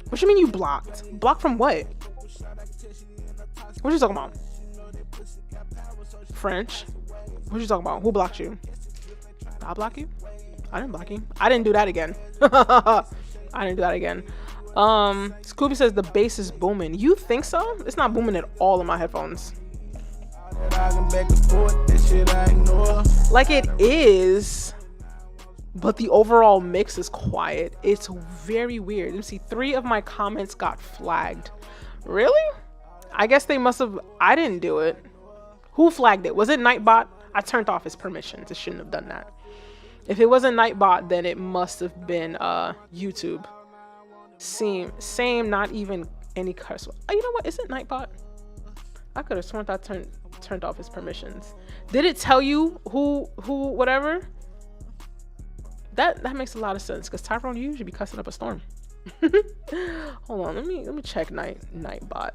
What you mean you blocked? Blocked from what? What you talking about? French? What you talking about? Who blocked you? Did I block you? I didn't block you. I didn't do that again. I didn't do that again. Scooby says the bass is booming. You think so? It's not booming at all in my headphones. Like, it is, but the overall mix is quiet. It's very weird. Let me see. 3 of my comments got flagged. Really? I guess they must have. I didn't do it. Who flagged it? Was it Nightbot? I turned off his permissions. It shouldn't have done that. If it wasn't Nightbot, then it must have been YouTube. Same, not even any curse. Oh, you know what? Is it Nightbot? I could have sworn that turned off his permissions. Did it tell you who whatever? That makes a lot of sense, because Tyrone, you usually be cussing up a storm. Hold on, let me check Nightbot.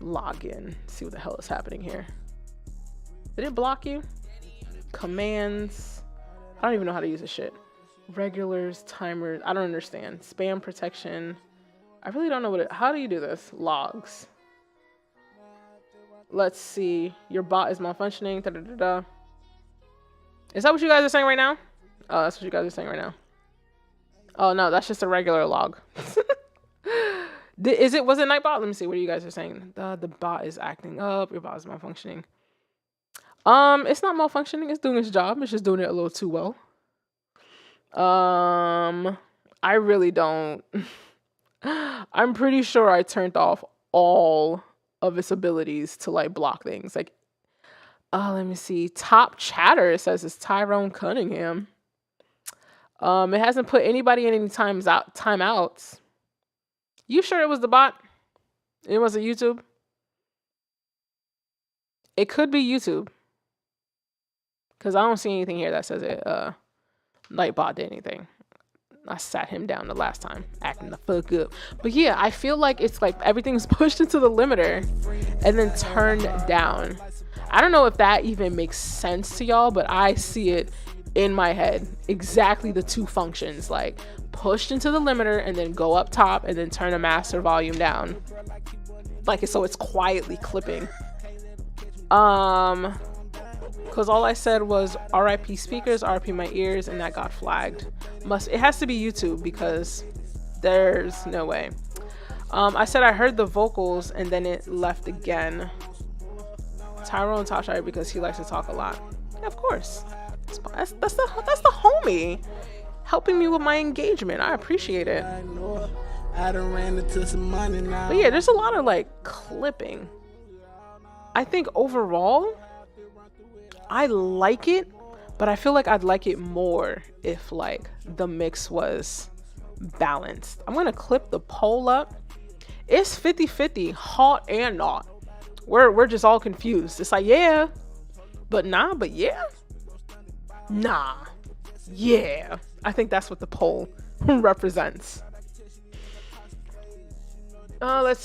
Log in, see what the hell is happening here. Did it block you? Commands. I don't even know how to use this shit. Regulars, timers. I don't understand. Spam protection. I really don't know how do you do this? Logs. Let's see. Your bot is malfunctioning. Da, da, da, da. Is that what you guys are saying right now? Oh, that's what you guys are saying right now. Oh no, that's just a regular log. Was it Nightbot? Let me see what you guys are saying. The bot is acting up. Your bot is malfunctioning. It's not malfunctioning. It's doing its job. It's just doing it a little too well. I really don't. I'm pretty sure I turned off all of its abilities to like block things. Like, let me see. Top chatter says it's Tyrone Cunningham. It hasn't put anybody in any timeouts. You sure it was the bot? It wasn't YouTube? It could be YouTube. Because I don't see anything here that says it Nightbot did anything. I sat him down the last time, acting the fuck up. But yeah, I feel like it's like everything's pushed into the limiter and then turned down. I don't know if that even makes sense to y'all, but I see it in my head. Exactly the 2 functions, like pushed into the limiter and then go up top and then turn a master volume down. Like, so it's quietly clipping. Because all I said was RIP speakers, RIP my ears, and that got flagged. It has to be YouTube, because there's no way. I said I heard the vocals and then it left again. Tyrone talks right because he likes to talk a lot. Yeah, of course. That's the homie helping me with my engagement. I appreciate it. But yeah, there's a lot of like clipping. I think overall I like it, but I feel like I'd like it more if like the mix was balanced. I'm gonna clip the poll up. It's 50-50, hot and not. We're just all confused. It's like, yeah, but nah, but yeah, nah, yeah. I think that's what the poll represents. Let's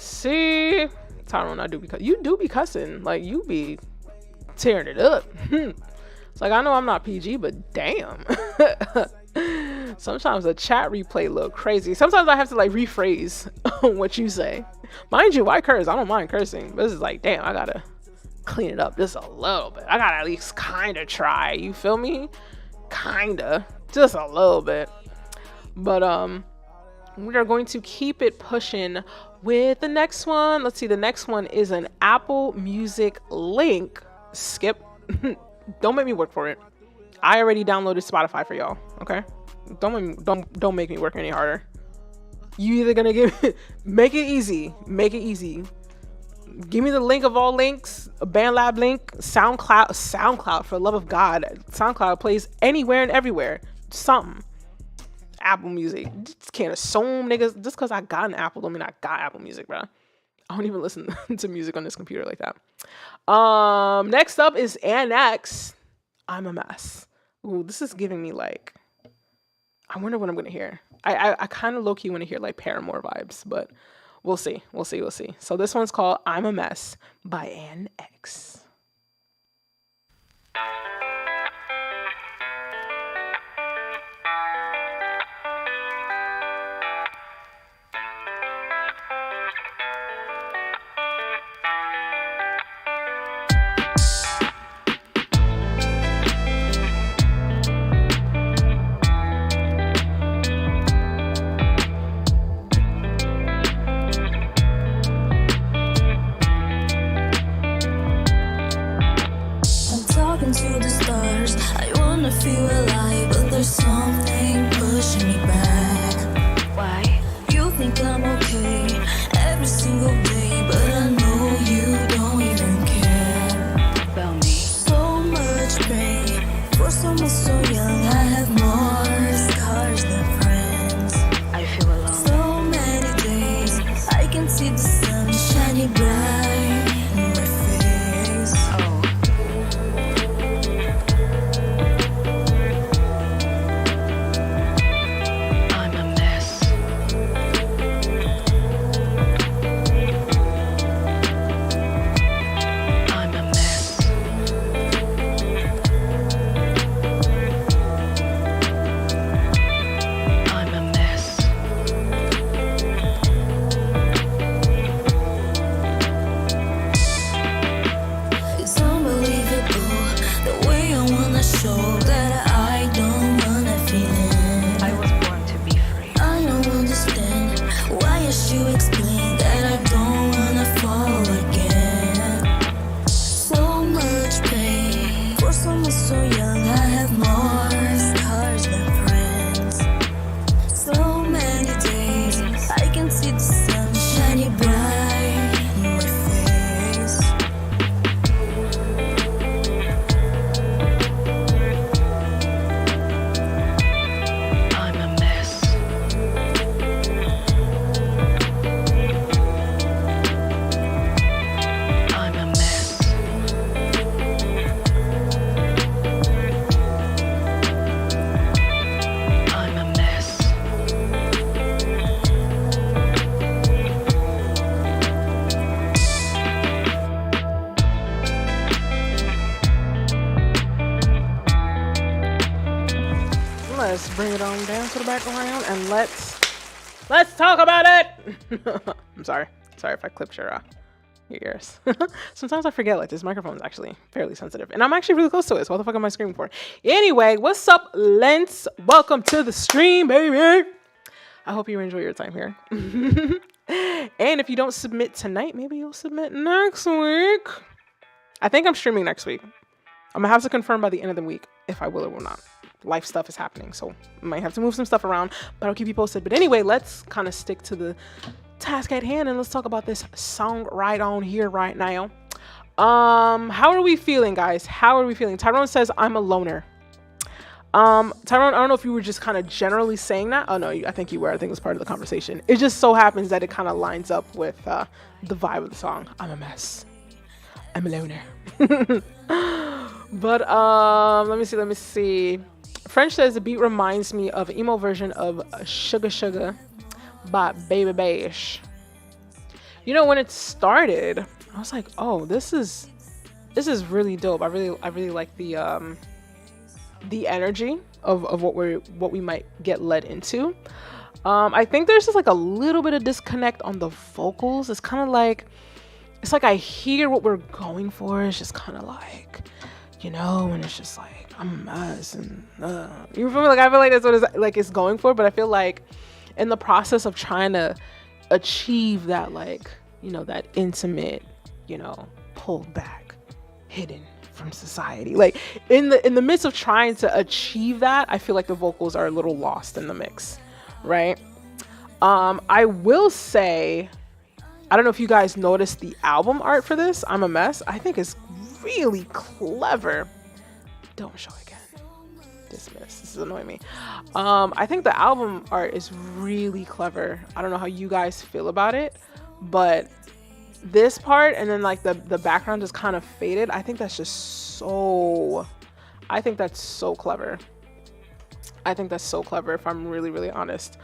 see. Tyrone, you do be cussing. Like, you be tearing it up. It's like, I know I'm not PG, but damn. Sometimes the chat replay look crazy. Sometimes I have to like rephrase what you say. Mind you, I curse. I don't mind cursing. But this is like, damn, I gotta clean it up just a little bit. I gotta at least kind of try. You feel me? Kinda. Just a little bit. But we are going to keep it pushing with the next one. Let's see. The next one is an Apple Music link. Skip. Don't make me work for it. I already downloaded Spotify for y'all. Okay. Don't make me work any harder. You either gonna make it easy. Give me the link of all links, a BandLab link, SoundCloud, for the love of God. SoundCloud plays anywhere and everywhere. Something. Apple Music. Just can't assume niggas, just because I got an Apple don't mean I got Apple Music, bro. I don't even listen to music on this computer like that. Next up is Annex. I'm a Mess. Ooh, this is giving me like, I wonder what I'm gonna hear. I kind of low-key want to hear like Paramore vibes, but we'll see. So this one's called I'm a Mess by Annex. Feel alive, but there's something pushing me back. Why? You think I'm okay every single day, but I know you don't even care about me. So much pain for someone so young. I have more scars than friends. I feel alone. So many days I can see the sun shining bright in my face. Oh. Let's bring it on down to the background and let's talk about it. I'm sorry if I clipped your ears. Sometimes I forget like this microphone is actually fairly sensitive and I'm actually really close to it. So what the fuck am I screaming for? Anyway, what's up, Lens? Welcome to the stream, baby. I hope you enjoy your time here. And if you don't submit tonight, maybe you'll submit next week. I think I'm streaming next week. I'm gonna have to confirm by the end of the week if I will or will not. Life stuff is happening, so I might have to move some stuff around, but I'll keep you posted. But anyway, let's kind of stick to the task at hand and let's talk about this song right on here right now. How are we feeling, guys? How are we feeling? Tyrone says I'm a loner. Tyrone, I don't know if you were just kind of generally saying that. Oh no, I think you were. I think it was part of the conversation. It just so happens that it kind of lines up with the vibe of the song. I'm a mess. I'm a loner. But let me see. French says the beat reminds me of an emo version of Sugar Sugar by Baby Bash. You know, when it started, I was like, oh, this is really dope. I really like the energy of what we might get led into. I think there's just like a little bit of disconnect on the vocals. It's kind of like, it's like I hear what we're going for. It's just kind of like, you know, and it's just like, I'm a mess and you feel me? Like I feel like that's what it's going for, but I feel like in the process of trying to achieve that, like, you know, that intimate, you know, pulled back, hidden from society, like in the midst of trying to achieve that, I feel like the vocals are a little lost in the mix, right? I will say, I don't know if you guys noticed the album art for this. I'm a Mess. I think it's really clever. Don't show again. Dismiss. This is annoying me. I think the album art is really clever. I don't know how you guys feel about it, but this part and then like the background just kind of faded. I think that's just so. I think that's so clever. I think that's so clever. If I'm really honest.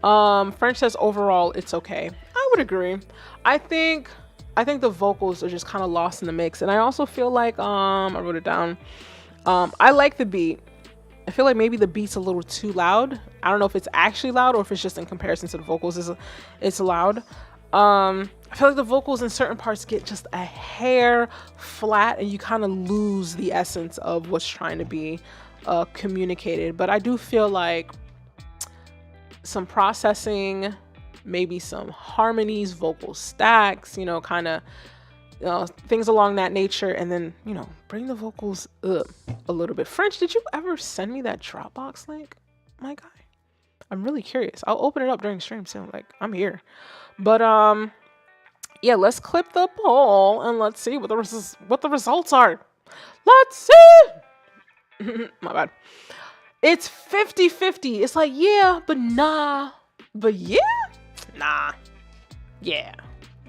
French says overall it's okay. I would agree. I think the vocals are just kind of lost in the mix, and I also feel like I wrote it down. I like the beat. I feel like maybe the beat's a little too loud. I don't know if it's actually loud or if it's just in comparison to the vocals it's loud. I feel like the vocals in certain parts get just a hair flat, and you kind of lose the essence of what's trying to be communicated. But I do feel like some processing, maybe some harmonies, vocal stacks, you know, kind of things along that nature, and then, you know, bring the vocals up a little bit. French, did you ever send me that Dropbox link? My guy, I'm really curious. I'll open it up during stream soon. Like, I'm here. But yeah, let's clip the poll and let's see what the results are. Let's see. My bad. It's 50-50. It's like, yeah, but nah. But yeah? Nah. Yeah.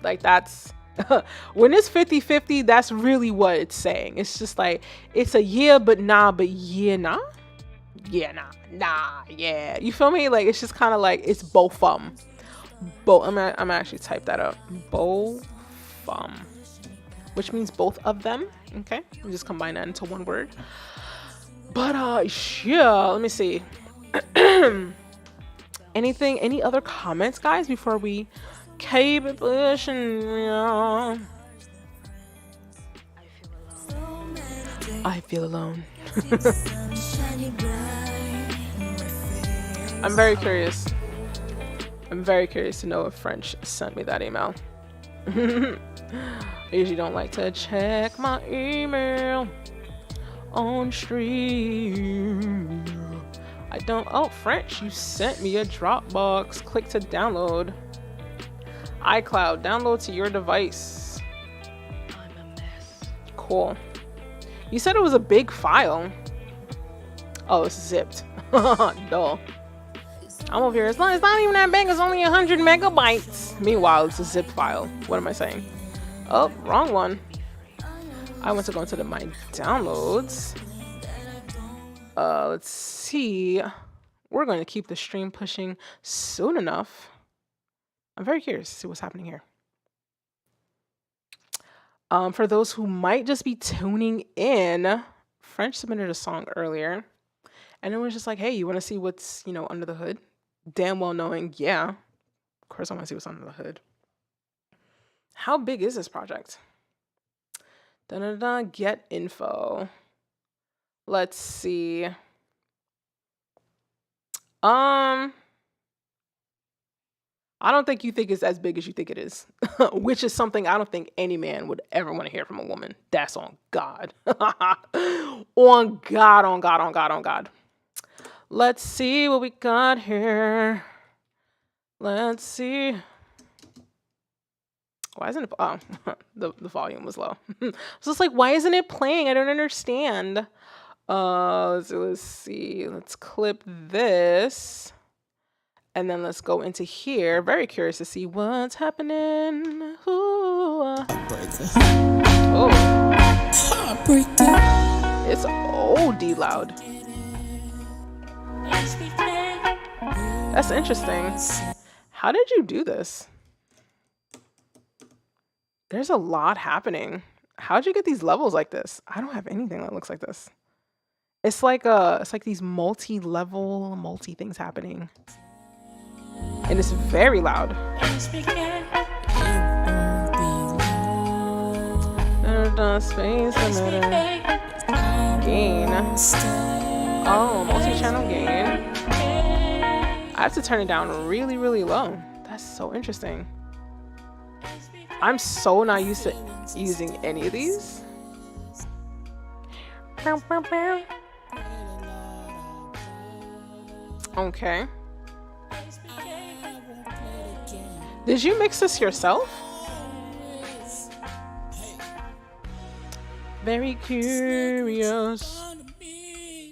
Like, that's when it's 50-50, that's really what it's saying. It's just like, it's a yeah, but nah, but yeah, nah. Yeah, nah, yeah. You feel me? Like, it's just kind of like, it's both both. I'm actually type that up. Both which means both of them. Okay, we just combine that into one word. But yeah, let me see. Any other comments, guys, before we keep it pushing? Yeah. I feel alone. I'm very curious. I'm very curious to know if French sent me that email. I usually don't like to check my email on stream. I don't. Oh, French, you sent me a Dropbox. Click to download. iCloud, download to your device. Cool. You said it was a big file. Oh, it's zipped. Duh. I'm over here. It's not even that big. It's only 100 megabytes. Meanwhile, it's a zip file. What am I saying? Oh, wrong one. I want to go into my downloads. Let's see. We're going to keep the stream pushing soon enough. I'm very curious to see what's happening here. For those who might just be tuning in, French submitted a song earlier, and it was just like, hey, you want to see what's, you know, under the hood? Damn well knowing, yeah, of course I want to see what's under the hood. How big is this project? Get info. Let's see. I don't think you think it's as big as you think it is, which is something I don't think any man would ever want to hear from a woman. That's on God. On God, on God, on God, on God. Let's see what we got here. Let's see. Why isn't it? Oh, the volume was low. So it's like, why isn't it playing? I don't understand. Let's see. Let's clip this. And then let's go into here. Very curious to see what's happening. Ooh. Oh. It's OD loud. That's interesting. How did you do this? There's a lot happening. How'd you get these levels like this? I don't have anything that looks like this. It's like these multi-level, multi-things happening. And it's very loud. Space emitter. Gain. Oh, multi-channel gain. I have to turn it down really, really low. That's so interesting. I'm so not used to using any of these. Okay. Did you mix this yourself? Very curious.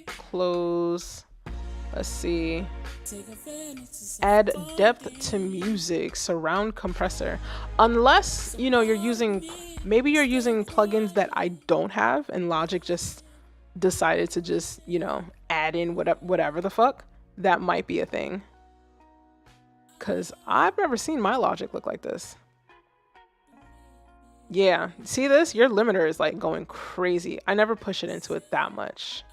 Close. Let's see. Add depth to music. Surround compressor. Unless, you know, you're using, maybe you're using plugins that I don't have and Logic just decided to just, you know, add in whatever the fuck. That might be a thing. Because I've never seen my Logic look like this. Yeah, see this? Your limiter is like going crazy. I never push it into it that much.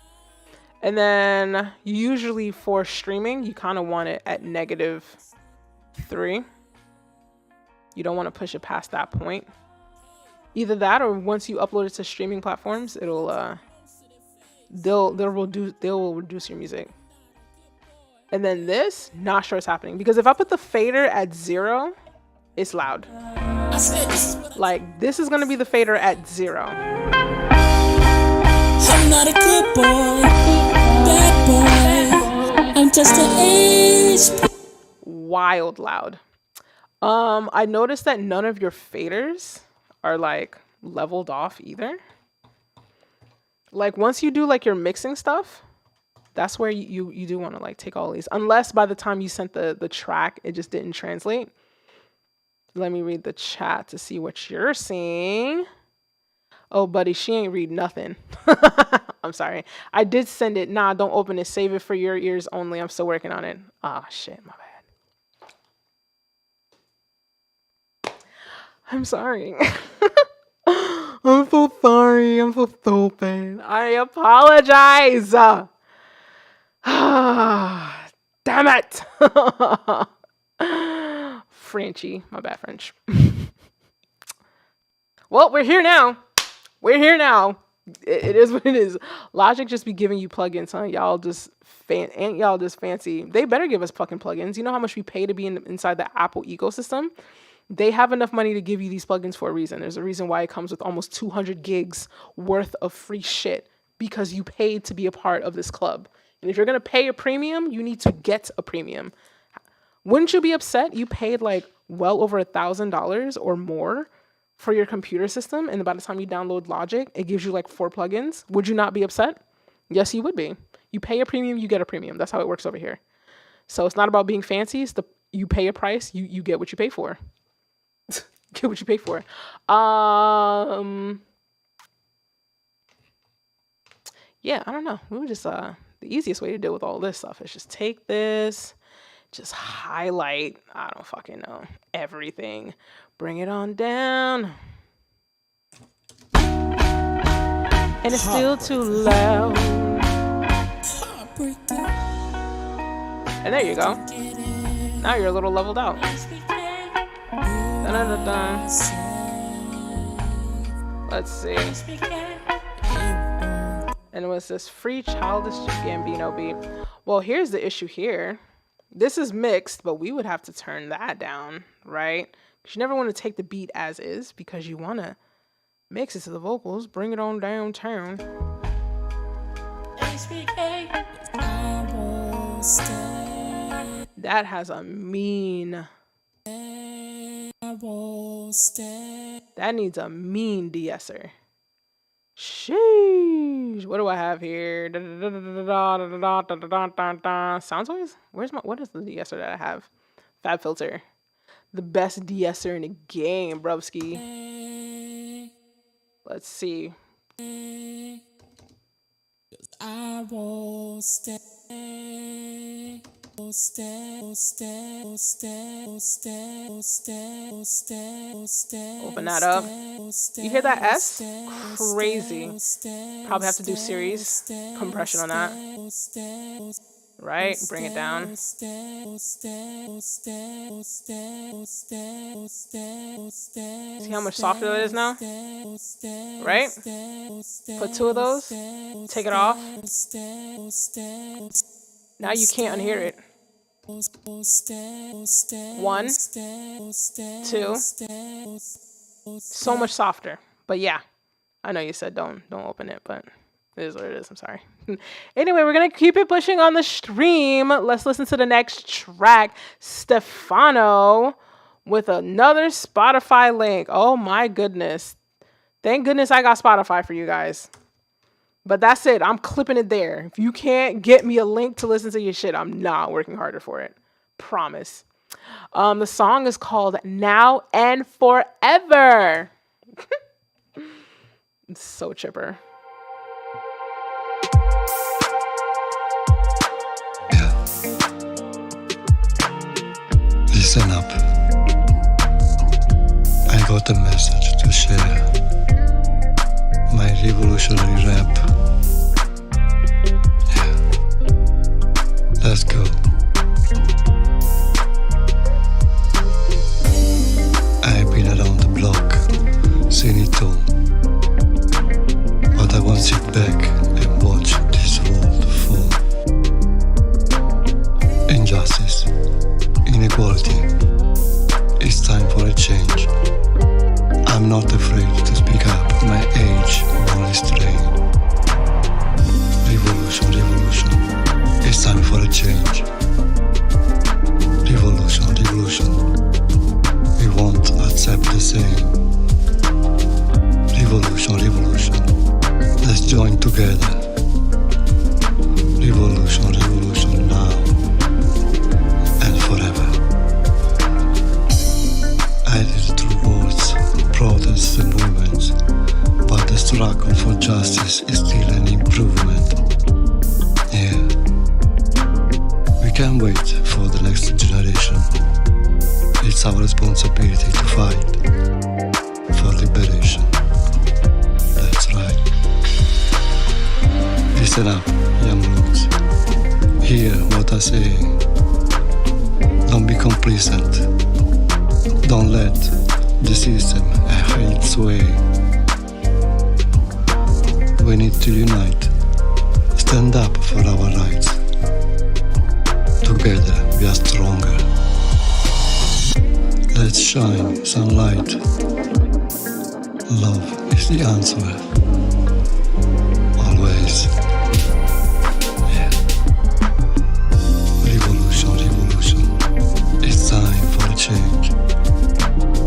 And then usually for streaming, you kind of want it at -3. You don't want to push it past that point. Either that or once you upload it to streaming platforms, it'll they'll reduce your music. And then this, not sure what's happening. Because if I put the fader at 0, it's loud. Like, this is going to be the fader at 0. I'm not a good boy, bad boy. I'm just an age. Wild loud. I noticed that none of your faders are like leveled off either. Like once you do like your mixing stuff, that's where you do want to like take all these. Unless by the time you sent the track, it just didn't translate. Let me read the chat to see what you're seeing. Oh, buddy, she ain't read nothing. I'm sorry. I did send it. Nah, don't open it. Save it for your ears only. I'm still working on it. Ah, shit, my bad. I'm sorry. I'm so sorry. I'm so stupid. I apologize. Damn it. Frenchy. My bad, French. Well, we're here now. We're here now. It is what it is. Logic just be giving you plugins, huh? Y'all just ain't y'all just fancy. They better give us fucking plugins. You know how much we pay to be inside the Apple ecosystem? They have enough money to give you these plugins for a reason. There's a reason why it comes with almost 200 gigs worth of free shit, because you paid to be a part of this club. And if you're going to pay a premium, you need to get a premium. Wouldn't you be upset? You paid like well over $1,000 or more for your computer system, and by the time you download Logic, it gives you like 4 plugins. Would you not be upset? Yes, you would be. You pay a premium, you get a premium. That's how it works over here. So it's not about being fancy. It's you pay a price, you get what you pay for. Get what you pay for. Yeah, I don't know. We were just the easiest way to deal with all this stuff is just take this, just highlight, I don't fucking know, everything. Bring it on down. And it's still too loud. And there you go. Now you're a little leveled out. Dun-dun-dun-dun. Let's see. And what's this? Free Childish Gambino beat. Well, here's the issue here. This is mixed, but we would have to turn that down, right? Because you never want to take the beat as is, because you want to mix it to the vocals. Bring it on downtown. That has a mean... That needs a mean de-esser. Sheesh. What do I have here? Sound noise? What is the de-esser that I have? Fab Filter. The best de-esser in the game, bruvski. Let's see. I will stay. Open that up. You hear that S? Crazy. Probably have to do series compression on that. Right? Bring it down. See how much softer that is now? Right? Put 2 of those. Take it off. Now you can't unhear it. 1, 2. So much softer. But yeah, I know you said don't open it, but it is what it is. I'm sorry. Anyway, we're gonna keep it pushing on the stream. Let's listen to the next track. Stefano with another Spotify link. Oh my goodness. Thank goodness I got Spotify for you guys. But that's it. I'm clipping it there. If you can't get me a link to listen to your shit, I'm not working harder for it. Promise. The song is called Now and Forever. It's so chipper. Listen up. I got a message to share. My revolutionary rap. Yeah. Let's go. I've been around the block, seen it all. But I won't sit back and watch this world fall. Injustice, inequality. It's time for a change. I'm not afraid to speak up. My age won't restrain. Revolution, revolution. It's time for a change. Revolution, revolution. We won't accept the same. Revolution, revolution. Let's join together. Revolution, revolution now and forever. I did through words, protests and movements, but the struggle for justice is still an improvement. Yeah. We can't wait for the next generation. It's our responsibility to fight for liberation. That's right. Listen up, young roots. Hear what I say. Don't be complacent. Don't let the system have its way. We need to unite. Stand up for our rights. Together we are stronger. Let's shine sunlight. Love is the answer. Always. Yeah. Revolution, revolution. It's time for a change.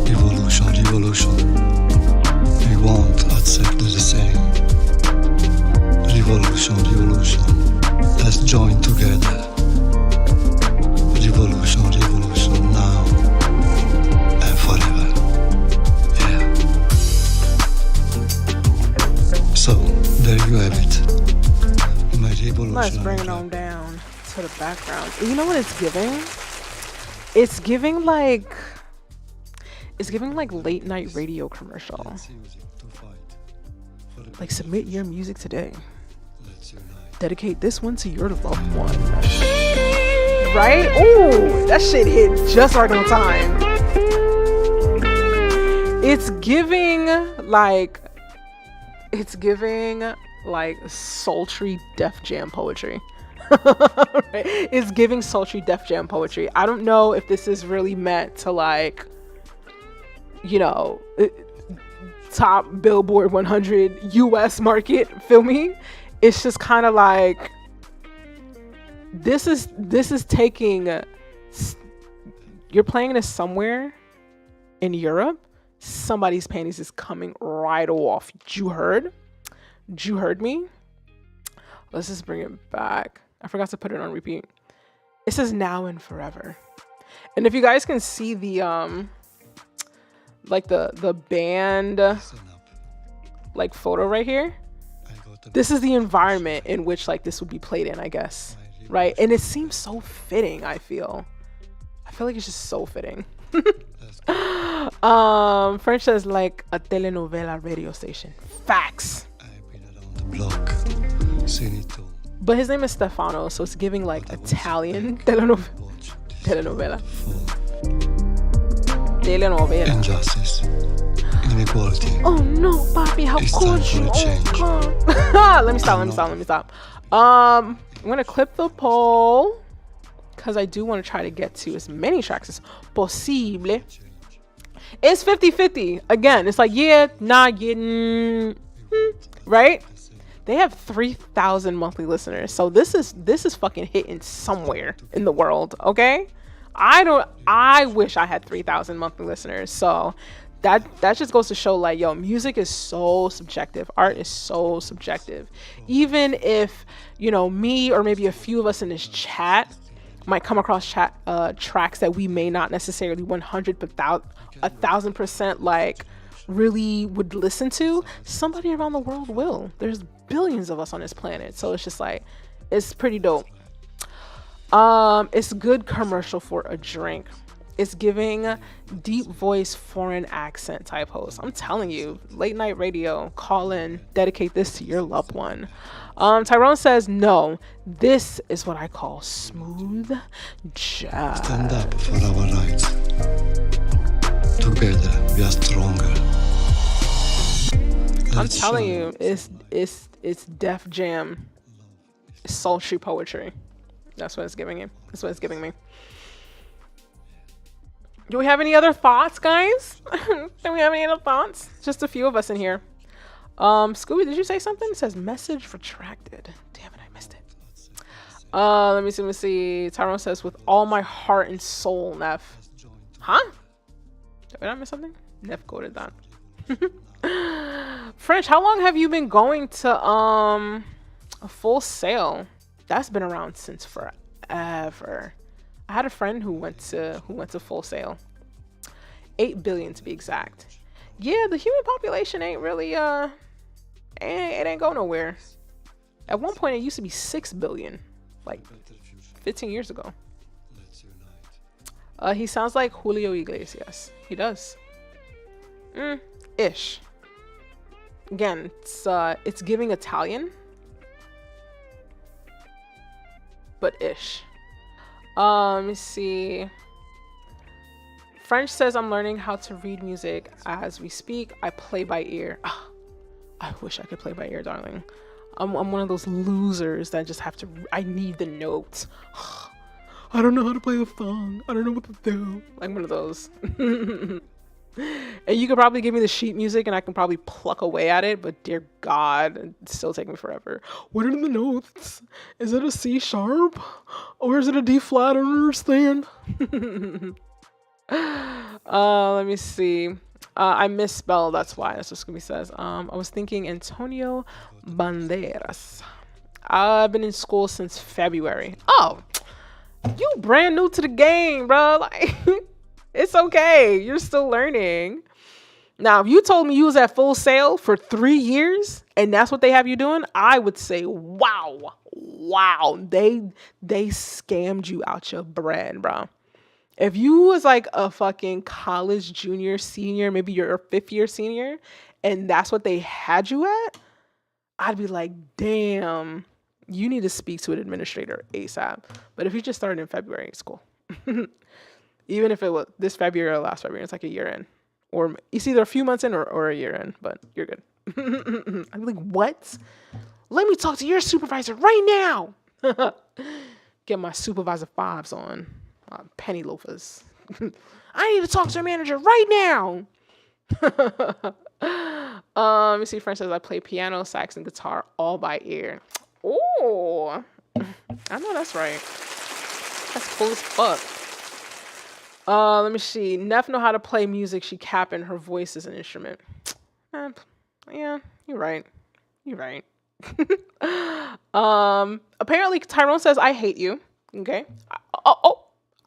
Revolution, revolution. We won't accept the same. Revolution, revolution. Let's join together. Revolution, revolution now and forever. Yeah. So, there you have it. My revolution. Let's bring it on down to the background. You know what it's giving? It's giving like late night radio commercial. Like, submit your music today. Dedicate this one to your loved one. Right? Ooh, that shit hit just right on time. It's giving like sultry Def Jam poetry. It's giving sultry Def Jam poetry. I don't know if this is really meant to, like, you know, top Billboard 100 US market, feel me? It's just kind of like, this is taking, you're playing this somewhere in Europe, somebody's panties is coming right off. You heard me? Let's just bring it back. I forgot to put it on repeat. It says now and forever. And if you guys can see the like the band like photo right here, this is the environment in which like this would be played in, I guess, right? And it seems so fitting. I feel like it's just so fitting. French says like a telenovela radio station. Facts. But his name is Stefano, so it's giving like Italian telenovela. Injustice, inequality. Oh no, papi, how could you? Oh God. Let me stop. I'm gonna clip the poll because I do want to try to get to as many tracks as possible. It's 50-50. Again, it's like, yeah, nah, yeah, right? They have 3,000 monthly listeners, so this is fucking hitting somewhere in the world. Okay, I wish I had 3,000 monthly listeners. So that just goes to show, like, yo, music is so subjective. Art is so subjective. Even if, you know, me or maybe a few of us in this chat might come across tracks that we may not necessarily 1,000% like really would listen to, somebody around the world will. There's billions of us on this planet, so it's just like, it's pretty dope. It's good commercial for a drink. It's giving deep voice foreign accent type host. I'm telling you, late night radio, call in, dedicate this to your loved one. Tyrone says, no, this is what I call smooth jazz. Stand up for our rights. Together we are stronger. I'm telling you, it's Def Jam, sultry poetry. That's what it's giving you. That's what it's giving me. Do we have any other thoughts, guys? Do we have any other thoughts? Just a few of us in here. Scooby, did you say something? It says message retracted. Damn it, I missed it. Let me see. Tyrone says, with all my heart and soul, Neff. Huh? Did I miss something? Neff quoted that. French, how long have you been going to a Full Sail? That's been around since forever. I had a friend who went to Full Sail. 8 billion to be exact. Yeah, the human population ain't really it ain't go nowhere. At one point it used to be 6 billion, like 15 years ago. He sounds like Julio Iglesias. He does. Ish. Again, it's giving Italian, but ish. Let me see. French says, I'm learning how to read music as we speak. I play by ear. I wish I could play by ear, darling. I'm one of those losers that just have to, I need the notes. I don't know how to play a song. I don't know what to do. Like one of those. And you could probably give me the sheet music and I can probably pluck away at it, but dear God, it'd still take me forever. What are the notes? Is it a C sharp? Or is it a D flat? I don't understand. Let me see. I misspelled, that's why. That's what Scooby says. I was thinking Antonio Banderas. I've been in school since February. Oh, you brand new to the game, bro. Like, it's okay. You're still learning. Now, if you told me you was at Full Sail for 3 years and that's what they have you doing, I would say, wow. They scammed you out your bread, bro. If you was like a fucking college junior, senior, maybe you're a 5th year senior, and that's what they had you at, I'd be like, damn, you need to speak to an administrator ASAP. But if you just started in February, it's cool. Even if it was this February or last February, it's like a year in. Or it's either a few months in or a year in, but you're good. I'd be like, what? Let me talk to your supervisor right now. Get my supervisor vibes on. Penny loafers. I need to talk to a manager right now. Let me see. French says I play piano, sax, and guitar all by ear. Oh, I know that's right. That's cool as fuck. Let me see. Neff know how to play music. She capping. Her voice is an instrument. Yeah, you're right. Apparently Tyrone says I hate you. Okay.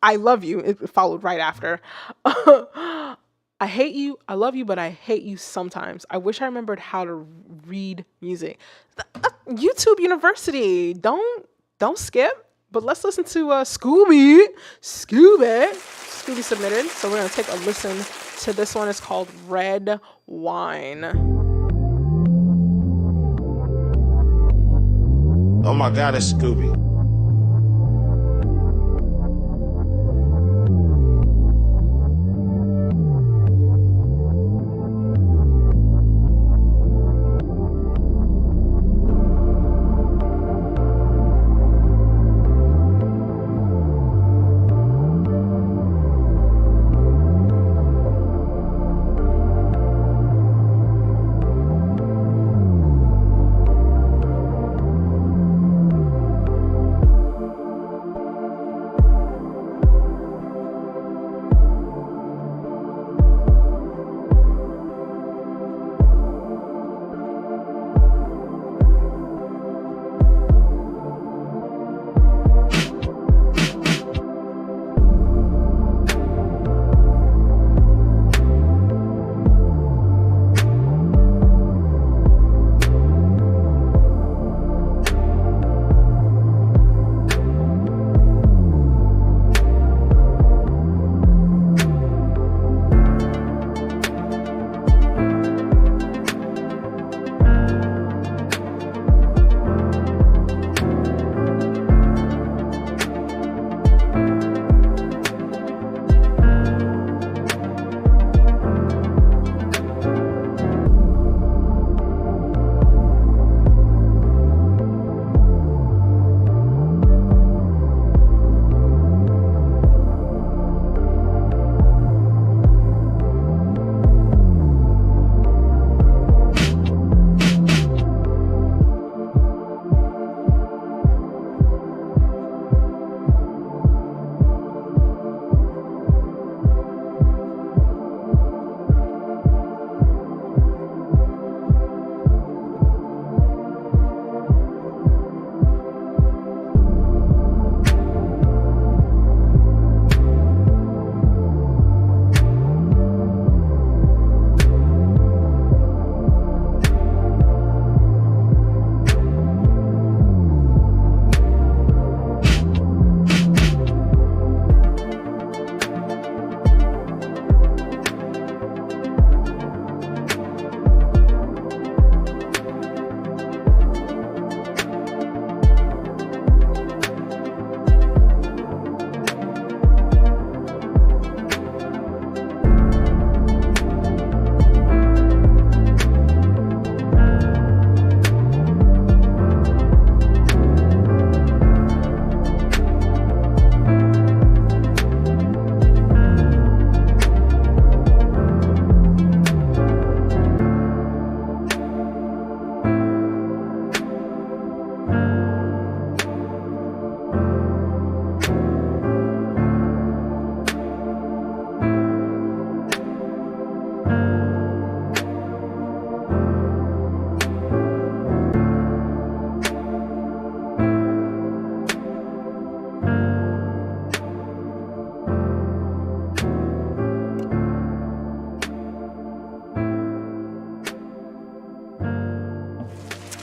I love you. It followed right after. I hate you. I love you, but I hate you sometimes. I wish I remembered how to read music. YouTube University. Don't skip. But let's listen to Scooby. Scooby submitted. So we're gonna take a listen to this one. It's called Red Wine. Oh my God, it's Scooby.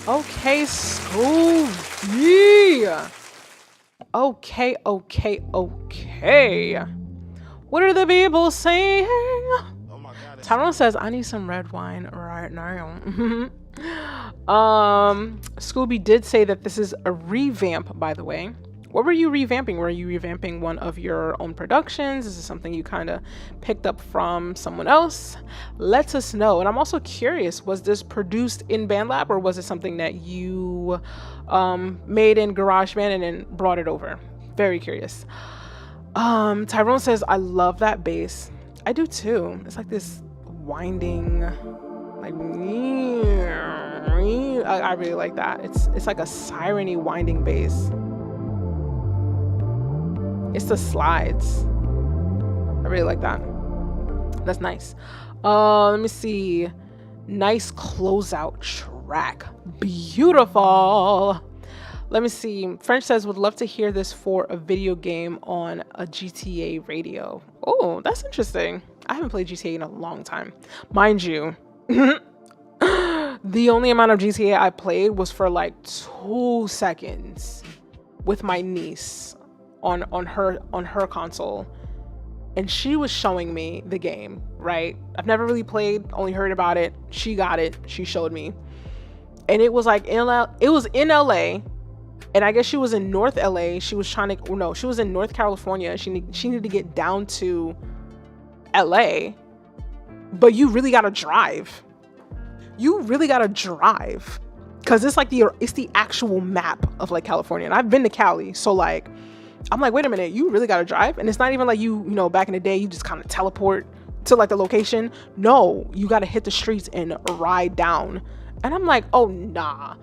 Okay, Scooby. Okay. What are the people saying? Tyrone says, I need some red wine right now. Scooby did say that this is a revamp, by the way. What were you revamping? Were you revamping one of your own productions? Is this something you kind of picked up from someone else? Let us know. And I'm also curious, was this produced in BandLab or was it something that you made in GarageBand and then brought it over? Very curious. Tyrone says, I love that bass. I do too. It's like this winding, like, I really like that. It's like a siren-y winding bass. It's the slides. I really like that. That's nice. Let me see. Nice closeout track. Beautiful. Let me see. French says, would love to hear this for a video game on a GTA radio. Oh, that's interesting. I haven't played GTA in a long time. Mind you, the only amount of GTA I played was for like 2 seconds with my niece on her console, and she was showing me the game, right? I've never really played, only heard about it. She got it, she showed me, and it was like it was in LA, and I guess she was in North LA. She was trying to, no, she was in North California. She needed to get down to LA, but you really gotta drive. You really gotta drive, because it's like it's the actual map of like California, and I've been to Cali, so like I'm like, wait a minute, you really gotta drive? And it's not even like you know, back in the day, you just kind of teleport to like the location. No, you gotta hit the streets and ride down. And I'm like, oh nah,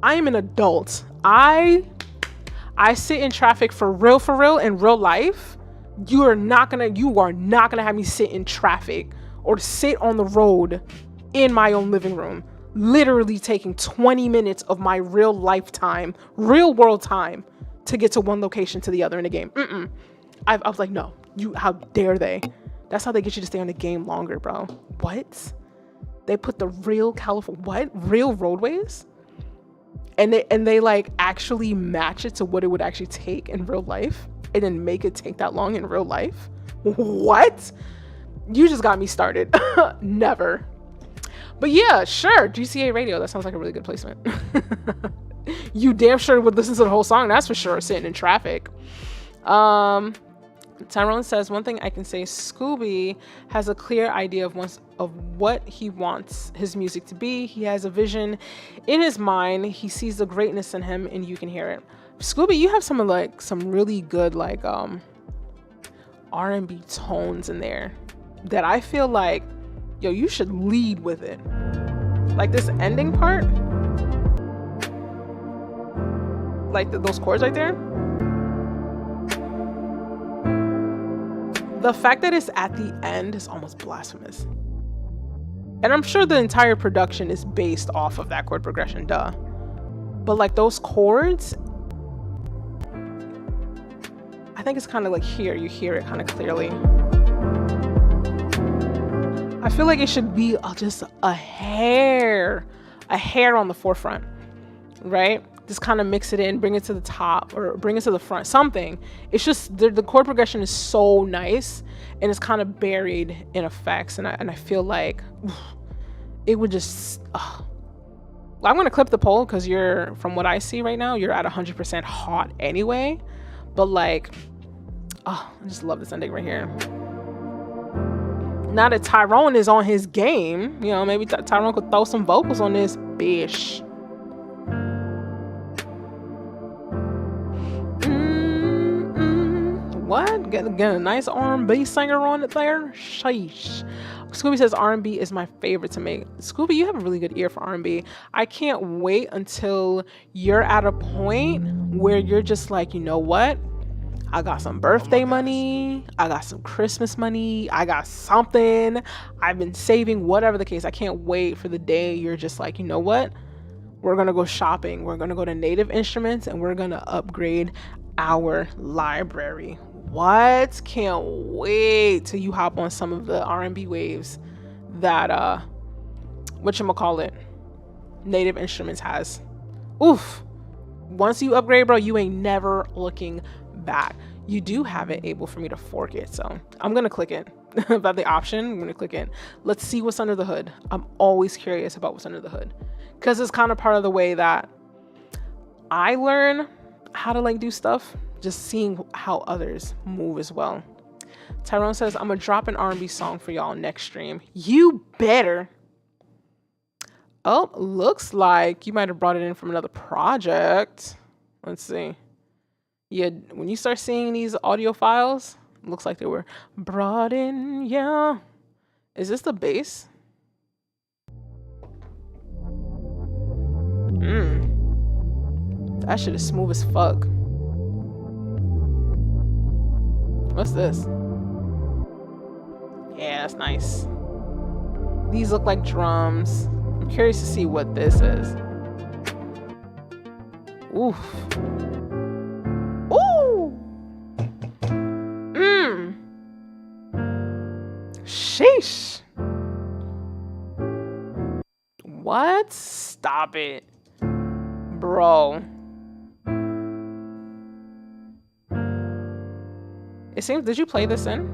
I am an adult. I sit in traffic for real in real life. You are not gonna have me sit in traffic or sit on the road in my own living room, literally taking 20 minutes of my real world time to get to one location to the other in the game. I was like, no, how dare they? That's how they get you to stay on the game longer, bro. What? They put the real real roadways? And they like actually match it to what it would actually take in real life and then make it take that long in real life? What? You just got me started. Never. But yeah, sure, GTA Radio, that sounds like a really good placement. You damn sure would listen to the whole song, that's for sure, sitting in traffic. Tyrone says, one thing I can say, Scooby has a clear idea of what he wants his music to be. He has a vision in his mind. He sees the greatness in him, and you can hear it. Scooby, you have some really good like R&B tones in there that I feel like, yo, you should lead with it. Like this ending part, like those chords right there. The fact that it's at the end is almost blasphemous. And I'm sure the entire production is based off of that chord progression, duh. But like those chords, I think it's kind of like here, you hear it kind of clearly. I feel like it should be just a hair on the forefront, right? Just kind of mix it in, bring it to the top or bring it to the front, something. It's just the chord progression is so nice and it's kind of buried in effects, and I feel like it would just well, I'm gonna clip the poll because you're, from what I see right now, you're at 100% hot anyway, but like, I just love this ending right here. Now that Tyrone is on his game, you know, maybe Tyrone could throw some vocals on this bitch. What? Get a nice R&B singer on it there? Sheesh. Scooby says R&B is my favorite to make. Scooby, you have a really good ear for R&B. I can't wait until you're at a point where you're just like, you know what? I got some birthday money. I got some Christmas money. I got something. I've been saving, whatever the case. I can't wait for the day you're just like, you know what? We're going to go shopping. We're going to go to Native Instruments and we're going to upgrade our library. What? Can't wait till you hop on some of the R&B waves that whatchamacallit, Native Instruments has. Oof. Once you upgrade, bro, you ain't never looking back. You do have it able for me to fork it, so I'm gonna click it. About the option, I'm gonna click it. Let's see what's under the hood. I'm always curious about what's under the hood, because it's kind of part of the way that I learn how to like do stuff, just seeing how others move as well. Tyrone says, I'm gonna drop an R&B song for y'all next stream. You better. Oh, looks like you might have brought it in from another project. Let's see. Yeah, when you start seeing these audio files, looks like they were brought in. Yeah. Is this the bass? That shit is smooth as fuck. What's this? Yeah, that's nice. These look like drums. I'm curious to see what this is. Oof. Ooh. Sheesh. What? Stop it. Bro. It seems, did you play this in?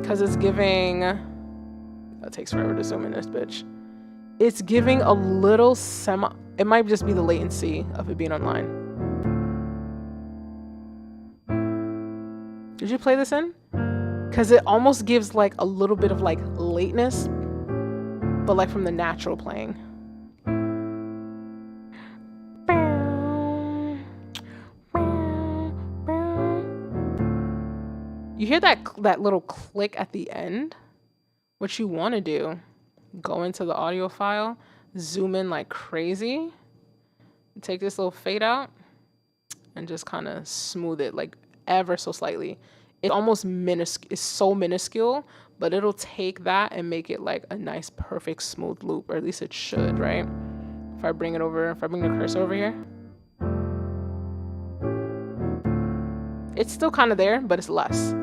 Because it's giving, that takes forever to zoom in this bitch. It's giving a little it might just be the latency of it being online. Did you play this in? Because it almost gives like a little bit of like lateness, but like from the natural playing. You hear that little click at the end? What you want to do, go into the audio file, zoom in like crazy, take this little fade out, and just kind of smooth it like ever so slightly. It's almost it's so minuscule, but it'll take that and make it like a nice, perfect, smooth loop, or at least it should, right? If I bring the cursor over here, it's still kind of there, but it's less.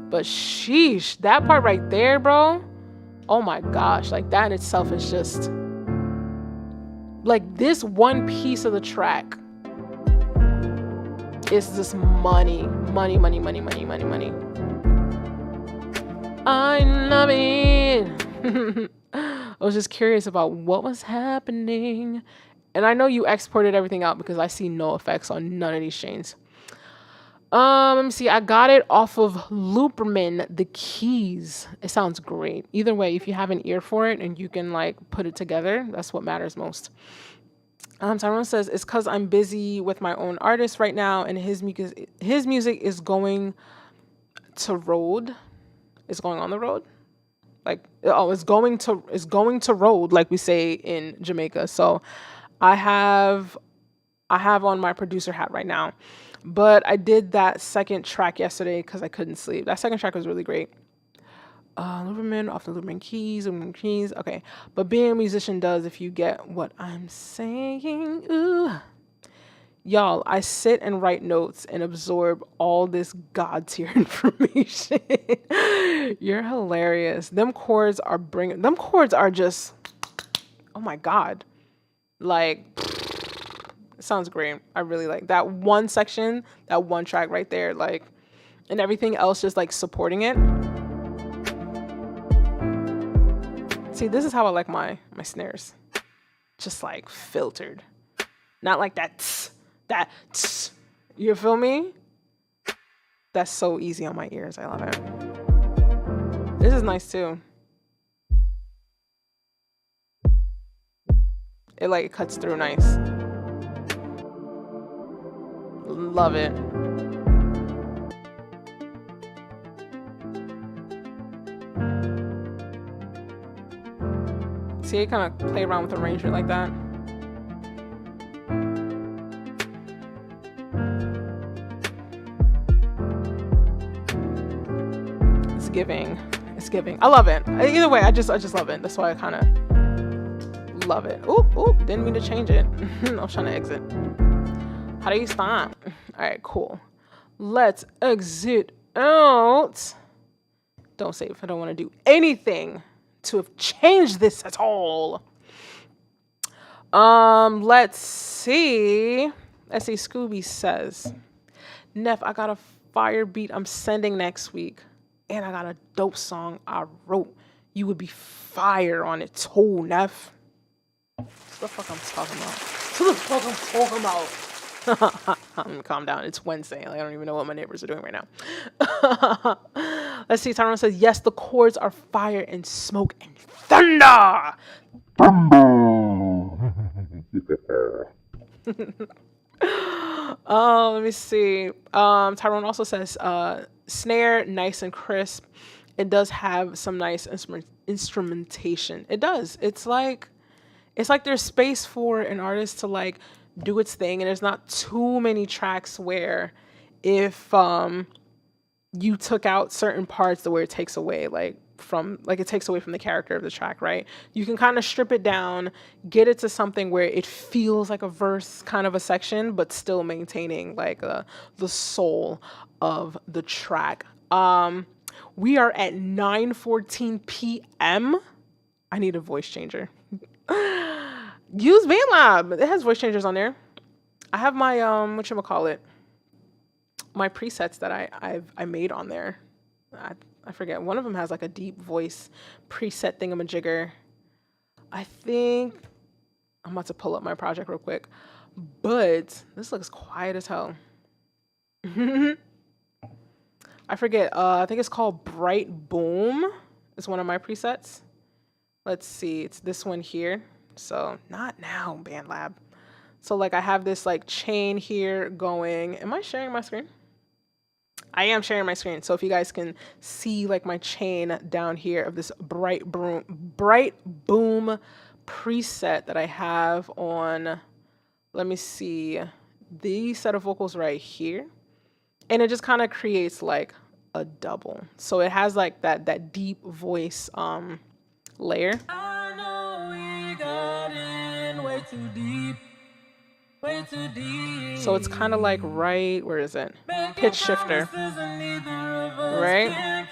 But sheesh, that part right there, bro. Oh my gosh, like that in itself is just like this one piece of the track is just money. I love it. I was just curious about what was happening. And I know you exported everything out because I see no effects on none of these chains. Let me see. I got it off of Looperman, the keys. It sounds great. Either way, if you have an ear for it and you can like put it together, that's what matters most. Tyrone says, it's because I'm busy with my own artist right now, and his music is going to road. It's going on the road. Like, oh, it's going to road, like we say in Jamaica. So I have on my producer hat right now. But I did that second track yesterday because I couldn't sleep. That second track was really great. Looperman, off the Looperman keys. Okay. But being a musician does, if you get what I'm saying. Ooh. Y'all, I sit and write notes and absorb all this God tier information. You're hilarious. Them chords are just, oh my God. Like, it sounds great. I really like that one section, that one track right there, like, and everything else just like supporting it. See, this is how I like my snares. Just like filtered. Not like that tss. You feel me? That's so easy on my ears. I love it. This is nice too. It like cuts through nice. Love it. See, I kind of play around with arrangement like that. It's giving. I love it. Either way, I just love it. That's why I kind of love it. Oop, didn't mean to change it. I was trying to exit. How do you stop? All right, cool. Let's exit out. Don't save. I don't want to do anything to have changed this at all. Let's see. Scooby says, Neff, I got a fire beat I'm sending next week. And I got a dope song I wrote. You would be fire on it too, Neff. What the fuck I'm talking about? What the fuck I'm talking about? I'm gonna calm down. It's Wednesday. Like, I don't even know what my neighbors are doing right now. Let's see. Tyrone says, yes, the chords are fire and smoke and thunder. Let me see. Tyrone also says, snare, nice and crisp. It does have some nice instrumentation. It does. It's like there's space for an artist to like do its thing, and there's not too many tracks where if you took out certain parts the way it takes away from the character of the track, right? You can kind of strip it down, get it to something where it feels like a verse kind of a section, but still maintaining like the soul of the track. We are at 9:14 p.m. I need a voice changer. Use BandLab. It has voice changers on there. I have my whatchamacallit, my presets that I made on there. I forget. One of them has like a deep voice preset thingamajigger. I think I'm about to pull up my project real quick, but this looks quiet as hell. I forget. I think it's called Bright Boom. It's one of my presets. Let's see. It's this one here. So not now, BandLab. So like I have this like chain here going. Am I sharing my screen? I am sharing my screen. So if you guys can see like my chain down here of this Bright Boom preset that I have on, let me see, the set of vocals right here. And it just kind of creates like a double. So it has like that deep voice layer. I know we got in way too deep. Way too deep. So it's kind of like right, where is it? Pitch shifter. Right?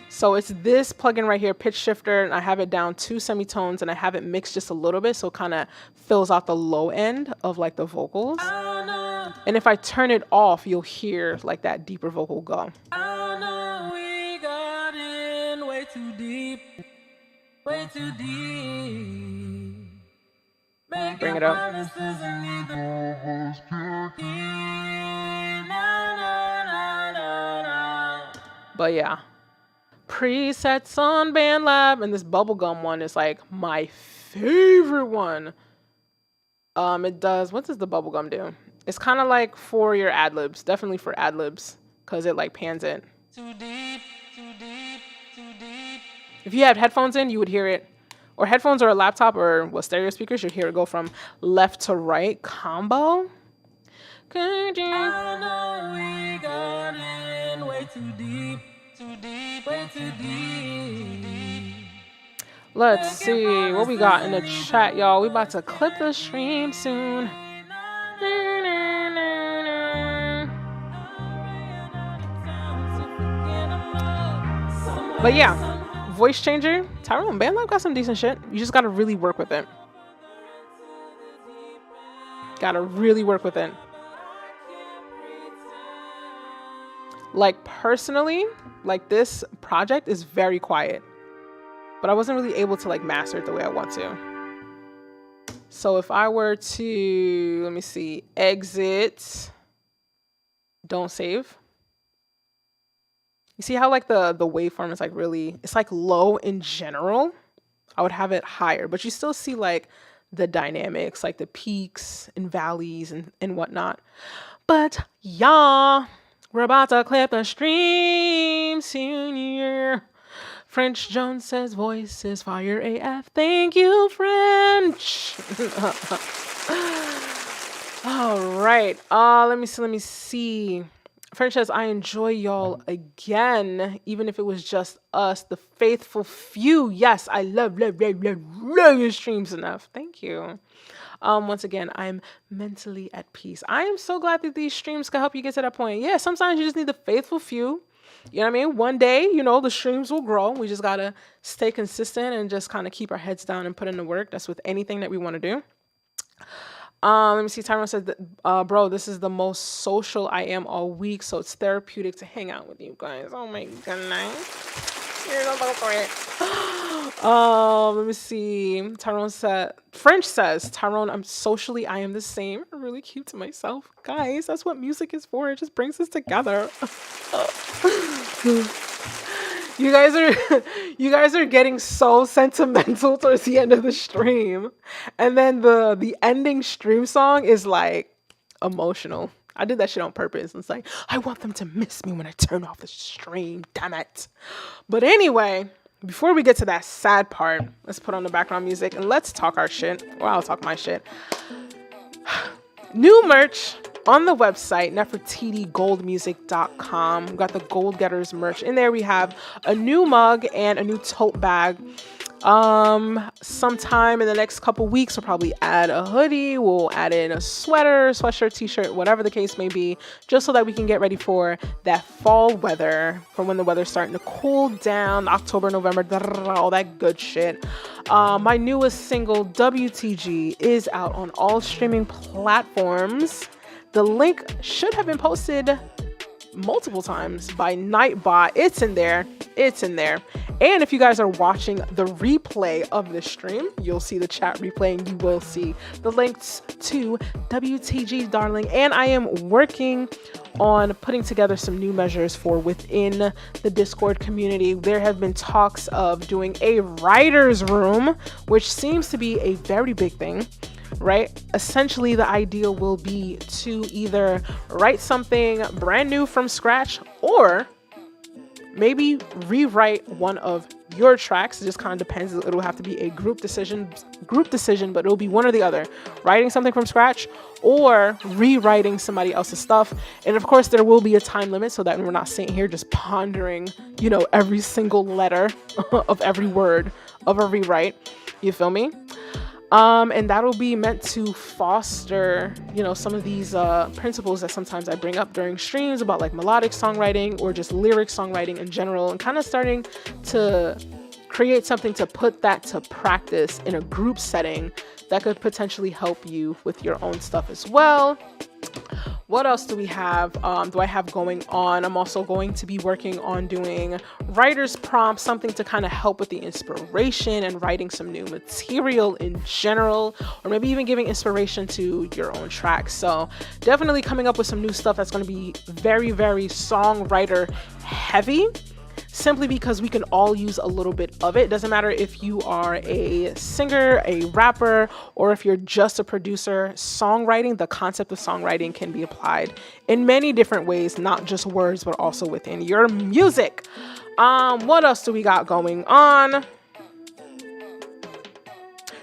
So it's this plugin right here, pitch shifter, and I have it down 2 semitones and I have it mixed just a little bit so it kind of fills out the low end of like the vocals. And if I turn it off, you'll hear like that deeper vocal go. I know we got in way too deep. Way too deep. Bring it up. But yeah, presets on BandLab, and this bubblegum one is like my favorite one. It does, what does the bubblegum do? It's kind of like for your ad-libs, definitely for ad-libs, because it like pans it. Too deep, too deep, too deep. If you had headphones in, you would hear it. Or headphones or a laptop or stereo speakers, you'll hear it go from left to right combo. I know we got in way too deep, way too deep. Let's see what we got in the chat, y'all. We about to clip the stream soon. But yeah. Voice changer, Tyrone, BandLab got some decent shit. You just gotta really work with it. Like personally, like this project is very quiet, but I wasn't really able to like master it the way I want to. So if I were to, let me see, exit, don't save. You see how like the waveform is like really, it's like low in general. I would have it higher, but you still see like the dynamics, like the peaks and valleys and whatnot. But yeah, we're about to clip the stream soon. Yeah. French Jones says voice is fire AF. Thank you, French. All right. Let me see. French says, I enjoy y'all again, even if it was just us, the faithful few. Yes, I love your streams enough. Thank you. Once again, I'm mentally at peace. I am so glad that these streams can help you get to that point. Yeah, sometimes you just need the faithful few. You know what I mean? One day, the streams will grow. We just got to stay consistent and just kind of keep our heads down and put in the work. That's with anything that we want to do. Let me see. Tyrone said, that, bro, this is the most social I am all week, so it's therapeutic to hang out with you guys. Oh my goodness. You're so great. Let me see. Tyrone said, French says, Tyrone, I am the same. I really keep to myself. Guys, that's what music is for. It just brings us together. You guys are getting so sentimental towards the end of the stream. And then the ending stream song is like emotional. I did that shit on purpose. It's like, I want them to miss me when I turn off the stream. Damn it. But anyway, before we get to that sad part, let's put on the background music and let's talk our shit. Or I'll talk my shit. New merch on the website, NefertitiGoldMusic.com. We got the Gold Getters merch. In there we have a new mug and a new tote bag. Sometime in the next couple weeks, we'll probably add a hoodie. We'll add in a sweater, sweatshirt, t-shirt, whatever the case may be, just so that we can get ready for that fall weather, for when the weather's starting to cool down, October, November, all that good shit. My newest single, WTG, is out on all streaming platforms. The link should have been posted multiple times by Nightbot. It's in there. And if you guys are watching the replay of this stream, you'll see the chat replay and you will see the links to WTG, darling. And I am working on putting together some new measures for within the Discord community. There have been talks of doing a writer's room, which seems to be a very big thing. Right? Essentially, the idea will be to either write something brand new from scratch or maybe rewrite one of your tracks. It just kind of depends. It'll have to be a group decision, but it'll be one or the other. Writing something from scratch or rewriting somebody else's stuff. And of course, there will be a time limit so that we're not sitting here just pondering, every single letter of every word of a rewrite. You feel me? And that'll be meant to foster, some of these principles that sometimes I bring up during streams about like melodic songwriting or just lyric songwriting in general, and kind of starting to create something to put that to practice in a group setting that could potentially help you with your own stuff as well. What else do we have? Do I have going on? I'm also going to be working on doing writer's prompts, something to kind of help with the inspiration and writing some new material in general, or maybe even giving inspiration to your own tracks. So definitely coming up with some new stuff that's going to be very, very songwriter heavy. Simply because we can all use a little bit of it. Doesn't matter if you are a singer, a rapper, or if you're just a producer. Songwriting, the concept of songwriting can be applied in many different ways, not just words, but also within your music. What else do we got going on?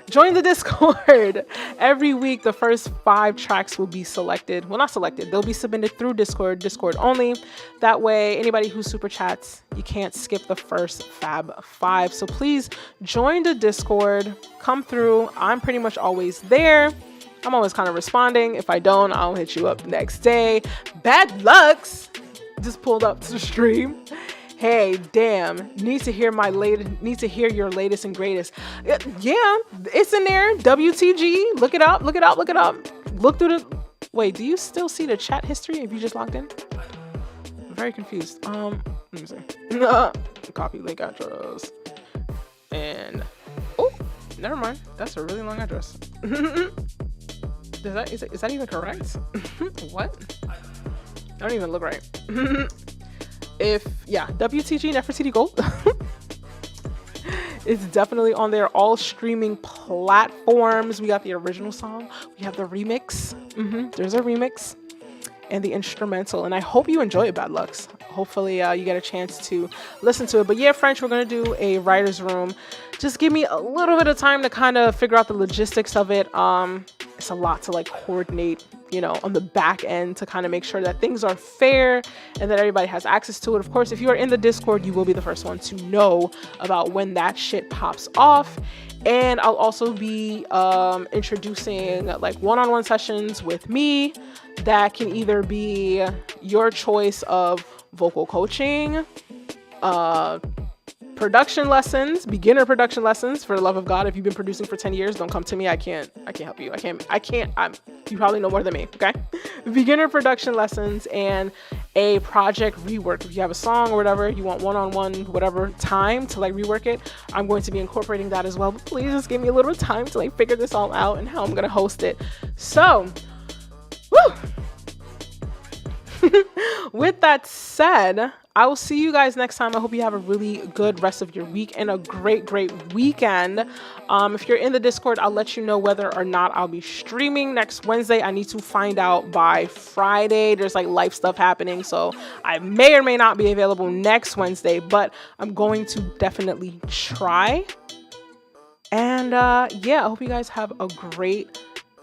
Join the Discord. Every week, the first 5 tracks will be selected. Well, not selected. They'll be submitted through Discord only. That way, anybody who super chats, you can't skip the first Fab 5. So please join the Discord. Come through. I'm pretty much always there. I'm always kind of responding. If I don't, I'll hit you up next day. Bad Lucks just pulled up to the stream. Hey, damn, need to hear your latest and greatest. Yeah, it's in there. WTG, look it up. Look through the, wait, do you still see the chat history if you just logged in? I'm very confused. Let me see. Copy link address. And, oh, never mind. That's a really long address. Is that even correct? What? I don't even look right. WTG Nefertiti Gold. It's definitely on there. All streaming platforms. We got the original song. We have the remix. There's a remix and the instrumental. And I hope you enjoy it, Bad Lucks. Hopefully you get a chance to listen to it. But yeah, French, we're going to do a writer's room. Just give me a little bit of time to kind of figure out the logistics of it. It's a lot to like coordinate, on the back end to kind of make sure that things are fair and that everybody has access to it. Of course, if you are in the Discord, you will be the first one to know about when that shit pops off. And I'll also be introducing like one-on-one sessions with me that can either be your choice of vocal coaching, production lessons, beginner production lessons. For the love of God, if you've been producing for 10 years, don't come to me. I can't help you. You probably know more than me. Okay. Beginner production lessons and a project rework. If you have a song or whatever, you want one-on-one, whatever time to like rework it, I'm going to be incorporating that as well. But please just give me a little time to like figure this all out and how I'm going to host it. So, woo! With that said, I will see you guys next time. I hope you have a really good rest of your week and a great weekend. If you're in the Discord, I'll let you know whether or not I'll be streaming next Wednesday. I need to find out by Friday. There's like life stuff happening, so I may or may not be available next Wednesday, but I'm going to definitely try. And yeah, I hope you guys have a great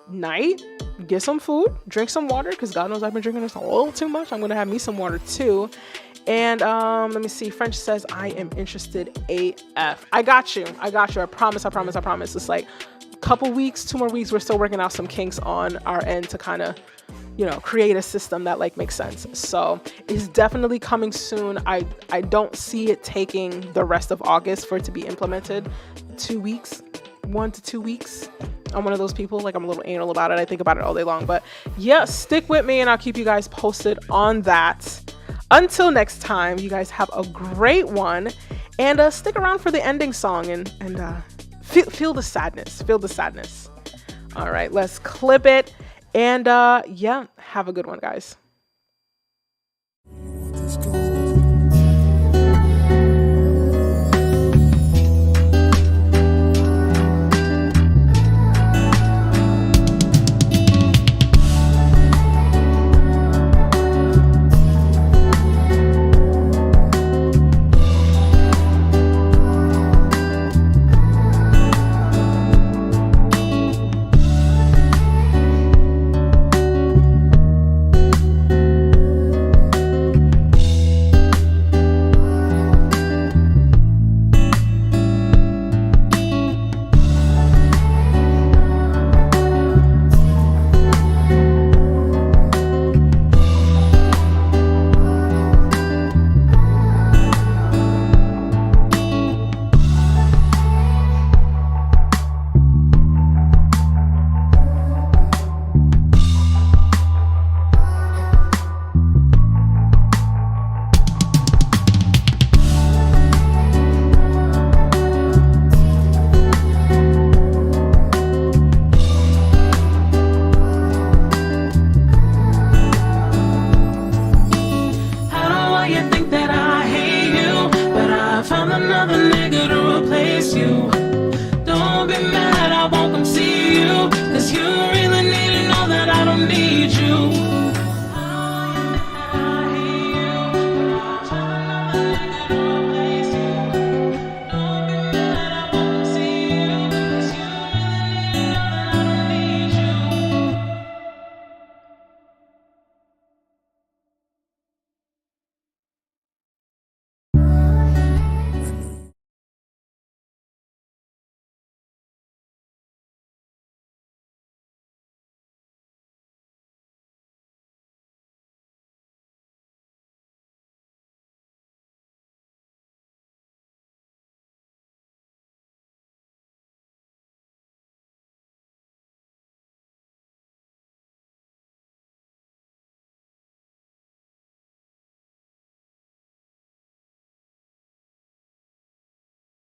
night. Get some food, drink some water, because God knows I've been drinking this a little too much. I'm gonna have me some water too. And let me see. French says I am interested AF. I got you. I promise. It's like a couple weeks, 2 more weeks. We're still working out some kinks on our end to kind of, you know, create a system that like makes sense. So it's definitely coming soon. I don't see it taking the rest of August for it to be implemented. 2 weeks, 1 to 2 weeks. I'm one of those people, like I'm a little anal about it. I think about it all day long, but yeah, stick with me and I'll keep you guys posted on that. Until next time, you guys have a great one, and stick around for the ending song and feel the sadness. All right, let's clip it. And yeah, have a good one, guys. Another nigga to replace you.